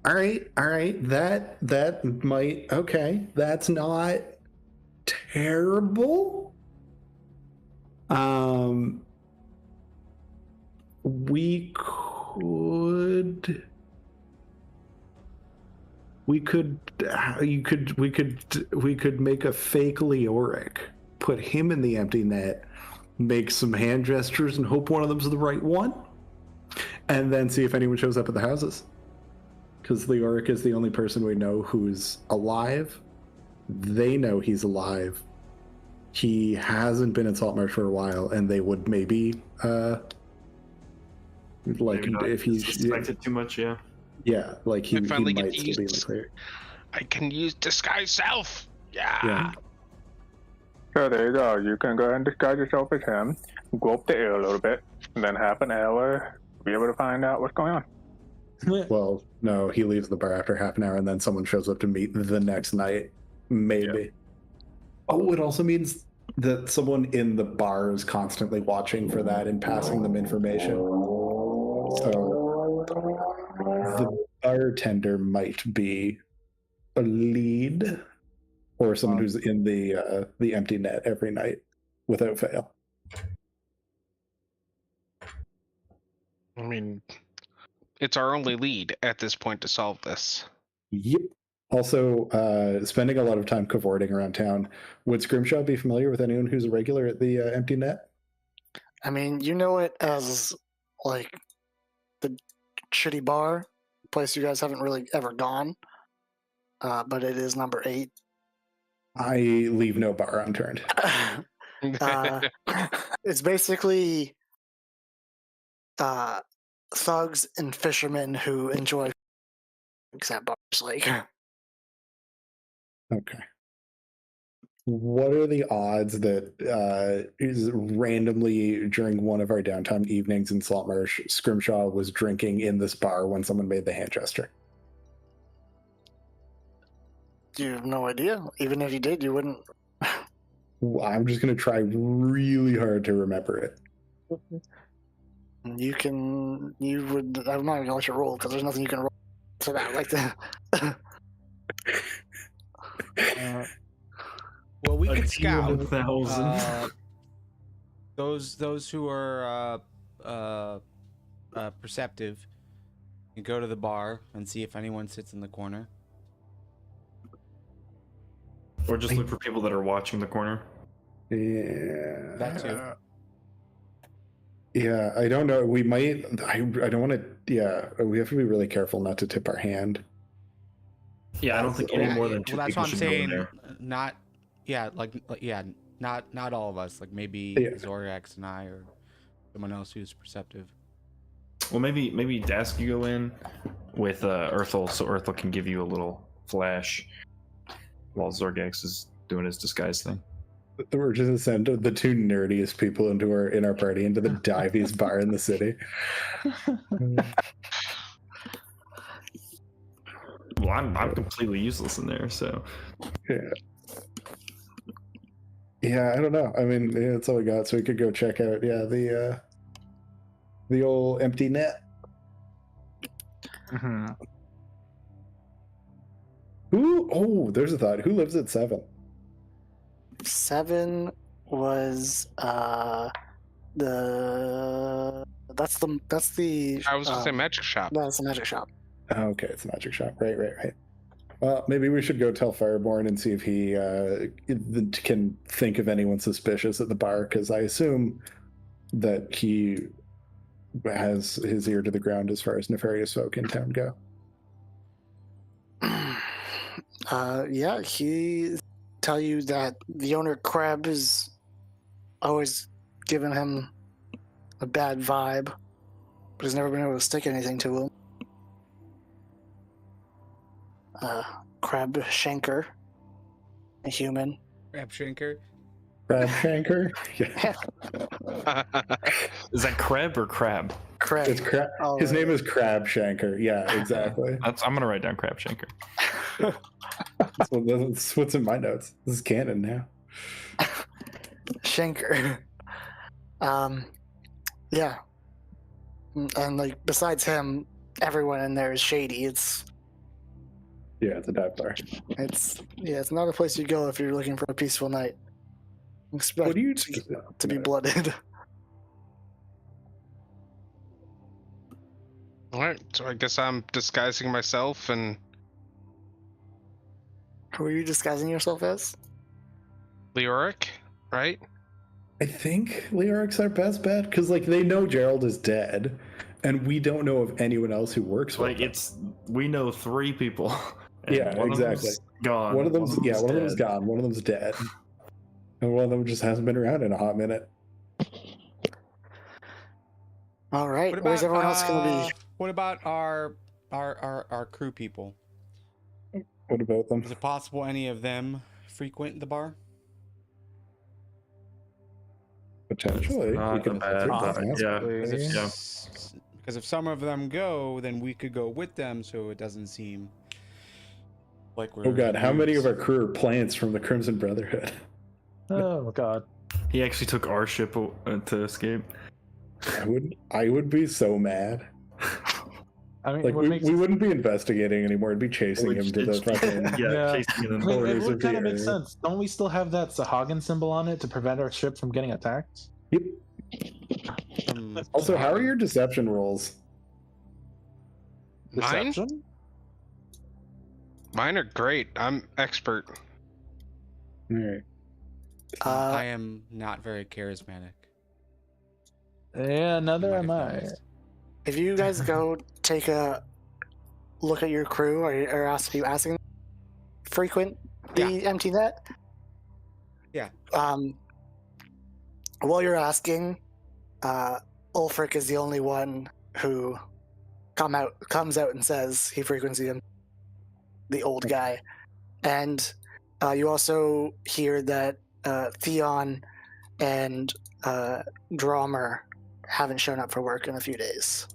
All right. That might. Okay, that's not terrible. We could. We could make a fake Leoric, put him in the empty net, make some hand gestures, and hope one of them's the right one, and then see if anyone shows up at the houses. Because Leoric is the only person we know who's alive. They know he's alive. He hasn't been in Saltmarsh for a while, and they would maybe if he's suspected too much, yeah. Yeah, like he finally might get still be in the used. clear. I can use disguise self. Yeah. So there you go. You can go ahead and disguise yourself as him, go up the air a little bit, and then half an hour, be able to find out what's going on. Well, no, he leaves the bar after half an hour, and then someone shows up to meet the next night. Maybe. Yeah. Oh, it also means that someone in the bar is constantly watching for that and passing them information. So the bartender might be a lead, or someone who's in the empty net every night without fail. I mean, it's our only lead at this point to solve this. Yep. Also, spending a lot of time cavorting around town. Would Scrimshaw be familiar with anyone who's a regular at the empty net? I mean, you know it as like the shitty bar, place you guys haven't really ever gone, but it is number 8. I leave no bar unturned. It's basically thugs and fishermen who enjoy at bars. Like, okay. What are the odds that is randomly during one of our downtime evenings in Saltmarsh, Scrimshaw was drinking in this bar when someone made the hand gesture? You have no idea. Even if you did, you wouldn't. I'm just going to try really hard to remember it. I'm not even going to let you roll because there's nothing you can roll to that like that. Well, we could scout 1,000. those who are perceptive and go to the bar and see if anyone sits in the corner. Or just look for people that are watching the corner. Yeah. That too. Yeah, I don't know. We might. I don't want to. Yeah, we have to be really careful not to tip our hand. Yeah, I don't think any more than 2 Well, that's people what I'm should go in saying. there. Not all of us. Like maybe Zoriax and I, or someone else who's perceptive. Well, maybe Dask, you go in with Earthel, so Earthel can give you a little flash while Zorgax is doing his disguise thing. We're just to send the 2 nerdiest people in our party into the diviest bar in the city. Well, I'm completely useless in there, so yeah. I don't know. I mean, yeah, that's all we got. So we could go check out the old empty net. Mm-hmm. There's a thought. Who lives at 7? 7 was that's the I was gonna say magic shop. That's the magic shop. Okay, it's a magic shop. Right. Well, maybe we should go tell Fireborn and see if he can think of anyone suspicious at the bar, because I assume that he has his ear to the ground as far as nefarious folk in town go. Yeah, he tell you that the owner Crab is always giving him a bad vibe, but he's never been able to stick anything to him. Crab Shanker, a human. Crab Shanker. Crab Shanker? Yeah. Is that Crab or Crab? Crab. It's Crab. His name is Crab Shanker. Yeah, exactly. I'm gonna write down Crab Shanker. That's what's in my notes. This is canon now. Shanker. Yeah. And like besides him, everyone in there is shady. It's a dive bar. it's not a place you go if you're looking for a peaceful night. Expect What do you to be blooded. All right, so I guess I'm disguising myself and Who are you disguising yourself as? Leoric, right? I think Leoric's our best bet because, like, they know Gerald is dead, and we don't know of anyone else who works with Like him. we know 3 people. and Yeah, one of exactly. them's gone. One of them's dead. gone. One of them's dead, and one of them just hasn't been around in a hot minute. All right. What Where's about, everyone else going to be? What about our crew people? What about them? Is it possible any of them frequent the bar? Potentially, Not we can a bad ask. thought, yeah. Because if some of them go, then we could go with them, so it doesn't seem like we're. Oh god, how many of losing. our crew are plants from the Crimson Brotherhood? Oh god. He actually took our ship to escape. I would be so mad. I mean, Like what makes we wouldn't be investigating anymore. It'd be chasing him to the fucking. Yeah. chasing him in I the mean, it Borders would of kind of the make area. sense. Don't we still have that Sahagin symbol on it to prevent our ship from getting attacked? Yep. Also, Um, how are your deception rolls? Mine? Deception? Mine are great. I'm expert. All right. I am not very charismatic. Yeah, neither might am have I. noticed. If you guys go take a look at your crew, are you asking frequent the empty net? Yeah. While you're asking, Ulfric is the only one who comes out and says he frequents the old guy, and you also hear that Theon and Dromer haven't shown up for work in a few days.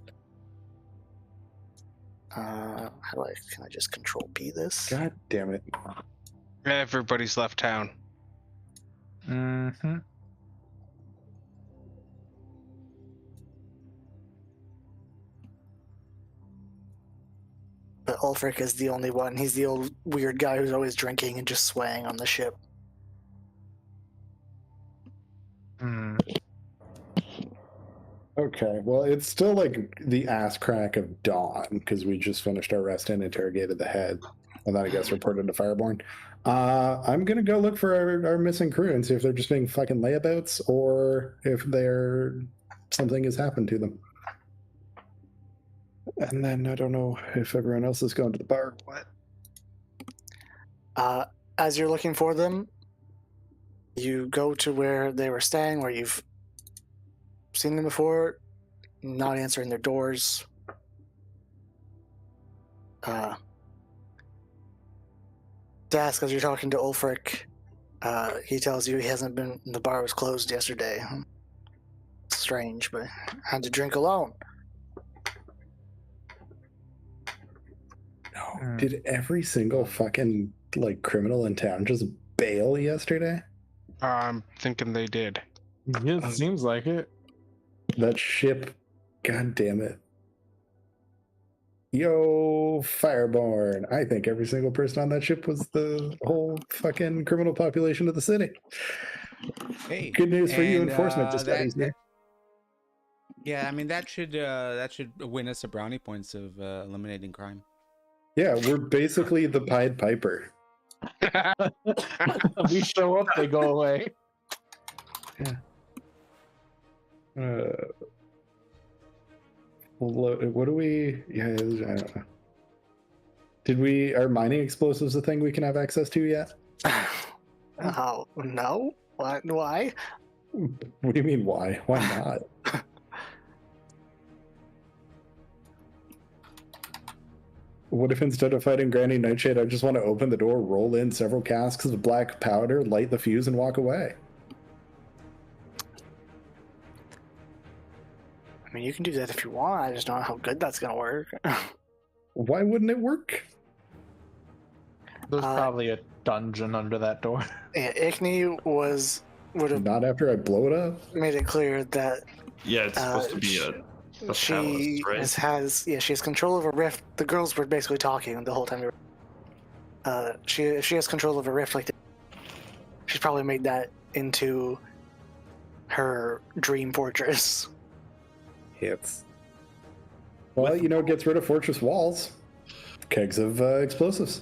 Can I just control B this? God damn it. Everybody's left town. Mm-hmm. But Ulfric is the only one. He's the old weird guy who's always drinking and just swaying on the ship. Okay, well, it's still like the ass crack of dawn because we just finished our rest and interrogated the head, and then I guess reported to Fireborn. I'm gonna go look for our missing crew and see if they're just being fucking layabouts or if something has happened to them. And then I don't know if everyone else is going to the bar or what. As you're looking for them, you go to where they were staying, where you've seen them before, not answering their doors. Dask, as you're talking to Ulfric, he tells you he hasn't been. The bar was closed yesterday. Strange, but had to drink alone. No, did every single fucking like criminal in town just bail yesterday? I'm thinking they did. Yeah, it seems like it. That ship, god damn it. Yo, Fireborn. I think every single person on that ship was the whole fucking criminal population of the city. Hey, Good news for you, and, enforcement studies. Yeah, I mean that should win us a brownie points of eliminating crime. Yeah, we're basically the Pied Piper. We show up, they go away. What do we? Yeah, I don't know. Are mining explosives a thing we can have access to yet? Oh, no? What? Why? What do you mean, why? Why not? What if instead of fighting Granny Nightshade, I just want to open the door, roll in several casks of black powder, light the fuse, and walk away? I mean, you can do that if you want. I just don't know how good that's going to work. Why wouldn't it work? There's probably a dungeon under that door. Yeah, Ickney would have Not after I blow it up? made it clear that Yeah, it's supposed to be She right? she has control of a rift. The girls were basically talking the whole time. She has control of a rift like that. She's probably made that into her dream fortress. Hits. Well, it gets rid of fortress walls. Kegs of explosives.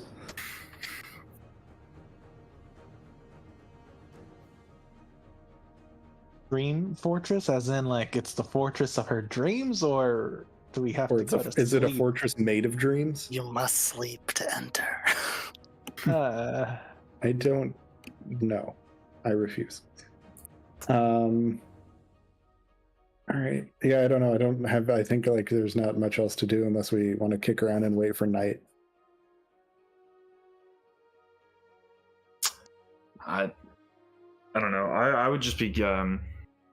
Dream fortress, as in like it's the fortress of her dreams, or do we have Or to it's go to is it a sleep? fortress made of dreams? You must sleep to enter. I don't know. I refuse. All right. Yeah, I don't know. I think like there's not much else to do unless we want to kick around and wait for night. I don't know. I would just be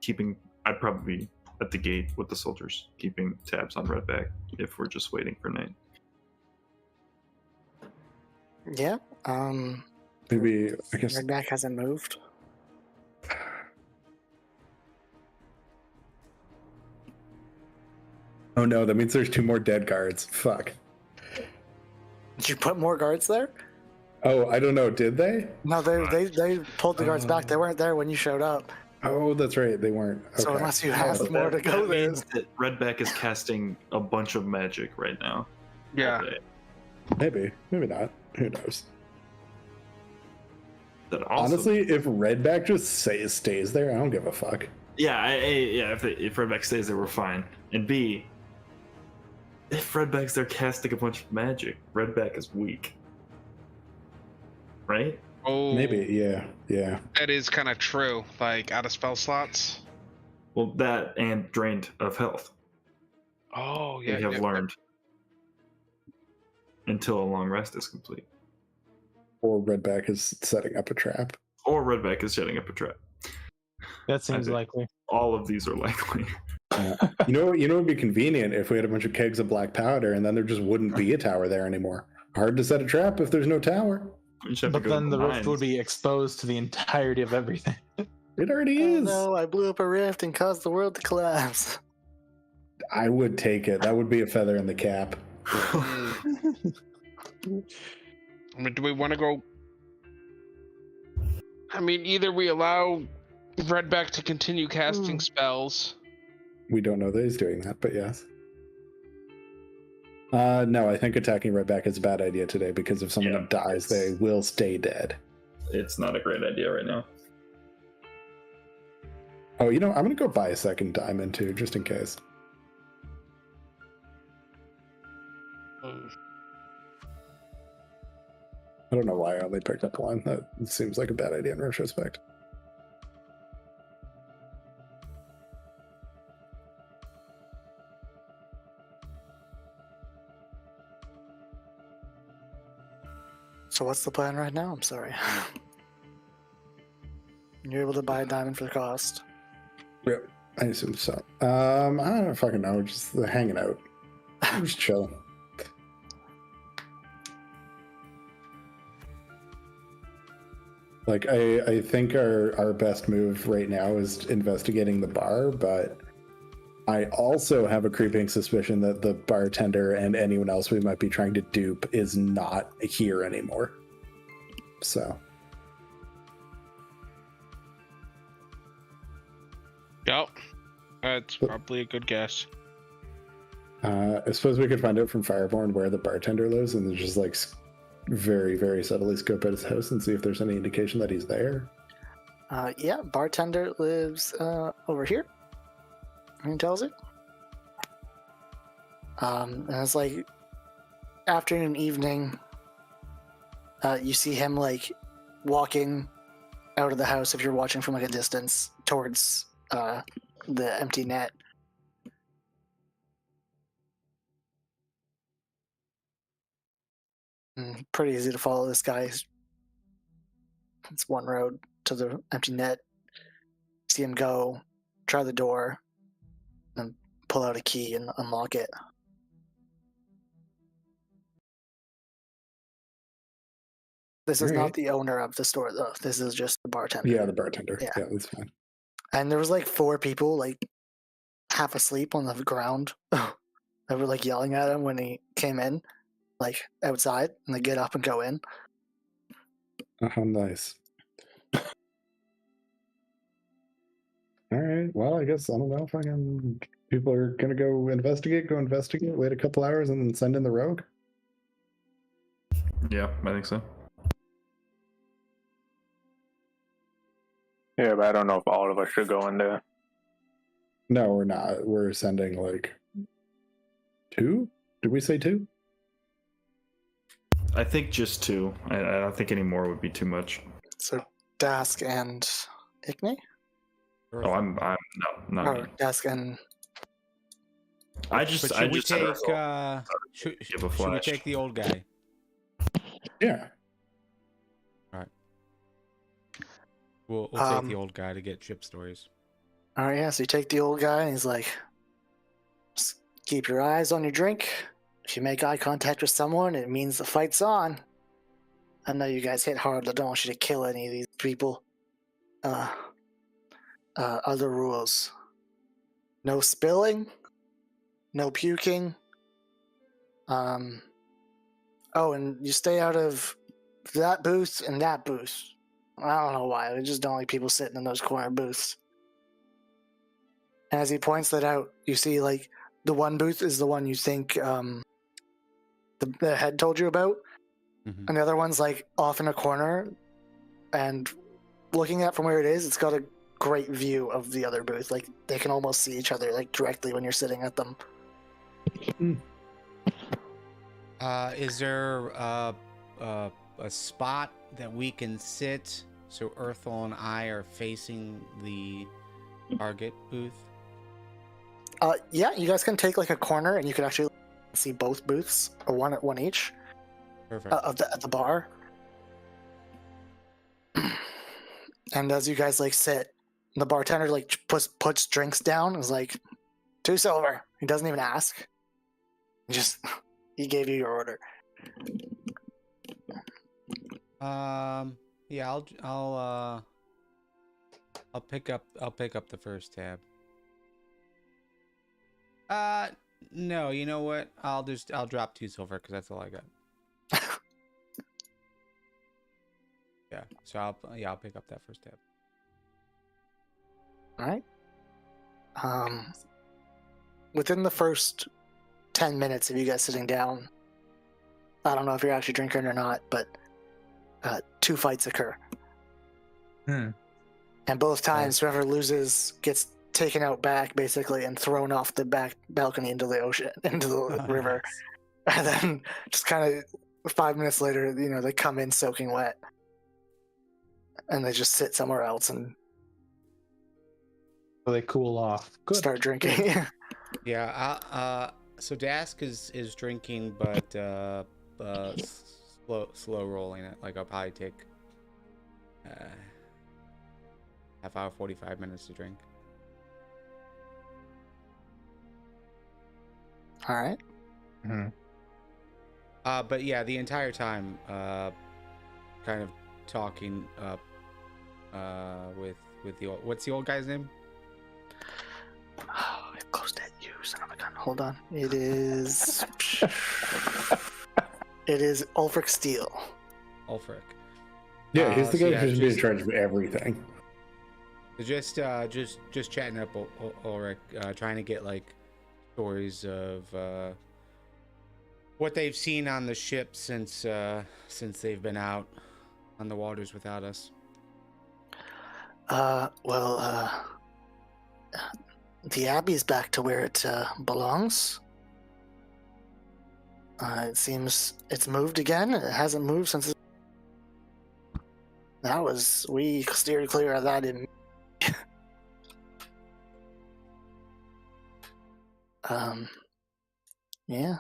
keeping. I'd probably be at the gate with the soldiers, keeping tabs on Redback if we're just waiting for night. Yeah. Maybe I guess. Redback hasn't moved. Oh no, that means there's 2 more dead guards. Fuck. Did you put more guards there? Oh, I don't know. Did they? No, they pulled the guards back. They weren't there when you showed up. Oh, that's right. They weren't. Okay. So unless you have But more to go that there. means that Redback is casting a bunch of magic right now. Yeah. Okay. Maybe not. Who knows? That also, Honestly, if Redback just stays there, I don't give a fuck. yeah, if Redback stays there, we're fine. And B, if Redback's there casting a bunch of magic, Redback is weak. Right? Oh, Maybe, yeah. That is kind of true. Like out of spell slots. Well, that and drained of health. Oh, yeah. We have learned until a long rest is complete. Or Redback is setting up a trap. Or Redback is setting up a trap. That seems think- likely. All of these are likely. You know what would be convenient if we had a bunch of kegs of black powder and then there just wouldn't be a tower there anymore. Hard to set a trap if there's no tower. We just have to But go to then the rift mines. would be exposed to the entirety of everything. It already Oh is. no, I blew up a rift and caused the world to collapse. I would take it. That would be a feather in the cap. I mean, do we want to go? I mean, either we allow Redback to continue casting spells. We don't know that he's doing that, but yes. No, I think attacking Redback is a bad idea today because if someone dies, they will stay dead. It's not a great idea right now. Oh, I'm going to go buy a second diamond too, just in case. I don't know why I only picked up one. That seems like a bad idea in retrospect. So what's the plan right now? I'm sorry. You're able to buy a diamond for the cost. Yep, I assume so. I don't fucking know. Just hanging out. Just chilling. Like, I think our best move right now is investigating the bar, but I also have a creeping suspicion that the bartender and anyone else we might be trying to dupe is not here anymore. So. Yep. That's probably a good guess. I suppose we could find out from Fireborn where the bartender lives and just like very, very subtly scope out his house and see if there's any indication that he's there. Yeah, bartender lives over here. He tells it. And it's like afternoon, evening. You see him like walking out of the house if you're watching from like a distance towards the empty net. Pretty easy to follow this guy. It's one road to the empty net. See him go, try the door, and pull out a key and unlock it. This is not the owner of the store, though. This is just the bartender. Yeah, the bartender. Yeah. Yeah, that's fine. And there was like 4 people like half asleep on the ground. They were like yelling at him when he came in, like outside, and they get up and go in. Oh, nice. All right. Well, I guess I don't know if I can. People are gonna go investigate. Wait a couple hours, and then send in the rogue. Yeah, I think so. Yeah, but I don't know if all of us should go in there. No, we're not. We're sending like 2. Did we say 2? I think just 2. I don't think any more would be too much. So Dask and Ickney? Oh, I'm no, not Or me. Dask and I just But I should we just said take Ursula. should Give a we flash. take the old guy? Yeah. We'll take the old guy to get ship stories. all right, yeah. So you take the old guy, and he's like, just keep your eyes on your drink. If you make eye contact with someone, it means the fight's on. I know you guys hit hard. I don't want you to kill any of these people. Other rules: no spilling, no puking. Oh, and you stay out of that booth and that booth. I don't know why. I just don't like people sitting in those corner booths. And as he points that out, you see like the one booth is the one you think the head told you about, and the other one's like off in a corner. And looking at from where it is, it's got a great view of the other booth. Like they can almost see each other like directly when you're sitting at them. Is there a spot that we can sit so Earthel and I are facing the target booth? Yeah, you guys can take like a corner, and you can actually see both booths, or one each. Perfect. At the bar. And as you guys like sit, the bartender like puts drinks down. Is like, 2 silver. He doesn't even ask. He gave you your order. Yeah, I'll pick up the first tab. No, you know what? I'll drop 2 silver because that's all I got. Yeah, so I'll pick up that first tab. All right. Within the first 10 minutes of you guys sitting down, I don't know if you're actually drinking or not, but 2 fights occur. And both times, whoever loses gets taken out back, basically, and thrown off the back balcony into the ocean, into the river. And then just kind of 5 minutes later, they come in soaking wet. And they just sit somewhere else and So they cool off. Good. start drinking. Yeah, so Dask is drinking, but slow rolling it. Like I'll probably take half hour, 45 minutes to drink. All right. But yeah, the entire time, kind of talking with the old, what's the old guy's name? Oh, I closed that. You son of a gun. Hold on. It is Ulfric Steele. Ulfric. Yeah, he's the guy so yeah, who's in charge of everything. Just chatting up Ulrich, trying to get like stories of what they've seen on the ship since they've been out on the waters without us. The Abbey's back to where it belongs. It seems it's moved again. It hasn't moved since. We steered clear of that in. Yeah.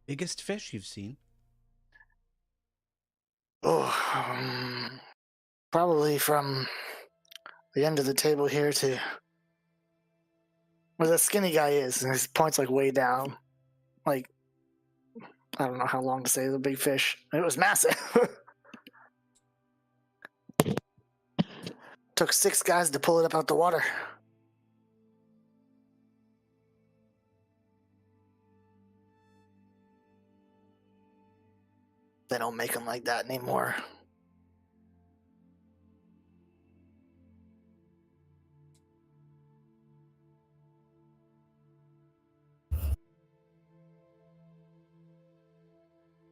Biggest fish you've seen? Oh, probably from the end of the table here to where the skinny guy is, and his point's like way down. Like, I don't know how long to say the big fish. It was massive. Took 6 guys to pull it up out the water. They don't make them like that anymore.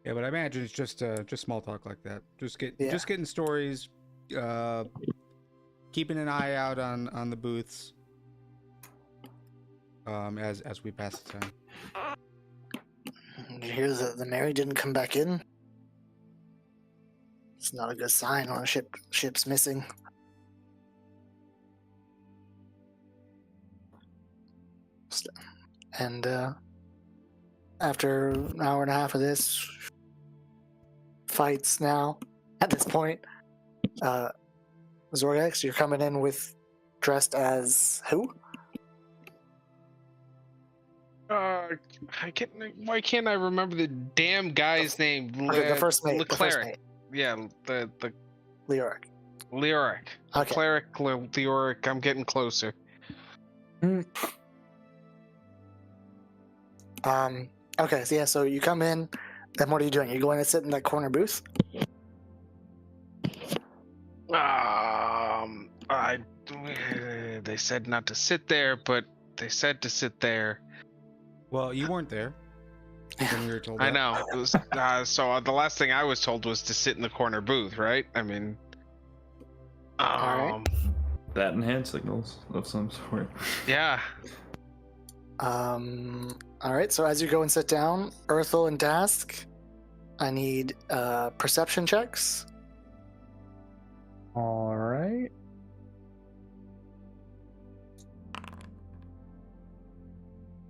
Yeah, but I imagine it's just small talk like that. Just getting stories, keeping an eye out on the booths, as we pass the time. You hear the Mary didn't come back in? It's not a good sign when a ship's missing. And after an hour and a half of this, fights now, at this point, Zorgax, you're coming in dressed as who? Why can't I remember the damn guy's name? Okay, the first mate. The first cleric. mate. Yeah, the Leoric. Leoric. Okay. Cleric, Leoric. I'm getting closer. Okay, so yeah, so you come in, then what are you doing? You're going to sit in that corner booth? They said not to sit there, but they said to sit there. Well, you weren't there when we were told I that. know. It was, so the last thing I was told was to sit in the corner booth, right? I mean, Alright. That and hand signals of some sort. Yeah. Alright, so as you go and sit down, Earthel and Dask, I need perception checks. All right.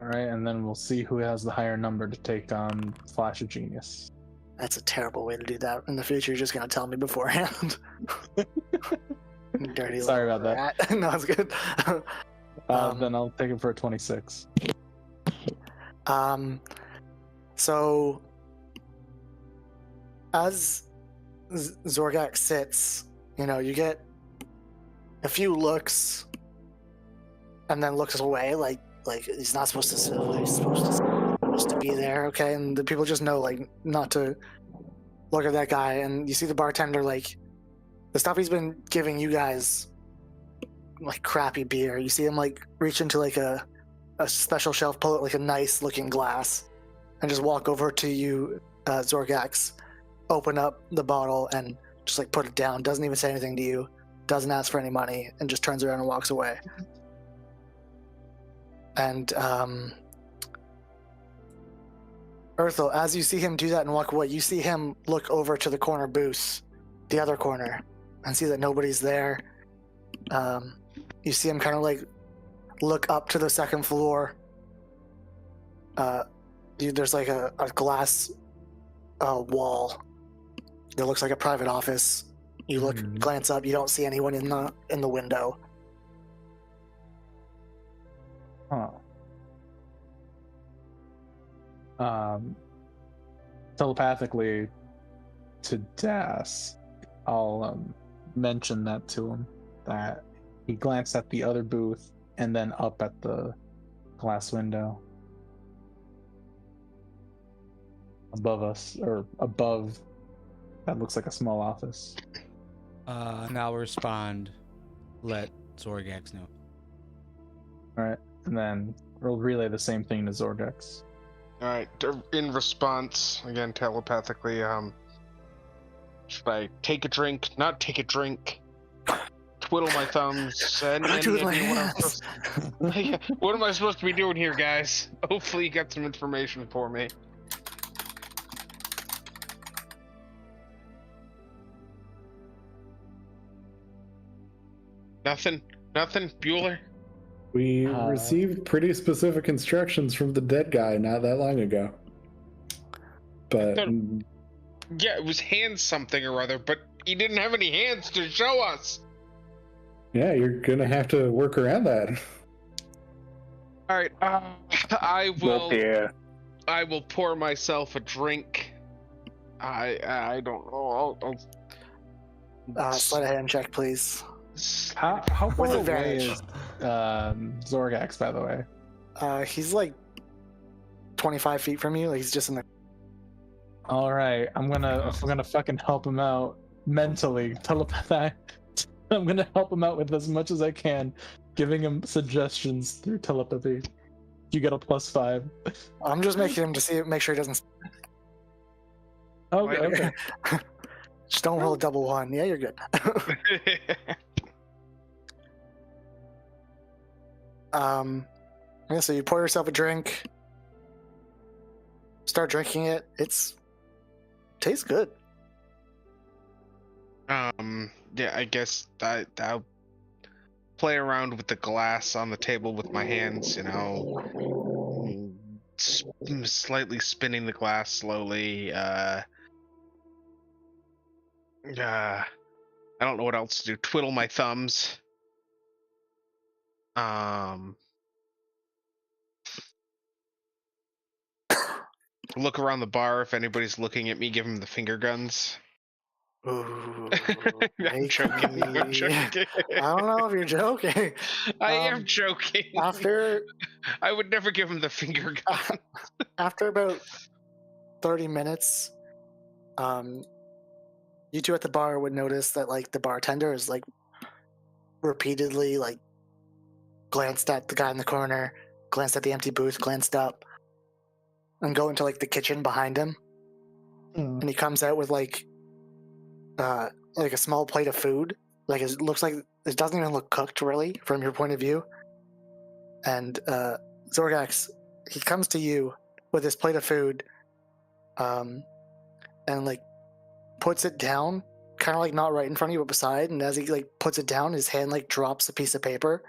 All right, and then we'll see who has the higher number to take on Flash of Genius. That's a terrible way to do that. In the future, you're just going to tell me beforehand. Dirty Sorry little about that. rat. No, it's good. Then I'll take it for a 26. So as Zorgax sits, you get a few looks and then looks away like he's not supposed to sit, he's supposed to be there, okay? And the people just know not to look at that guy. And you see the bartender, the stuff he's been giving you guys, crappy beer. You see him reach into a special shelf, pull out a nice looking glass, and just walk over to you, Zorgax, open up the bottle and just put it down. Doesn't even say anything to you, doesn't ask for any money, and just turns around and walks away. And Earthel, as you see him do that and walk away, you see him look over to the corner booth, the other corner, and see that nobody's there. You see him kind of look up to the second floor. There's a glass wall that looks like a private office. You glance up, you don't see anyone in the window. Huh. Telepathically to Das, I'll mention that to him, that he glanced at the other booth and then up at the glass window above us, or above that looks like a small office. And I'll respond, let Zorgax know. Alright, and then we'll relay the same thing to Zorgax. All right. In response, again telepathically, should I take a drink? Not take a drink. Twiddle my thumbs. Do it with my hands. What am I supposed to be doing here, guys? Hopefully, you got some information for me. Nothing. Bueller. We received pretty specific instructions from the dead guy not that long ago. But yeah, it was hands something or other, but he didn't have any hands to show us. Yeah, you're gonna have to work around that. All right, I will. Yeah. I will pour myself a drink. I don't know. Sleight of hand check, please. How far With away advantage. is Zorgax, by the way? He's like 25 feet from you. Like he's just in the. All right, I'm gonna fucking help him out mentally. Telepathic. I'm gonna help him out with as much as I can, giving him suggestions through telepathy. You get a +5. I'm just making him to make sure he doesn't. Okay. Just don't roll a double one. Yeah, you're good. Yeah, so you pour yourself a drink. Start drinking it. Tastes good. Yeah, I guess I'll play around with the glass on the table with my hands, slightly spinning the glass slowly. I don't know what else to do. Twiddle my thumbs. Look around the bar if anybody's looking at me. Give them the finger guns. Ooh, I'm joking. I'm joking. I don't know if you're joking. I am joking. After I would never give him the finger gun. after about 30 minutes, you two at the bar would notice that like the bartender is like repeatedly like glanced at the guy in the corner, glanced at the empty booth, glanced up, and go into like the kitchen behind him. And he comes out with like a small plate of food. Like it looks like it doesn't even look cooked really from your point of view. And Zorgax, he comes to you with this plate of food, and like puts it down, kind of like not right in front of you, but beside. And as he like puts it down, his hand like drops a piece of paper,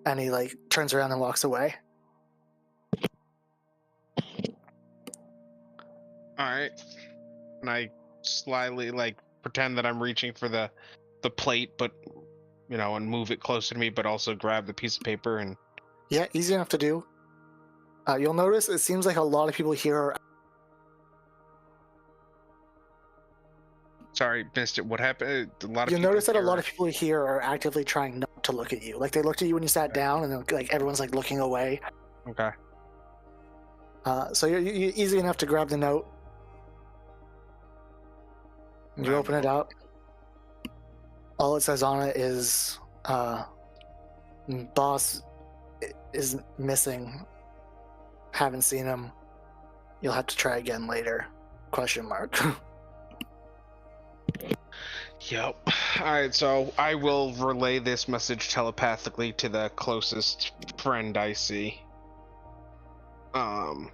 and he like turns around and walks away. All right, and I slyly like pretend that I'm reaching for the plate, but and move it closer to me, but also grab the piece of paper and. Yeah, easy enough to do. You'll notice it seems like a lot of people here are. Sorry, missed it. What happened? You'll notice that a lot of people here are actively trying not to look at you. Like they looked at you when you sat down, and then like everyone's like looking away. Okay. So you're easy enough to grab the note. You open it up. All it says on it is, "Boss is missing. Haven't seen him. You'll have to try again later." ? Yep. Alright, so I will relay this message telepathically to the closest friend I see. You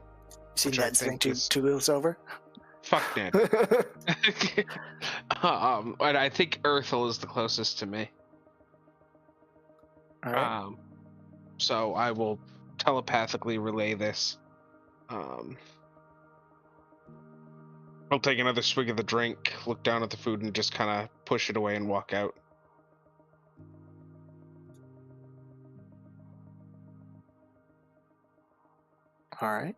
see Which I Ned sitting think is- two wheels over? Fuck Ned. And I think Earthel is the closest to me. Alright. So I will telepathically relay this. I'll take another swig of the drink, look down at the food, and just kind of push it away and walk out. Alright.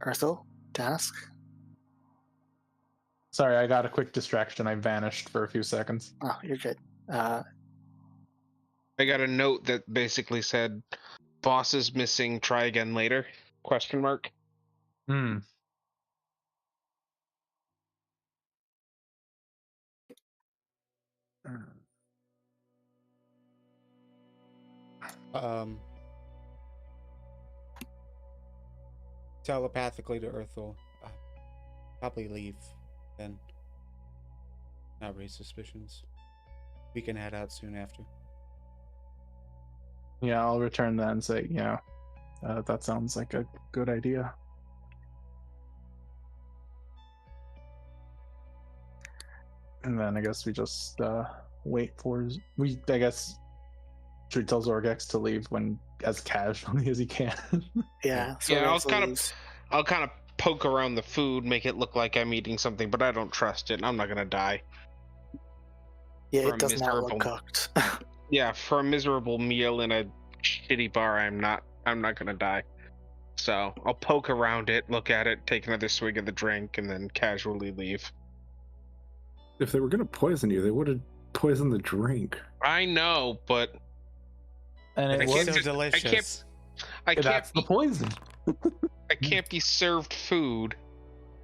Earthel, task. Sorry, I got a quick distraction. I vanished for a few seconds. Oh, you're good. I got a note that basically said, "Boss is missing. Try again later?" ? Telepathically to Earthel, probably leave then. Not raise suspicions. We can head out soon after. Yeah, I'll return that and say, that sounds like a good idea. And then I guess we just wait for. I guess should we tell Zorgax to leave when as casually as he can? Yeah. So Yeah, Earthel I'll kind of poke around the food, make it look like I'm eating something, but I don't trust it, and I'm not gonna die. Yeah, for it a does not look miserable- cooked. Yeah, for a miserable meal in a shitty bar, I'm I'm not gonna die. So I'll poke around it, look at it, take another swig of the drink, and then casually leave. If they were gonna poison you, they would have poisoned the drink. I know, but And it I was can't So just- delicious. I can't. that's the poison. I can't be served food,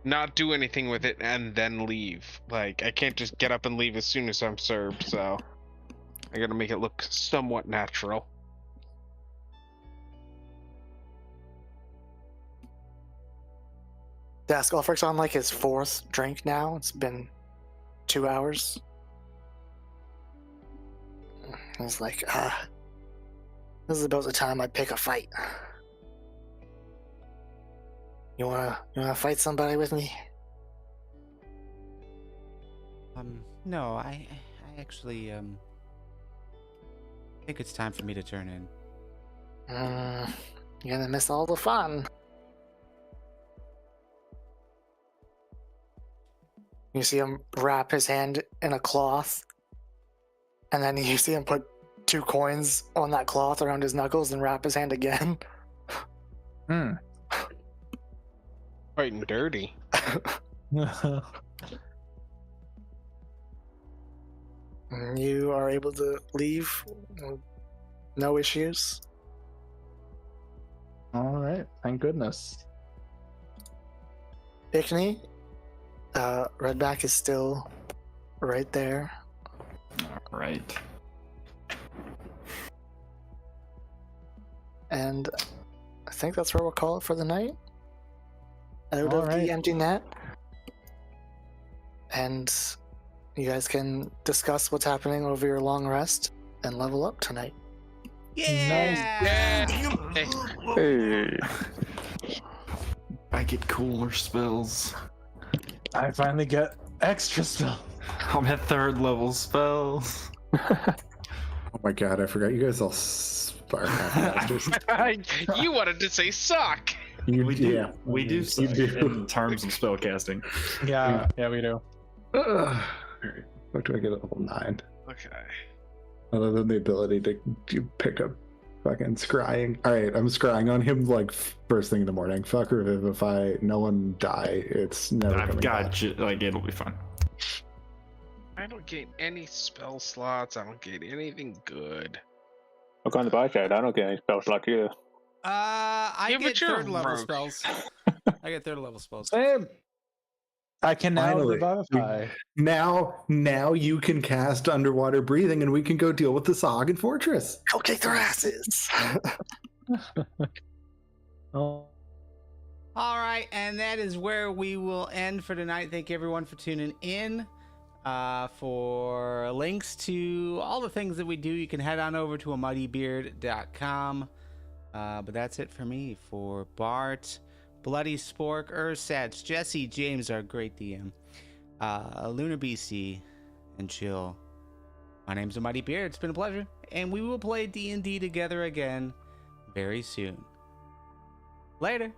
not do anything with it, and then leave. Like, I can't just get up and leave as soon as I'm served, so I gotta make it look somewhat natural. Dask Ulfric's on like his 4th drink now. It's been 2 hours. He's like, this is about the time I pick a fight. You wanna fight somebody with me? No, I actually think it's time for me to turn in. You're gonna miss all the fun. You see him wrap his hand in a cloth, and then you see him put 2 coins on that cloth around his knuckles and wrap his hand again. Fighting dirty. And you are able to leave with no issues. All right, thank goodness. Ickney, Redback is still right there. All right. And I think that's where we'll call it for the night. Out All of right. the empty net. And you guys can discuss what's happening over your long rest and level up tonight. Yeah. Hey, Hey. I get cooler spells. I finally get extra spell. I'm at 3rd level spells. Oh my god, I forgot you guys all are half-masters. you wanted to say suck. We do. Yeah, We do. you suck do. in terms of spell casting. Yeah, we do. Alright, what do I get at level 9? Okay. Other than the ability to pick up fucking scrying. Alright, I'm scrying on him like first thing in the morning. Fuck Reviv, if no one die, it's never I've coming back. got you. Like, it'll be fine. I don't get any spell slots. I don't get anything good. Look on the buy side. I don't get any spell slots either. I Yeah, get but you're a 3rd level rogue. spells. I get 3rd level spells. Same. I can now Finally. revivify. Now you can cast underwater breathing and we can go deal with the Sahuagin Fortress. Go kick their asses! Oh. All right, and that is where we will end for tonight. Thank you everyone for tuning in. For links to all the things that we do, you can head on over to amuddybeard.com. But that's it for me. For Bart, BloodySpork, Ersatz, Jesse, James, our great DM, LunarBeastie, and Chill. My name's Mighty Beard. It's been a pleasure, and we will play D&D together again very soon. Later.